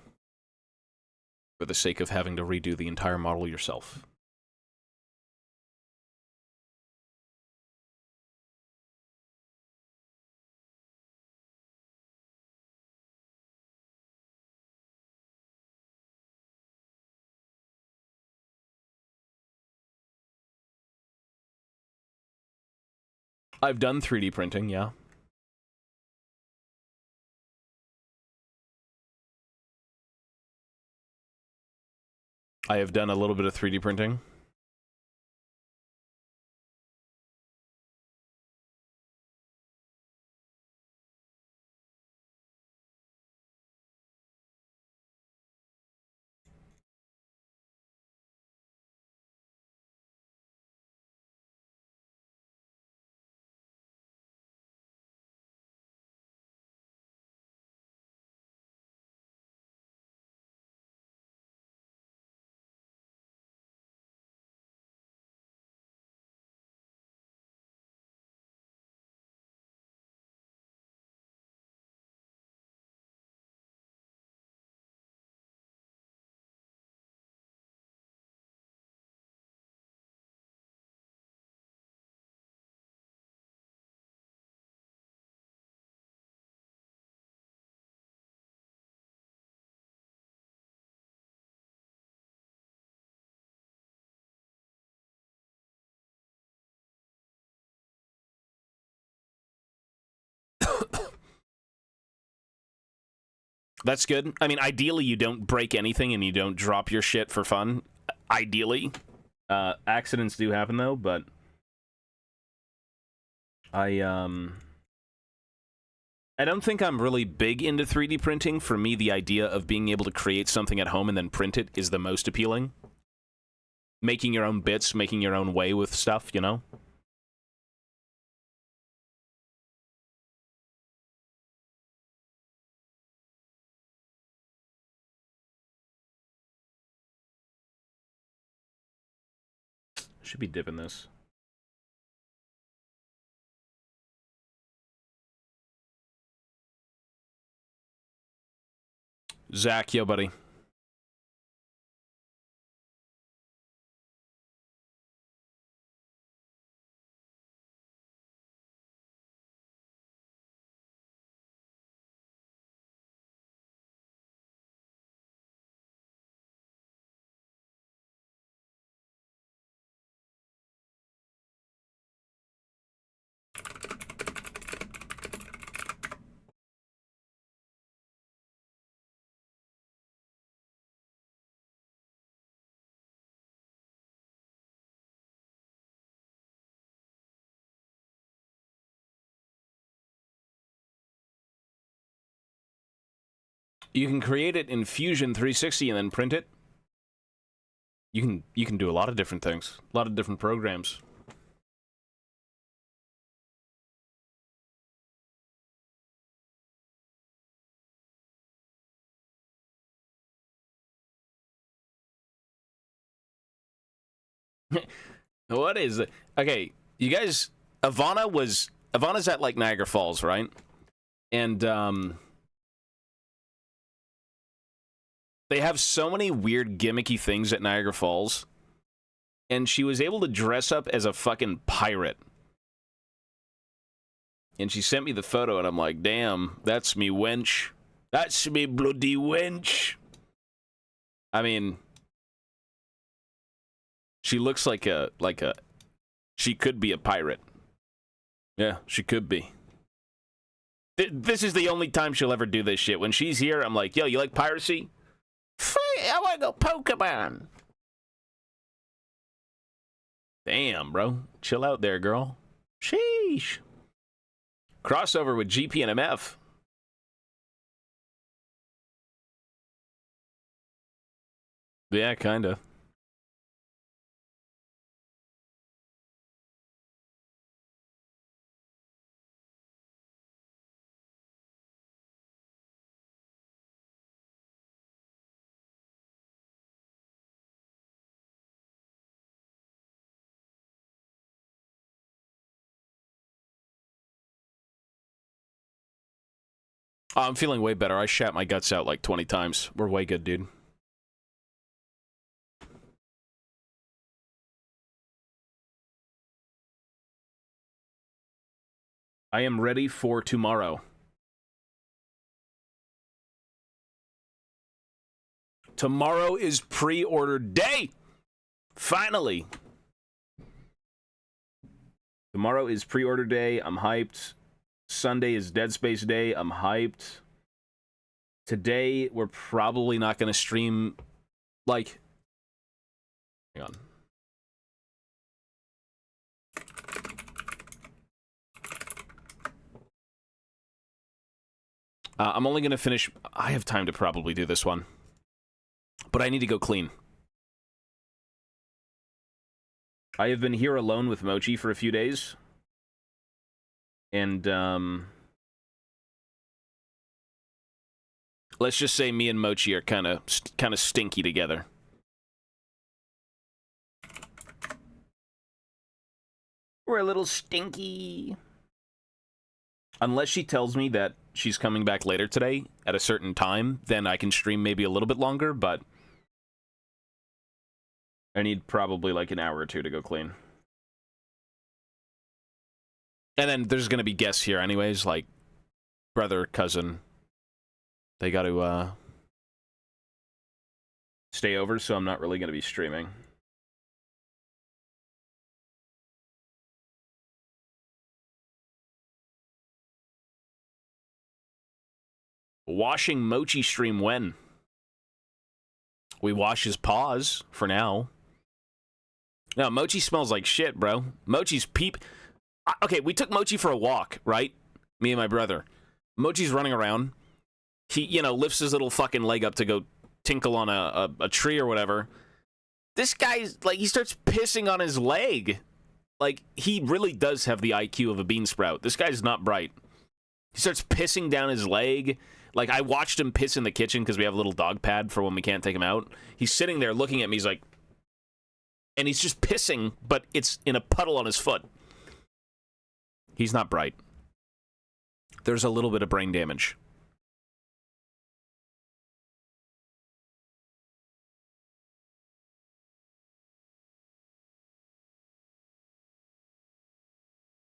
For the sake of having to redo the entire model yourself. I've done 3D printing, yeah. I have done a little bit of 3D printing. That's good. I mean, ideally, you don't break anything and you don't drop your shit for fun. Ideally. Accidents do happen, though, but I don't think I'm really big into 3D printing. For me, the idea of being able to create something at home and then print it is the most appealing. Making your own bits, making your own way with stuff, you know? Should be dipping this. Zach, yo, buddy. You can create it in Fusion 360 and then print it. You can do a lot of different things, a lot of different programs. What is it? Okay, you guys, Ivana's at like Niagara Falls, right? And they have so many weird gimmicky things at Niagara Falls, and she was able to dress up as a fucking pirate. And she sent me the photo, and I'm like, damn, that's me wench. That's me bloody wench. I mean, she looks like a she could be a pirate. Yeah, she could be. This is the only time she'll ever do this shit. When she's here, I'm like, yo, you like piracy? I want to go Pokemon. Damn, bro. Chill out there, girl. Sheesh. Crossover with GP and MF. Yeah, kinda. Oh, I'm feeling way better. I shat my guts out like 20 times. We're way good, dude. I am ready for tomorrow. Tomorrow is pre-order day! Finally! Tomorrow is pre-order day. I'm hyped. Sunday is Dead Space Day. I'm hyped. Today, we're probably not going to stream, like... Hang on. I'm only going to finish... I have time to probably do this one. But I need to go clean. I have been here alone with Mochi for a few days. And, let's just say me and Mochi are kind of stinky together. We're a little stinky. Unless she tells me that she's coming back later today at a certain time, then I can stream maybe a little bit longer, but I need probably like an hour or two to go clean. And then there's going to be guests here anyways, like brother, cousin. They got to stay over, so I'm not really going to be streaming. Washing Mochi stream when? We wash his paws for now. No, Mochi smells like shit, bro. Mochi's peep. Okay, we took Mochi for a walk, right? Me and my brother. Mochi's running around. He, you know, lifts his little fucking leg up to go tinkle on a tree or whatever. This guy's, like, he starts pissing on his leg. Like, he really does have the IQ of a bean sprout. This guy's not bright. He starts pissing down his leg. Like, I watched him piss in the kitchen because we have a little dog pad for when we can't take him out. He's sitting there looking at me. He's like... And he's just pissing, but it's in a puddle on his foot. He's not bright. There's a little bit of brain damage.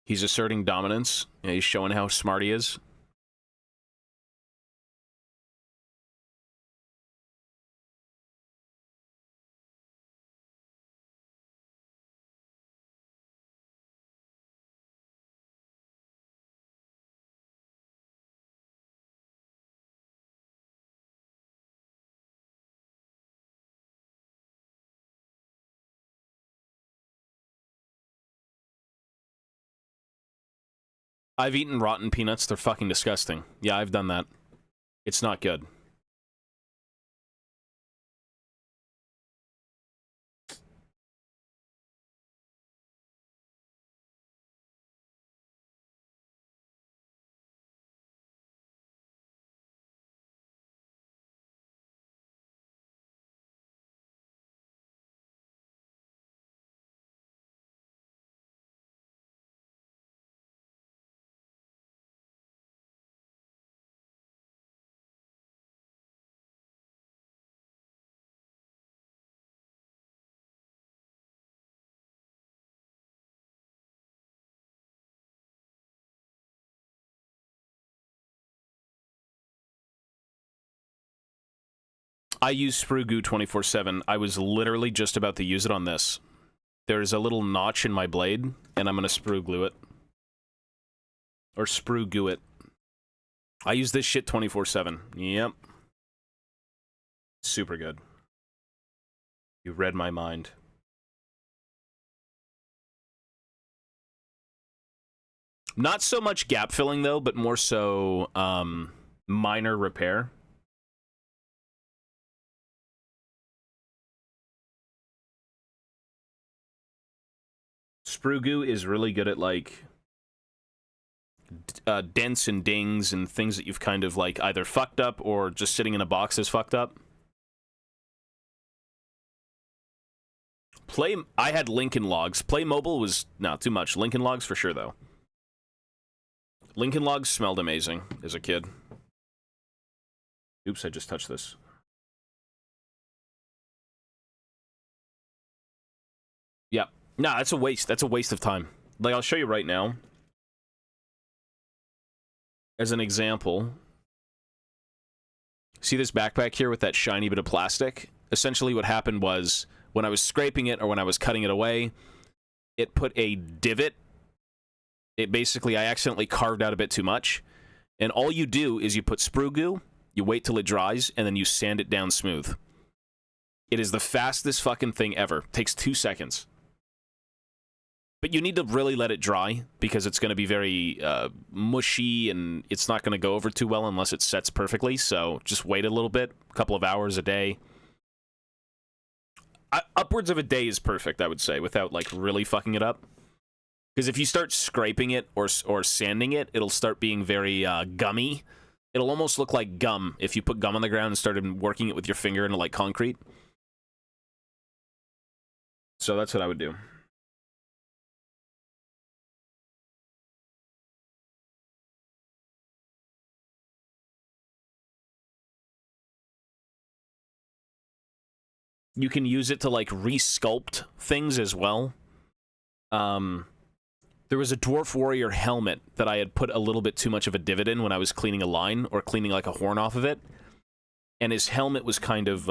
He's asserting dominance. Yeah, he's showing how smart he is. I've eaten rotten peanuts. They're fucking disgusting. Yeah, I've done that. It's not good. I use Sprue Goo 24/7. I was literally just about to use it on this. There's a little notch in my blade, and I'm going to Sprue Glue it. Or Sprue Goo it. I use this shit 24/7. Yep. Super good. You read my mind. Not so much gap filling, though, but more so minor repair. Sprue Goo is really good at, like, dents and dings and things that you've kind of, like, either fucked up or just sitting in a box is fucked up. I had Lincoln Logs. Play Mobile was, no, too much. Lincoln Logs for sure, though. Lincoln Logs smelled amazing as a kid. Oops, I just touched this. Yeah. Nah, that's a waste. That's a waste of time. Like, I'll show you right now. As an example. See this backpack here with that shiny bit of plastic? Essentially what happened was, when I was scraping it or when I was cutting it away, it put a divot. It basically, I accidentally carved out a bit too much. And all you do is you put Sprue Goo, you wait till it dries, and then you sand it down smooth. It is the fastest fucking thing ever. Takes 2 seconds. But you need to really let it dry, because it's going to be very mushy, and it's not going to go over too well unless it sets perfectly. So just wait a little bit, a couple of hours a day. Upwards of a day is perfect, I would say, without, like, really fucking it up. Because if you start scraping it or sanding it, it'll start being very gummy. It'll almost look like gum if you put gum on the ground and started working it with your finger into, like, concrete. So that's what I would do. You can use it to, like, re-sculpt things as well. There was a Dwarf Warrior helmet that I had put a little bit too much of a divot in when I was cleaning a line, or cleaning, like, a horn off of it. And his helmet was kind of,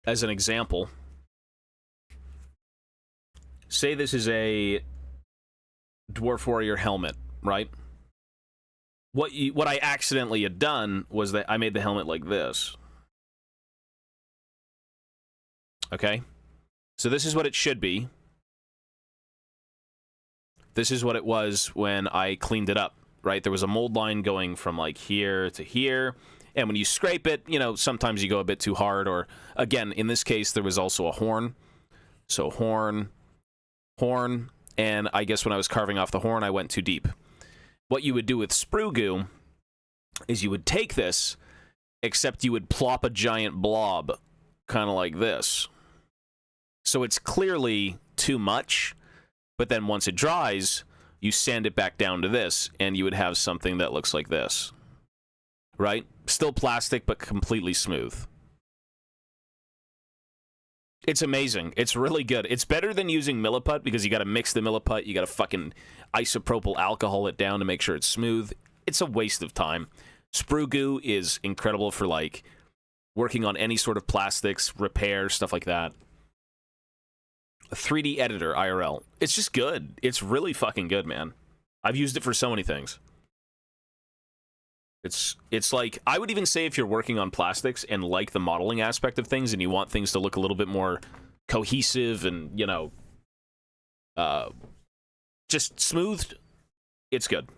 as an example, say this is a Dwarf Warrior helmet, right? What I accidentally had done was that I made the helmet like this. Okay? So this is what it should be. This is what it was when I cleaned it up, right? There was a mold line going from, like, here to here. And when you scrape it, you know, sometimes you go a bit too hard, or, again, in this case, there was also a horn. So horn, horn, and I guess when I was carving off the horn, I went too deep. What you would do with Sprue Goo is you would take this, except you would plop a giant blob, kind of like this. So it's clearly too much, but then once it dries, you sand it back down to this, and you would have something that looks like this. Right? Still plastic, but completely smooth. It's amazing. It's really good. It's better than using Milliput, because you gotta mix the Milliput, you gotta fucking isopropyl alcohol it down to make sure it's smooth. It's a waste of time. Sprue Goo is incredible for, like, working on any sort of plastics, repair, stuff like that. A 3D editor, IRL. It's just good. It's really fucking good, man. I've used it for so many things. It's like, I would even say if you're working on plastics and like the modeling aspect of things and you want things to look a little bit more cohesive and, you know, just smoothed, it's good.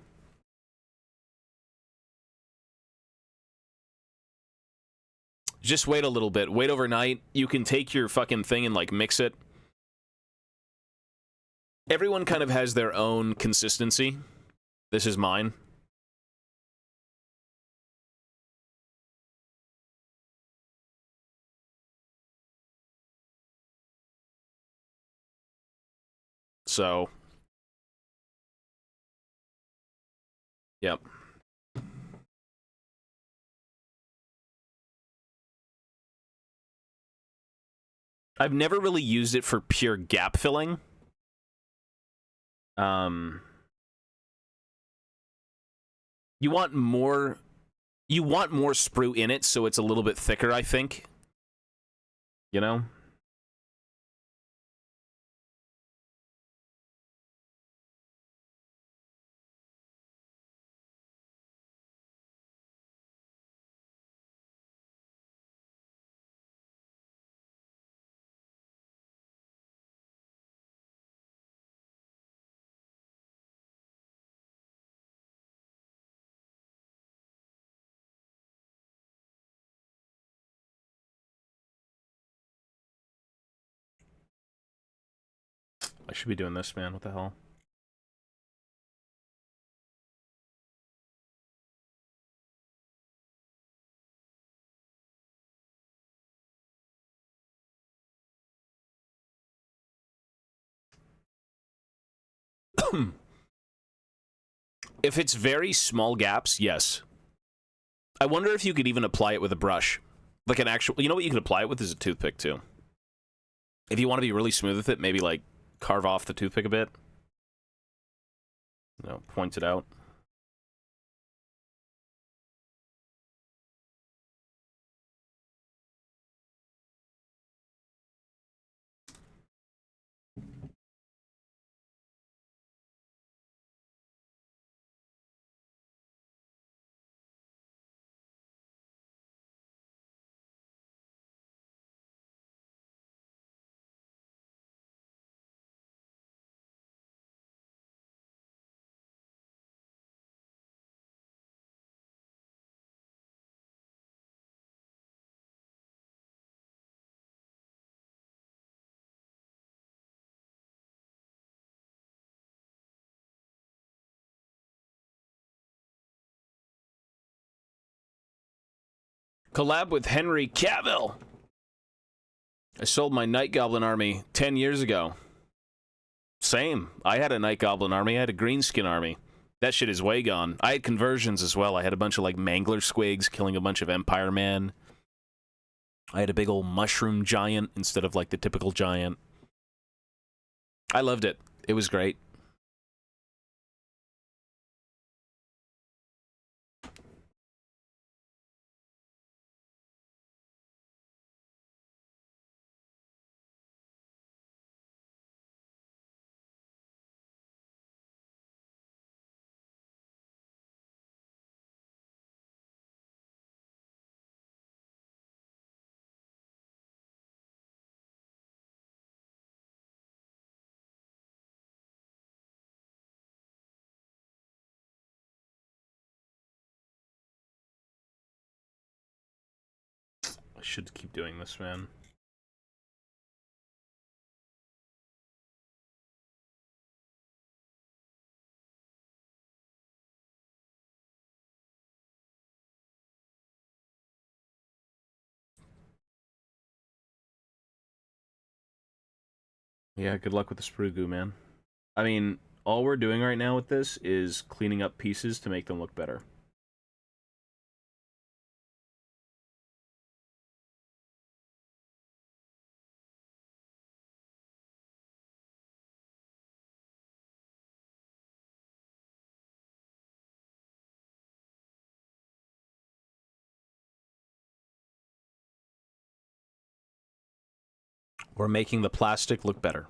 Just wait a little bit. Wait overnight. You can take your fucking thing and, like, mix it. Everyone kind of has their own consistency. This is mine. So, yep. I've never really used it for pure gap filling. You want more sprue in it, so it's a little bit thicker, I think. You know? I should be doing this, man. What the hell? If it's very small gaps, yes. I wonder if you could even apply it with a brush. Like an actual... You know what you could apply it with is a toothpick, too. If you want to be really smooth with it, maybe, like, carve off the toothpick a bit. You know, point it out. Collab with Henry Cavill. I sold my Night Goblin army 10 years ago. Same. I had a Night Goblin army. I had a Greenskin army. That shit is way gone. I had conversions as well. I had a bunch of, like, Mangler Squigs killing a bunch of Empire Man. I had a big old Mushroom Giant instead of, like, the typical Giant. I loved it. It was great. I should keep doing this, man. Yeah, good luck with the sprue goo, man. I mean, all we're doing right now with this is cleaning up pieces to make them look better. We're making the plastic look better.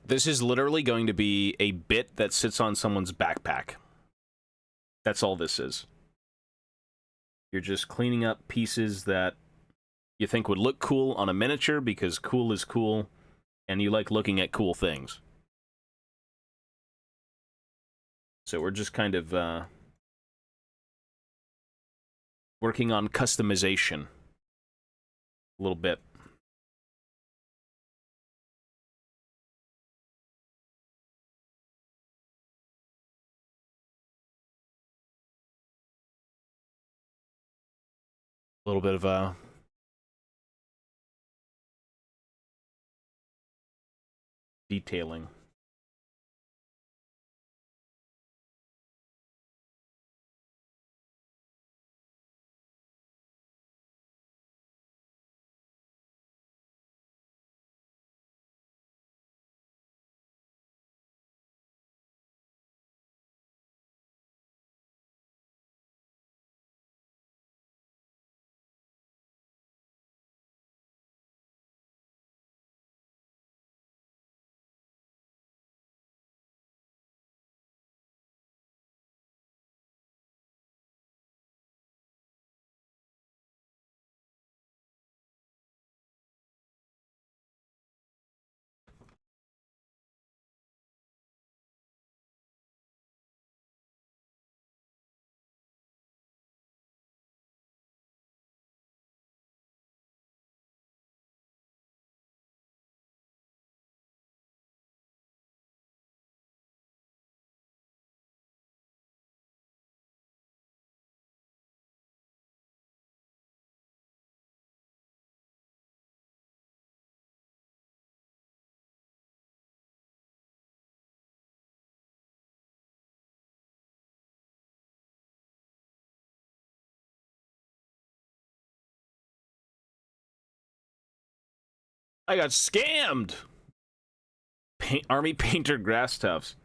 This is literally going to be a bit that sits on someone's backpack. That's all this is. You're just cleaning up pieces that you think would look cool on a miniature because cool is cool, and you like looking at cool things. So we're just kind of working on customization a little bit. A little bit of detailing. I got scammed! Army Painter Grass Tufts.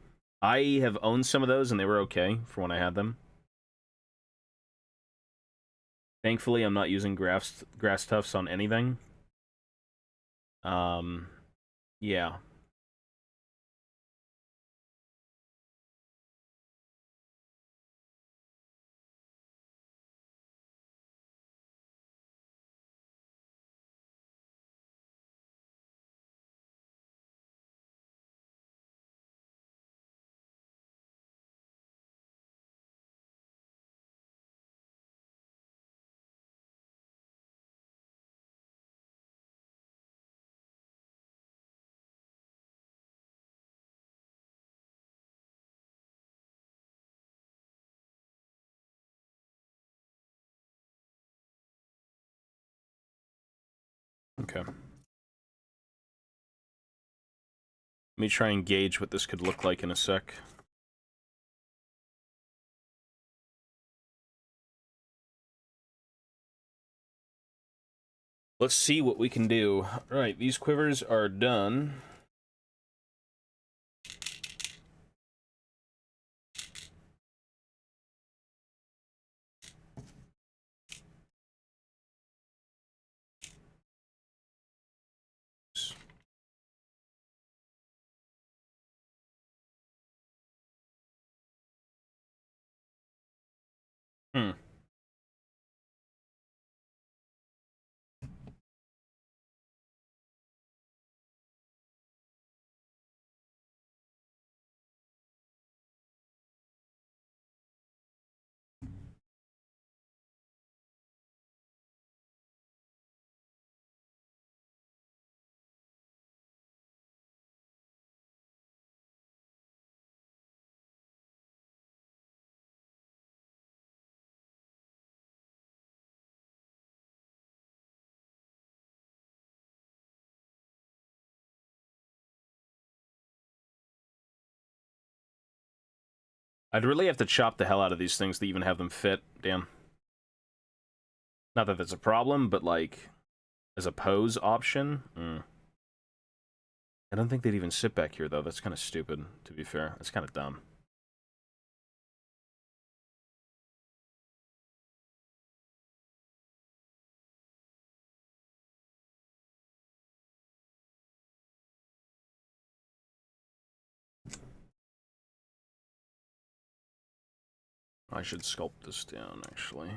I have owned some of those, and they were okay for when I had them. Thankfully, I'm not using grass tufts on anything. Yeah. Okay. Let me try and gauge what this could look like in a sec. Let's see what we can do. All right, these quivers are done. Hmm. I'd really have to chop the hell out of these things to even have them fit. Damn. Not that that's a problem, but like, as a pose option? I don't think they'd even sit back here, though. That's kind of stupid, to be fair. That's kind of dumb. I should sculpt this down, actually.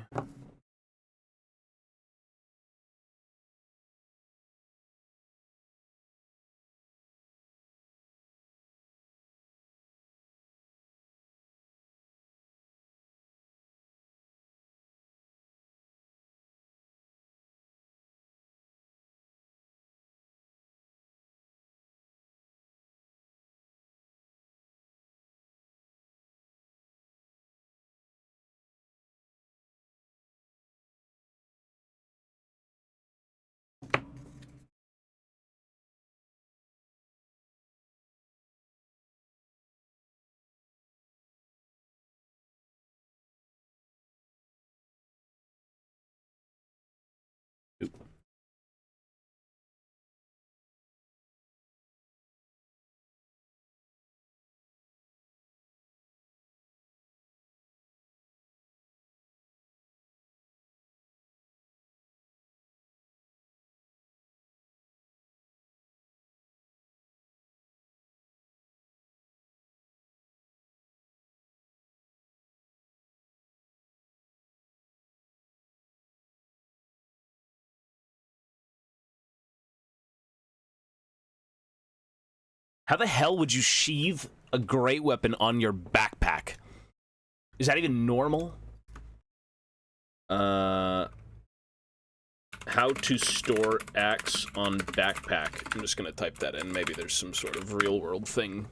How the hell would you sheathe a great weapon on your backpack? Is that even normal? How to store axe on backpack. I'm just gonna type that in. Maybe there's some sort of real world thing.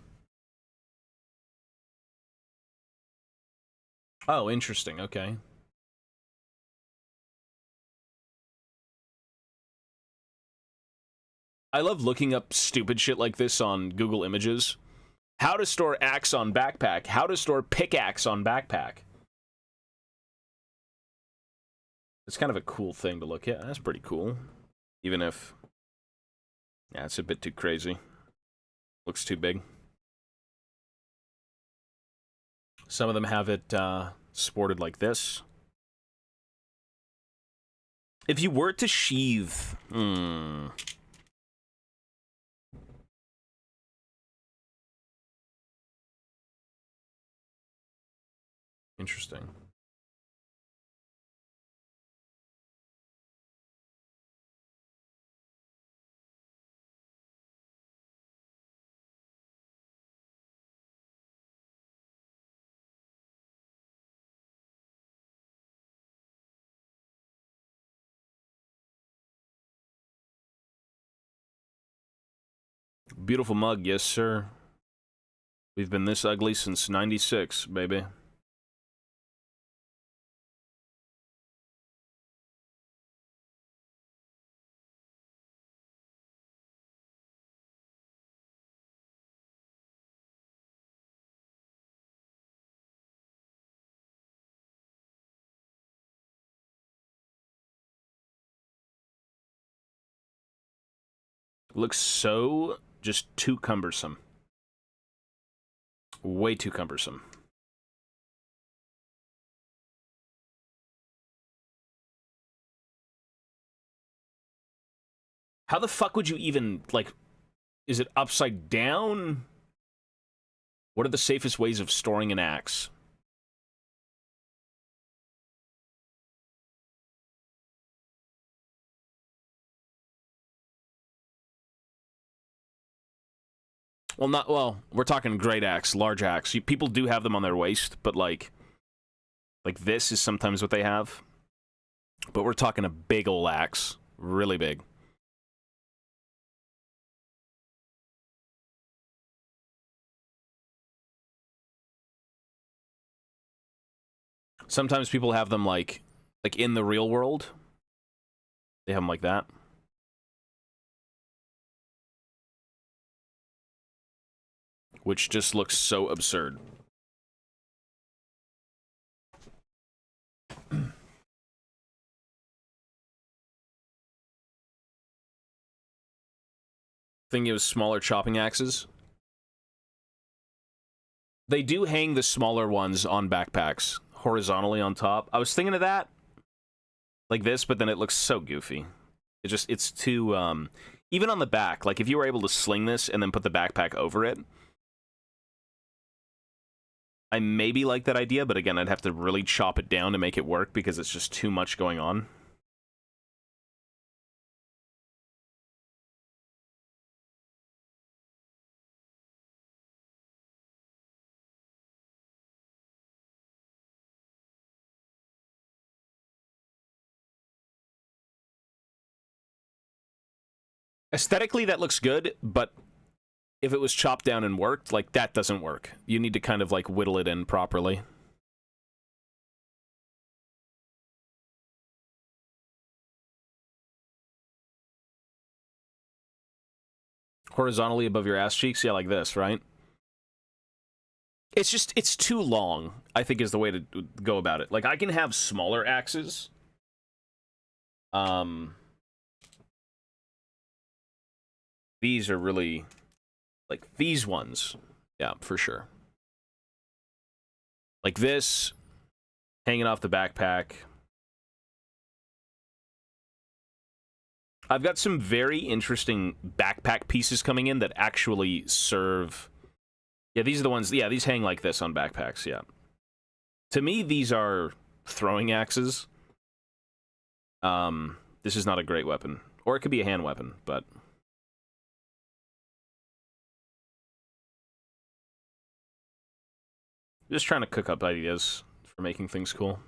Oh, interesting. Okay. I love looking up stupid shit like this on Google Images. How to store axe on backpack. How to store pickaxe on backpack. It's kind of a cool thing to look at. That's pretty cool. Even if... yeah, it's a bit too crazy. Looks too big. Some of them have it sported like this. If you were to sheathe... Interesting. Beautiful mug, yes sir. We've been this ugly since '96, baby. Looks so just too cumbersome. Way too cumbersome. How the fuck would you even, like, is it upside down? What are the safest ways of storing an axe? Well, we're talking great axe, large axe. People do have them on their waist, but like this is sometimes what they have. But we're talking a big ol' axe, really big. Sometimes people have them like in the real world. They have them like that. Which just looks so absurd. Thinking of smaller chopping axes. They do hang the smaller ones on backpacks, horizontally on top. I was thinking of that. Like this, but then it looks so goofy. It's too, even on the back, like if you were able to sling this and then put the backpack over it, I maybe like that idea, but again, I'd have to really chop it down to make it work because it's just too much going on. Aesthetically, that looks good, but if it was chopped down and worked, like, that doesn't work. You need to kind of, like, whittle it in properly. Horizontally above your ass cheeks? Yeah, like this, right? It's just, it's too long, I think is the way to go about it. Like, I can have smaller axes. These are really, like, these ones. Yeah, for sure. Like this, hanging off the backpack. I've got some very interesting backpack pieces coming in that actually serve... Yeah, these are the ones... Yeah, these hang like this on backpacks, yeah. To me, these are throwing axes. This is not a great weapon. Or it could be a hand weapon, but... Just trying to cook up ideas for making things cool.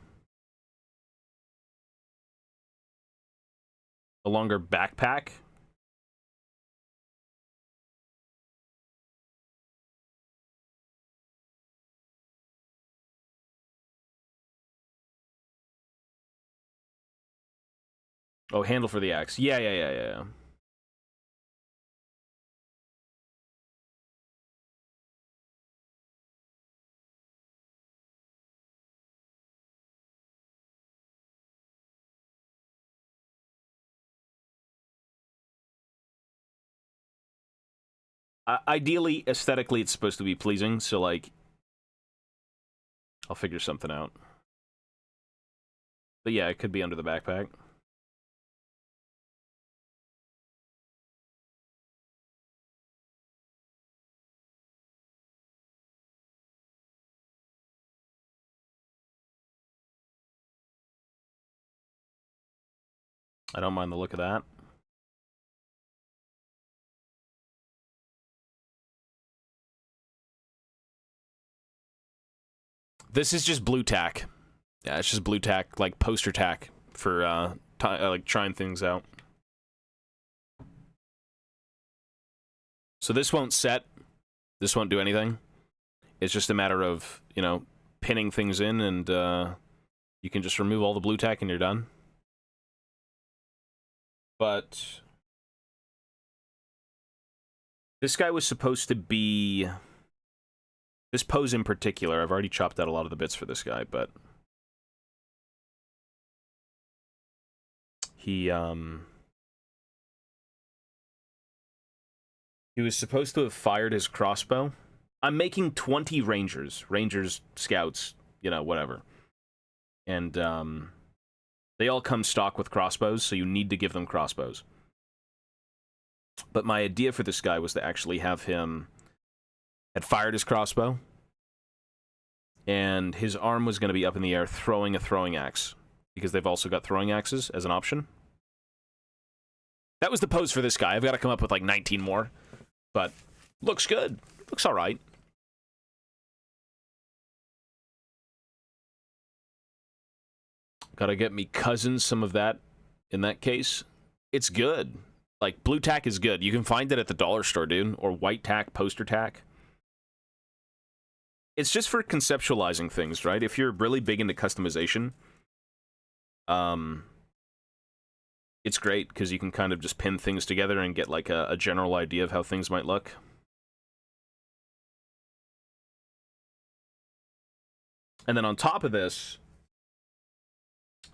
A longer backpack. Oh, handle for the axe. Yeah. Ideally, aesthetically, it's supposed to be pleasing, so, like... I'll figure something out. But yeah, it could be under the backpack. I don't mind the look of that. This is just blue tack. Yeah, it's just blue tack, like poster tack for like trying things out. So this won't set. This won't do anything. It's just a matter of, you know, pinning things in, and you can just remove all the blue tack and you're done. But this guy was supposed to be... This pose in particular, I've already chopped out a lot of the bits for this guy, but... He was supposed to have fired his crossbow. I'm making 20 rangers, scouts, you know, whatever. And they all come stock with crossbows, so you need to give them crossbows. But my idea for this guy was to actually have him had fired his crossbow, and his arm was going to be up in the air throwing a throwing axe, because they've also got throwing axes as an option. That was the pose for this guy. I've got to come up with like 19 more, but looks good. Looks all right. Gotta get me cousins some of that in that case. It's good. Like, blue tack is good. You can find it at the dollar store, dude. Or white tack, poster tack. It's just for conceptualizing things, right? If you're really big into customization, it's great because you can kind of just pin things together and get like a general idea of how things might look. And then on top of this,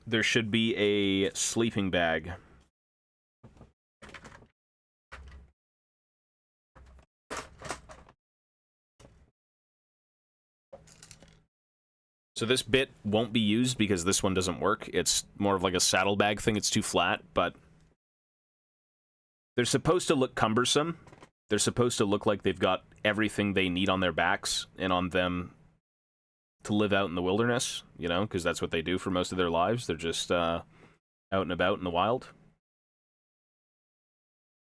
there should be a sleeping bag. So this bit won't be used because this one doesn't work. It's more of like a saddlebag thing. It's too flat, but they're supposed to look cumbersome. They're supposed to look like they've got everything they need on their backs and on them to live out in the wilderness, you know, because that's what they do for most of their lives. They're just out and about in the wild.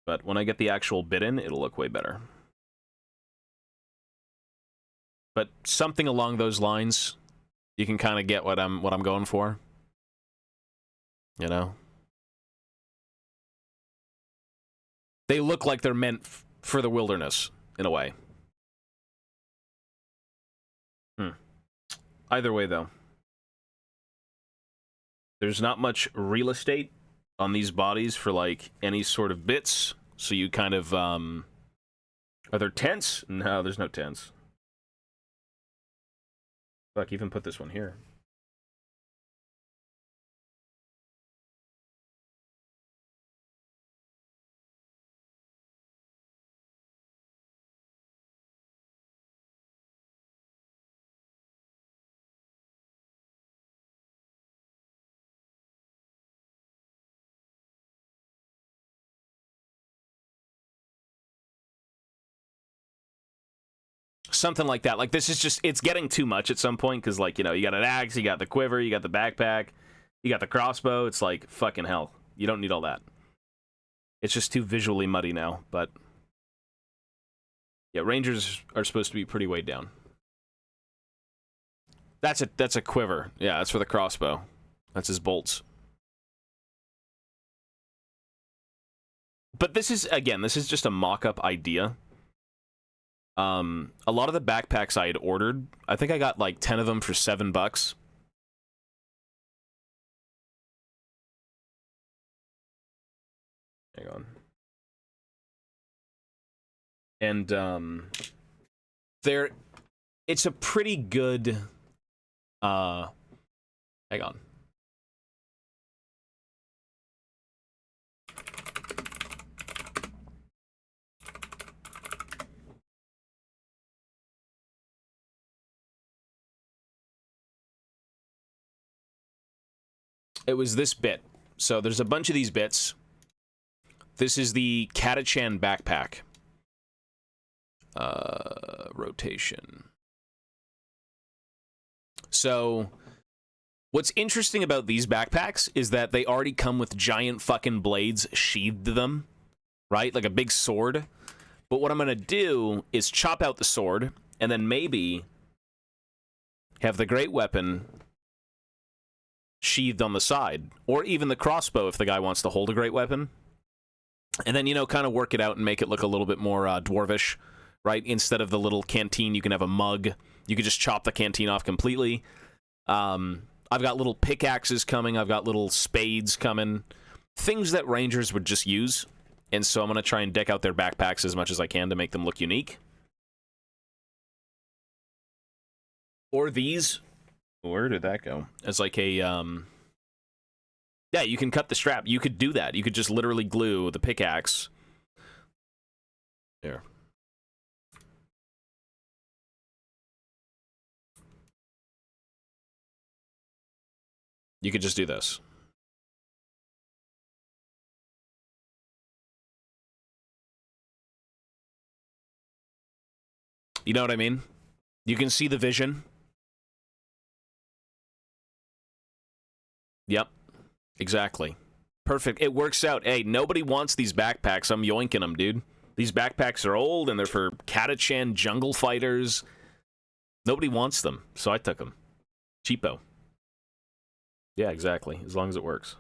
But when I get the actual bit in, it'll look way better. But something along those lines, you can kind of get what I'm going for. You know? They look like they're meant for the wilderness, in a way. Either way, though, there's not much real estate on these bodies for, like, any sort of bits, so you kind of, Are there tents? No, there's no tents. Fuck, even put this one here. Something like that. Like, this is just, it's getting too much at some point, because, like, you know, you got an axe, you got the quiver, you got the backpack, you got the crossbow. It's like, fucking hell. You don't need all that. It's just too visually muddy now, but... yeah, rangers are supposed to be pretty weighed down. That's a quiver. Yeah, that's for the crossbow. That's his bolts. But this is, again, this is just a mock-up idea. A lot of the backpacks I had ordered, I think I got like 10 of them for $7. Hang on. And, it's a pretty good, hang on. It was this bit. So there's a bunch of these bits. This is the Catachan backpack. Rotation. So, what's interesting about these backpacks is that they already come with giant fucking blades sheathed to them, right? Like a big sword. But what I'm gonna do is chop out the sword, and then maybe have the great weapon sheathed on the side, or even the crossbow if the guy wants to hold a great weapon. And then, you know, kind of work it out and make it look a little bit more dwarvish, right? Instead of the little canteen, you can have a mug. You could just chop the canteen off completely. I've got little pickaxes coming. I've got little spades coming. Things that rangers would just use. And so I'm going to try and deck out their backpacks as much as I can to make them look unique. Or these. Where did that go? As like a, yeah, you can cut the strap. You could do that. You could just literally glue the pickaxe. There. You could just do this. You know what I mean? You can see the vision. Yep. Exactly. Perfect. It works out. Hey, nobody wants these backpacks. I'm yoinking them, dude. These backpacks are old, and they're for Catachan jungle fighters. Nobody wants them, so I took them. Cheapo. Yeah, exactly. As long as it works.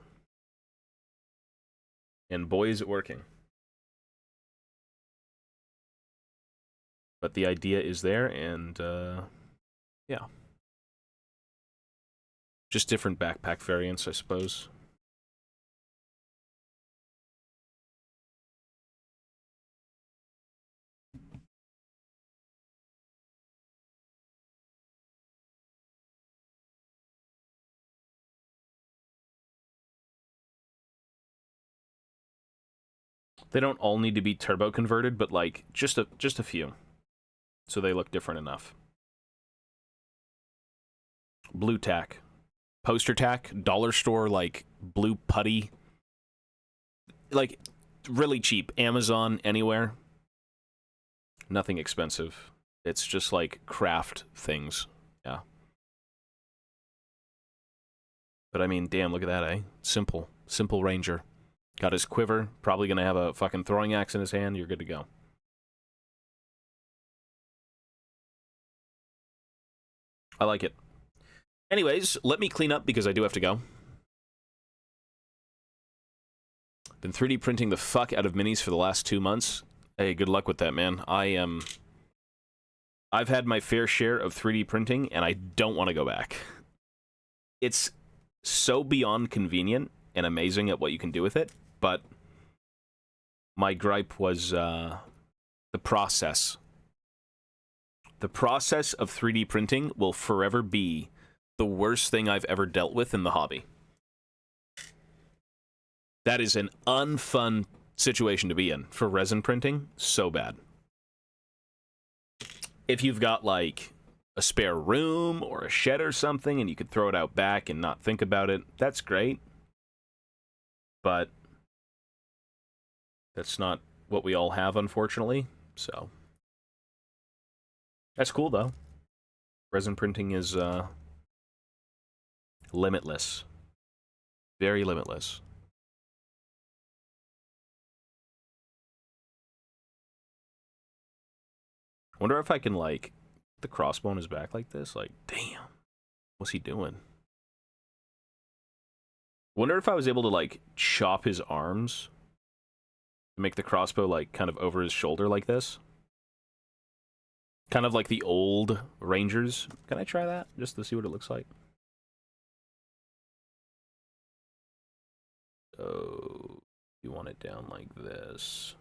And boy, is it working. But the idea is there, and, yeah. Just different backpack variants, I suppose. They don't all need to be turbo converted, but like just a few, so they look different enough. Blue tack, poster tack, dollar store, like blue putty, like really cheap. Amazon, anywhere. Nothing expensive. It's just like craft things. Yeah. But I mean, damn, look at that, eh? Simple. Simple ranger. Got his quiver, probably gonna have a fucking throwing axe in his hand, you're good to go. I like it. Anyways, let me clean up because I do have to go. Been 3D printing the fuck out of minis for the last 2 months. Hey, good luck with that, man. I've had my fair share of 3D printing, and I don't want to go back. It's so beyond convenient and amazing at what you can do with it, but my gripe was the process. The process of 3D printing will forever be the worst thing I've ever dealt with in the hobby. That is an unfun situation to be in for resin printing. So bad. If you've got, like, a spare room or a shed or something and you could throw it out back and not think about it, that's great. But that's not what we all have, unfortunately. So that's cool, though. Resin printing is limitless. Very limitless. Wonder if I can, like, the crossbow on his back like this? Like, damn. What's he doing? Wonder if I was able to, like, chop his arms to make the crossbow, like, kind of over his shoulder like this. Kind of like the old Rangers. Can I try that? Just to see what it looks like. So, you want it down like this.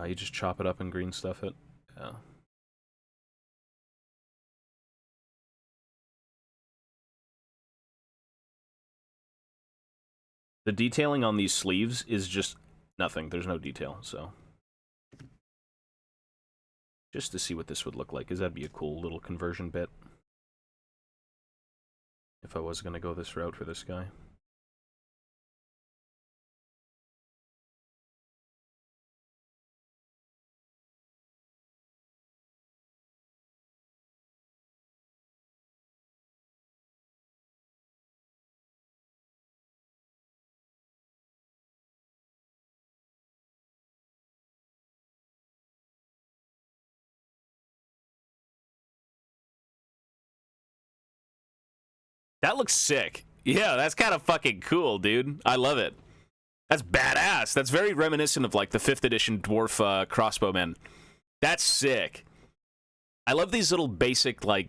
You just chop it up and green stuff it. Yeah. The detailing on these sleeves is just nothing. There's no detail, so. Just to see what this would look like, because that'd be a cool little conversion bit. If I was going to go this route for this guy. That looks sick. Yeah, that's kind of fucking cool, dude. I love it. That's badass. That's very reminiscent of, like, the 5th edition Dwarf crossbowmen. That's sick. I love these little basic, like,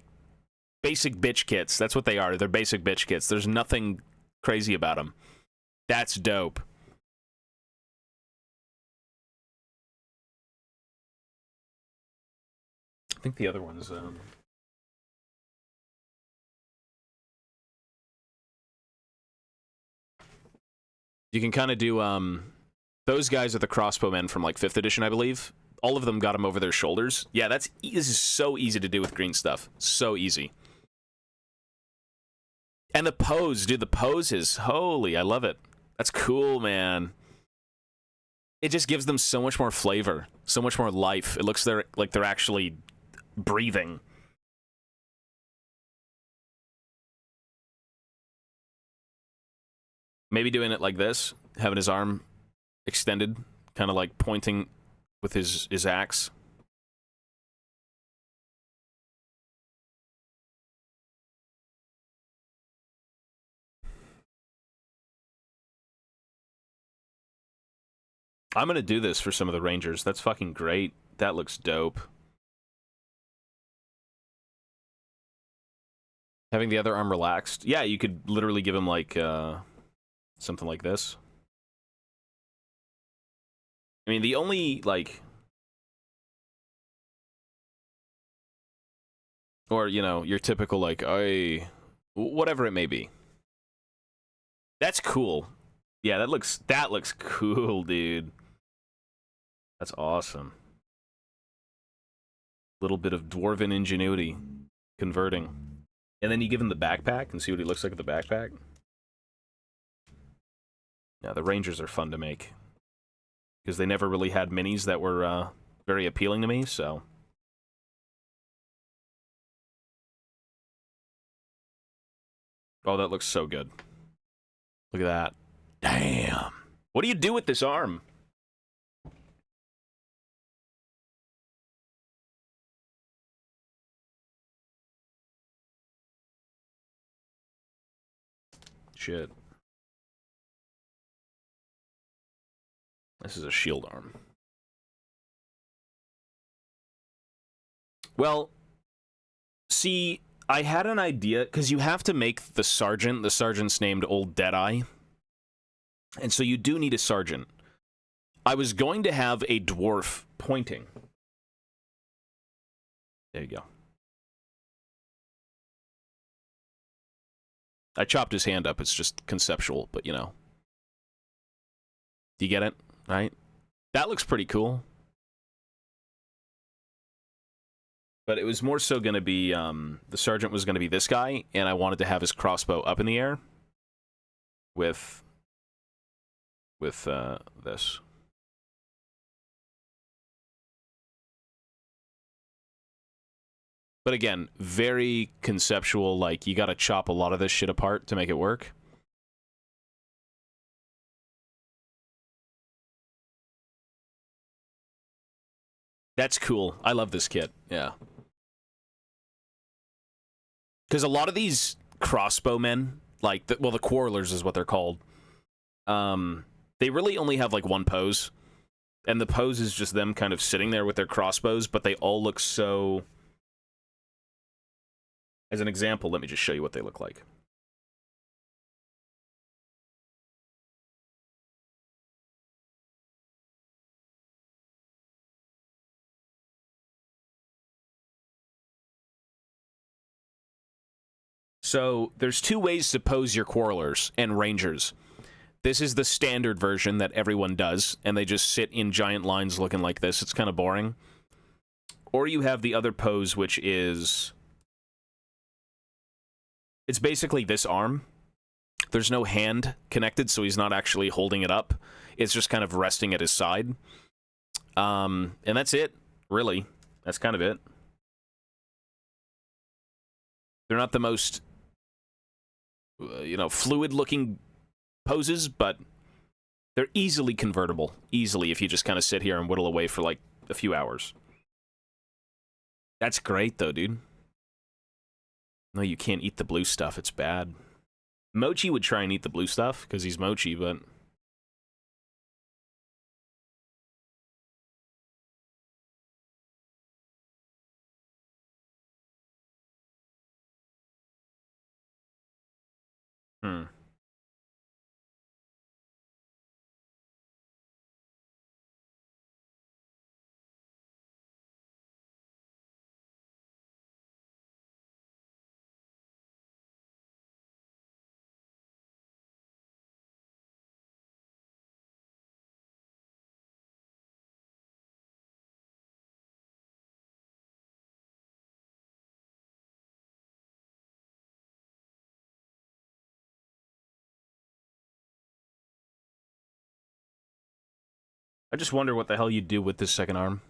basic bitch kits. That's what they are. They're basic bitch kits. There's nothing crazy about them. That's dope. I think the other one's, you can kind of do, those guys are the crossbowmen from, like, 5th edition, I believe. All of them got them over their shoulders. Yeah, this is so easy to do with green stuff. So easy. And the pose, dude, the pose is, holy, I love it. That's cool, man. It just gives them so much more flavor, so much more life. It looks like they're actually breathing. Maybe doing it like this, having his arm extended, kind of like pointing with his axe. I'm gonna do this for some of the Rangers. That's fucking great. That looks dope. Having the other arm relaxed. Yeah, you could literally give him, like, something like this. I mean, the only, like... Or, you know, your typical, like, whatever it may be. That's cool. Yeah, that looks cool, dude. That's awesome. Little bit of dwarven ingenuity. Converting. And then you give him the backpack and see what he looks like with the backpack. Yeah, the Rangers are fun to make. because they never really had minis that were very appealing to me, so... Oh, that looks so good. Look at that. Damn. What do you do with this arm? Shit. This is a shield arm. Well, see, I had an idea, because you have to make the sergeant. The sergeant's named Old Deadeye. And so you do need a sergeant. I was going to have a dwarf pointing. There you go. I chopped his hand up. It's just conceptual, but you know. Do you get it? Right? That looks pretty cool. But it was more so going to be, the sergeant was going to be this guy, and I wanted to have his crossbow up in the air with this. But again, very conceptual, like, you gotta chop a lot of this shit apart to make it work. That's cool. I love this kit, yeah. Because a lot of these crossbowmen, like, the quarrelers is what they're called, they really only have, like, one pose. And the pose is just them kind of sitting there with their crossbows, but they all look so... As an example, let me just show you what they look like. So, there's two ways to pose your quarrelers and rangers. This is the standard version that everyone does, and they just sit in giant lines looking like this. It's kind of boring. Or you have the other pose, which is... It's basically this arm. There's no hand connected, so he's not actually holding it up. It's just kind of resting at his side. And that's it, really. That's kind of it. They're not the most, you know, fluid-looking poses, but they're easily convertible. Easily, if you just kind of sit here and whittle away for, like, a few hours. That's great, though, dude. No, you can't eat the blue stuff. It's bad. Mochi would try and eat the blue stuff, because he's Mochi, but... I just wonder what the hell you'd do with this second arm.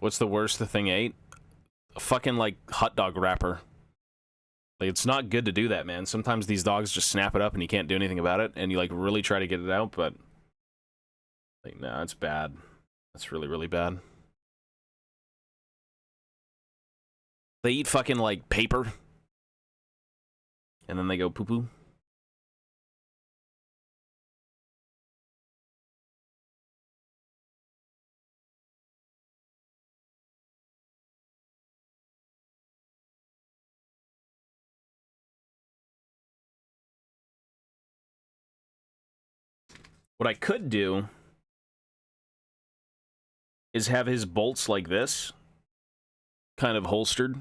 What's the worst the thing ate? A fucking, like, hot dog wrapper. Like, it's not good to do that, man. Sometimes these dogs just snap it up and you can't do anything about it, and you, like, really try to get it out, but... Like, no, it's bad. That's really, really bad. They eat fucking, like, paper. And then they go poo-poo. What I could do is have his bolts like this, kind of holstered.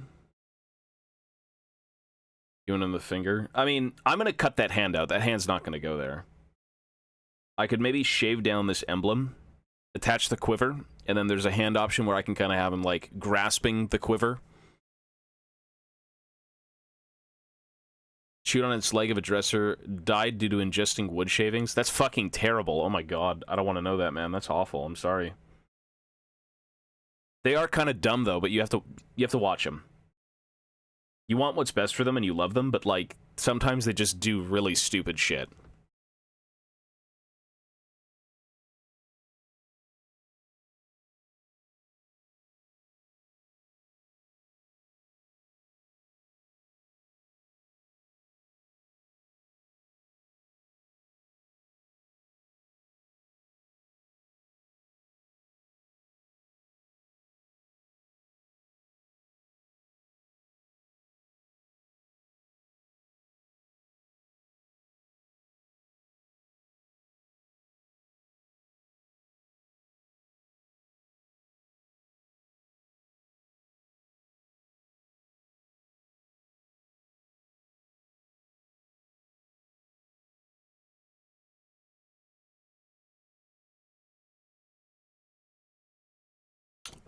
Giving him the finger. I mean, I'm going to cut that hand out. That hand's not going to go there. I could maybe shave down this emblem, attach the quiver, and then there's a hand option where I can kind of have him, like, grasping the quiver. chewed on its leg of a dresser, died due to ingesting wood shavings. That's fucking terrible. Oh my god. I don't want to know that, man. That's awful. I'm sorry. They are kind of dumb, though, but you have to watch them. You want what's best for them and you love them, but, like, sometimes they just do really stupid shit.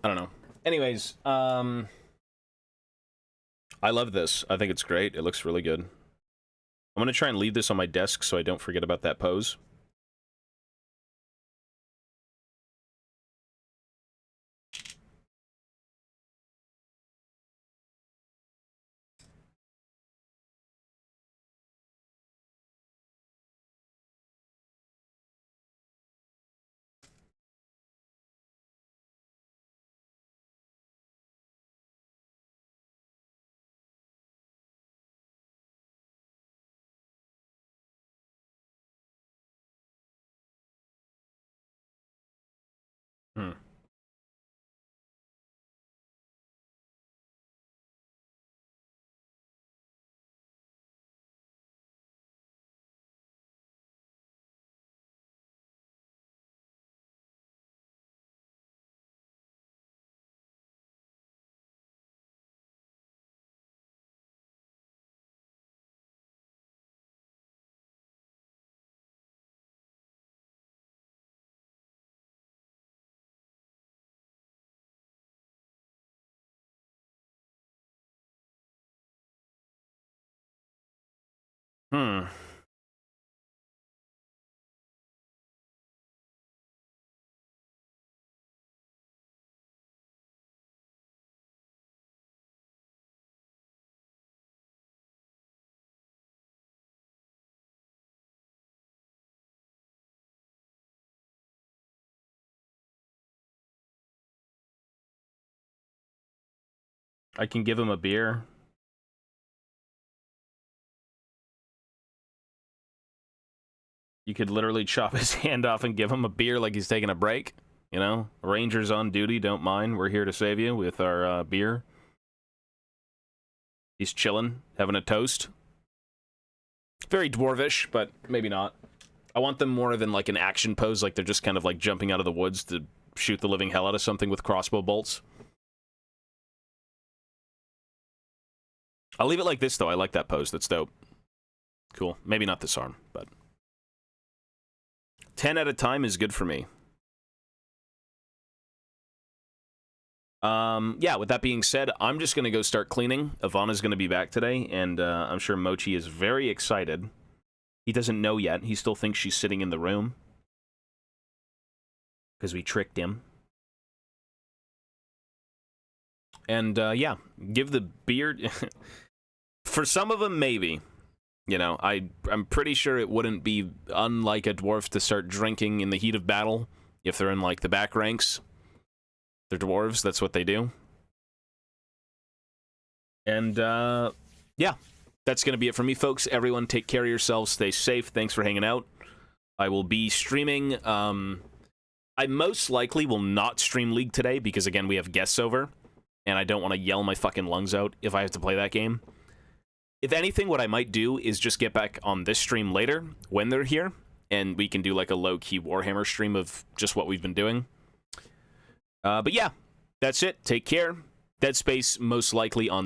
I don't know. Anyways, I love this. I think it's great. It looks really good. I'm going to try and leave this on my desk so I don't forget about that pose. Hmm. Hmm. I can give him a beer. You could literally chop his hand off and give him a beer like he's taking a break. You know? Rangers on duty, don't mind. We're here to save you with our beer. He's chilling, having a toast. Very dwarvish, but maybe not. I want them more than like an action pose, like they're just kind of like jumping out of the woods to shoot the living hell out of something with crossbow bolts. I'll leave it like this, though. I like that pose. That's dope. Cool. Maybe not this arm, but 10 at a time is good for me. Yeah, with that being said, I'm just going to go start cleaning. Ivana's going to be back today, and I'm sure Mochi is very excited. He doesn't know yet. He still thinks she's sitting in the room. Because we tricked him. And, yeah, give the beard... For some of them, maybe. You know, I'm pretty sure it wouldn't be unlike a dwarf to start drinking in the heat of battle if they're in, like, the back ranks. They're dwarves, that's what they do. And, yeah. That's going to be it for me, folks. Everyone, take care of yourselves. Stay safe. Thanks for hanging out. I will be streaming. I most likely will not stream League today because, again, we have guests over. And I don't want to yell my fucking lungs out if I have to play that game. If anything, what I might do is just get back on this stream later when they're here. And we can do like a low-key Warhammer stream of just what we've been doing. But yeah, that's it. Take care. Dead Space most likely on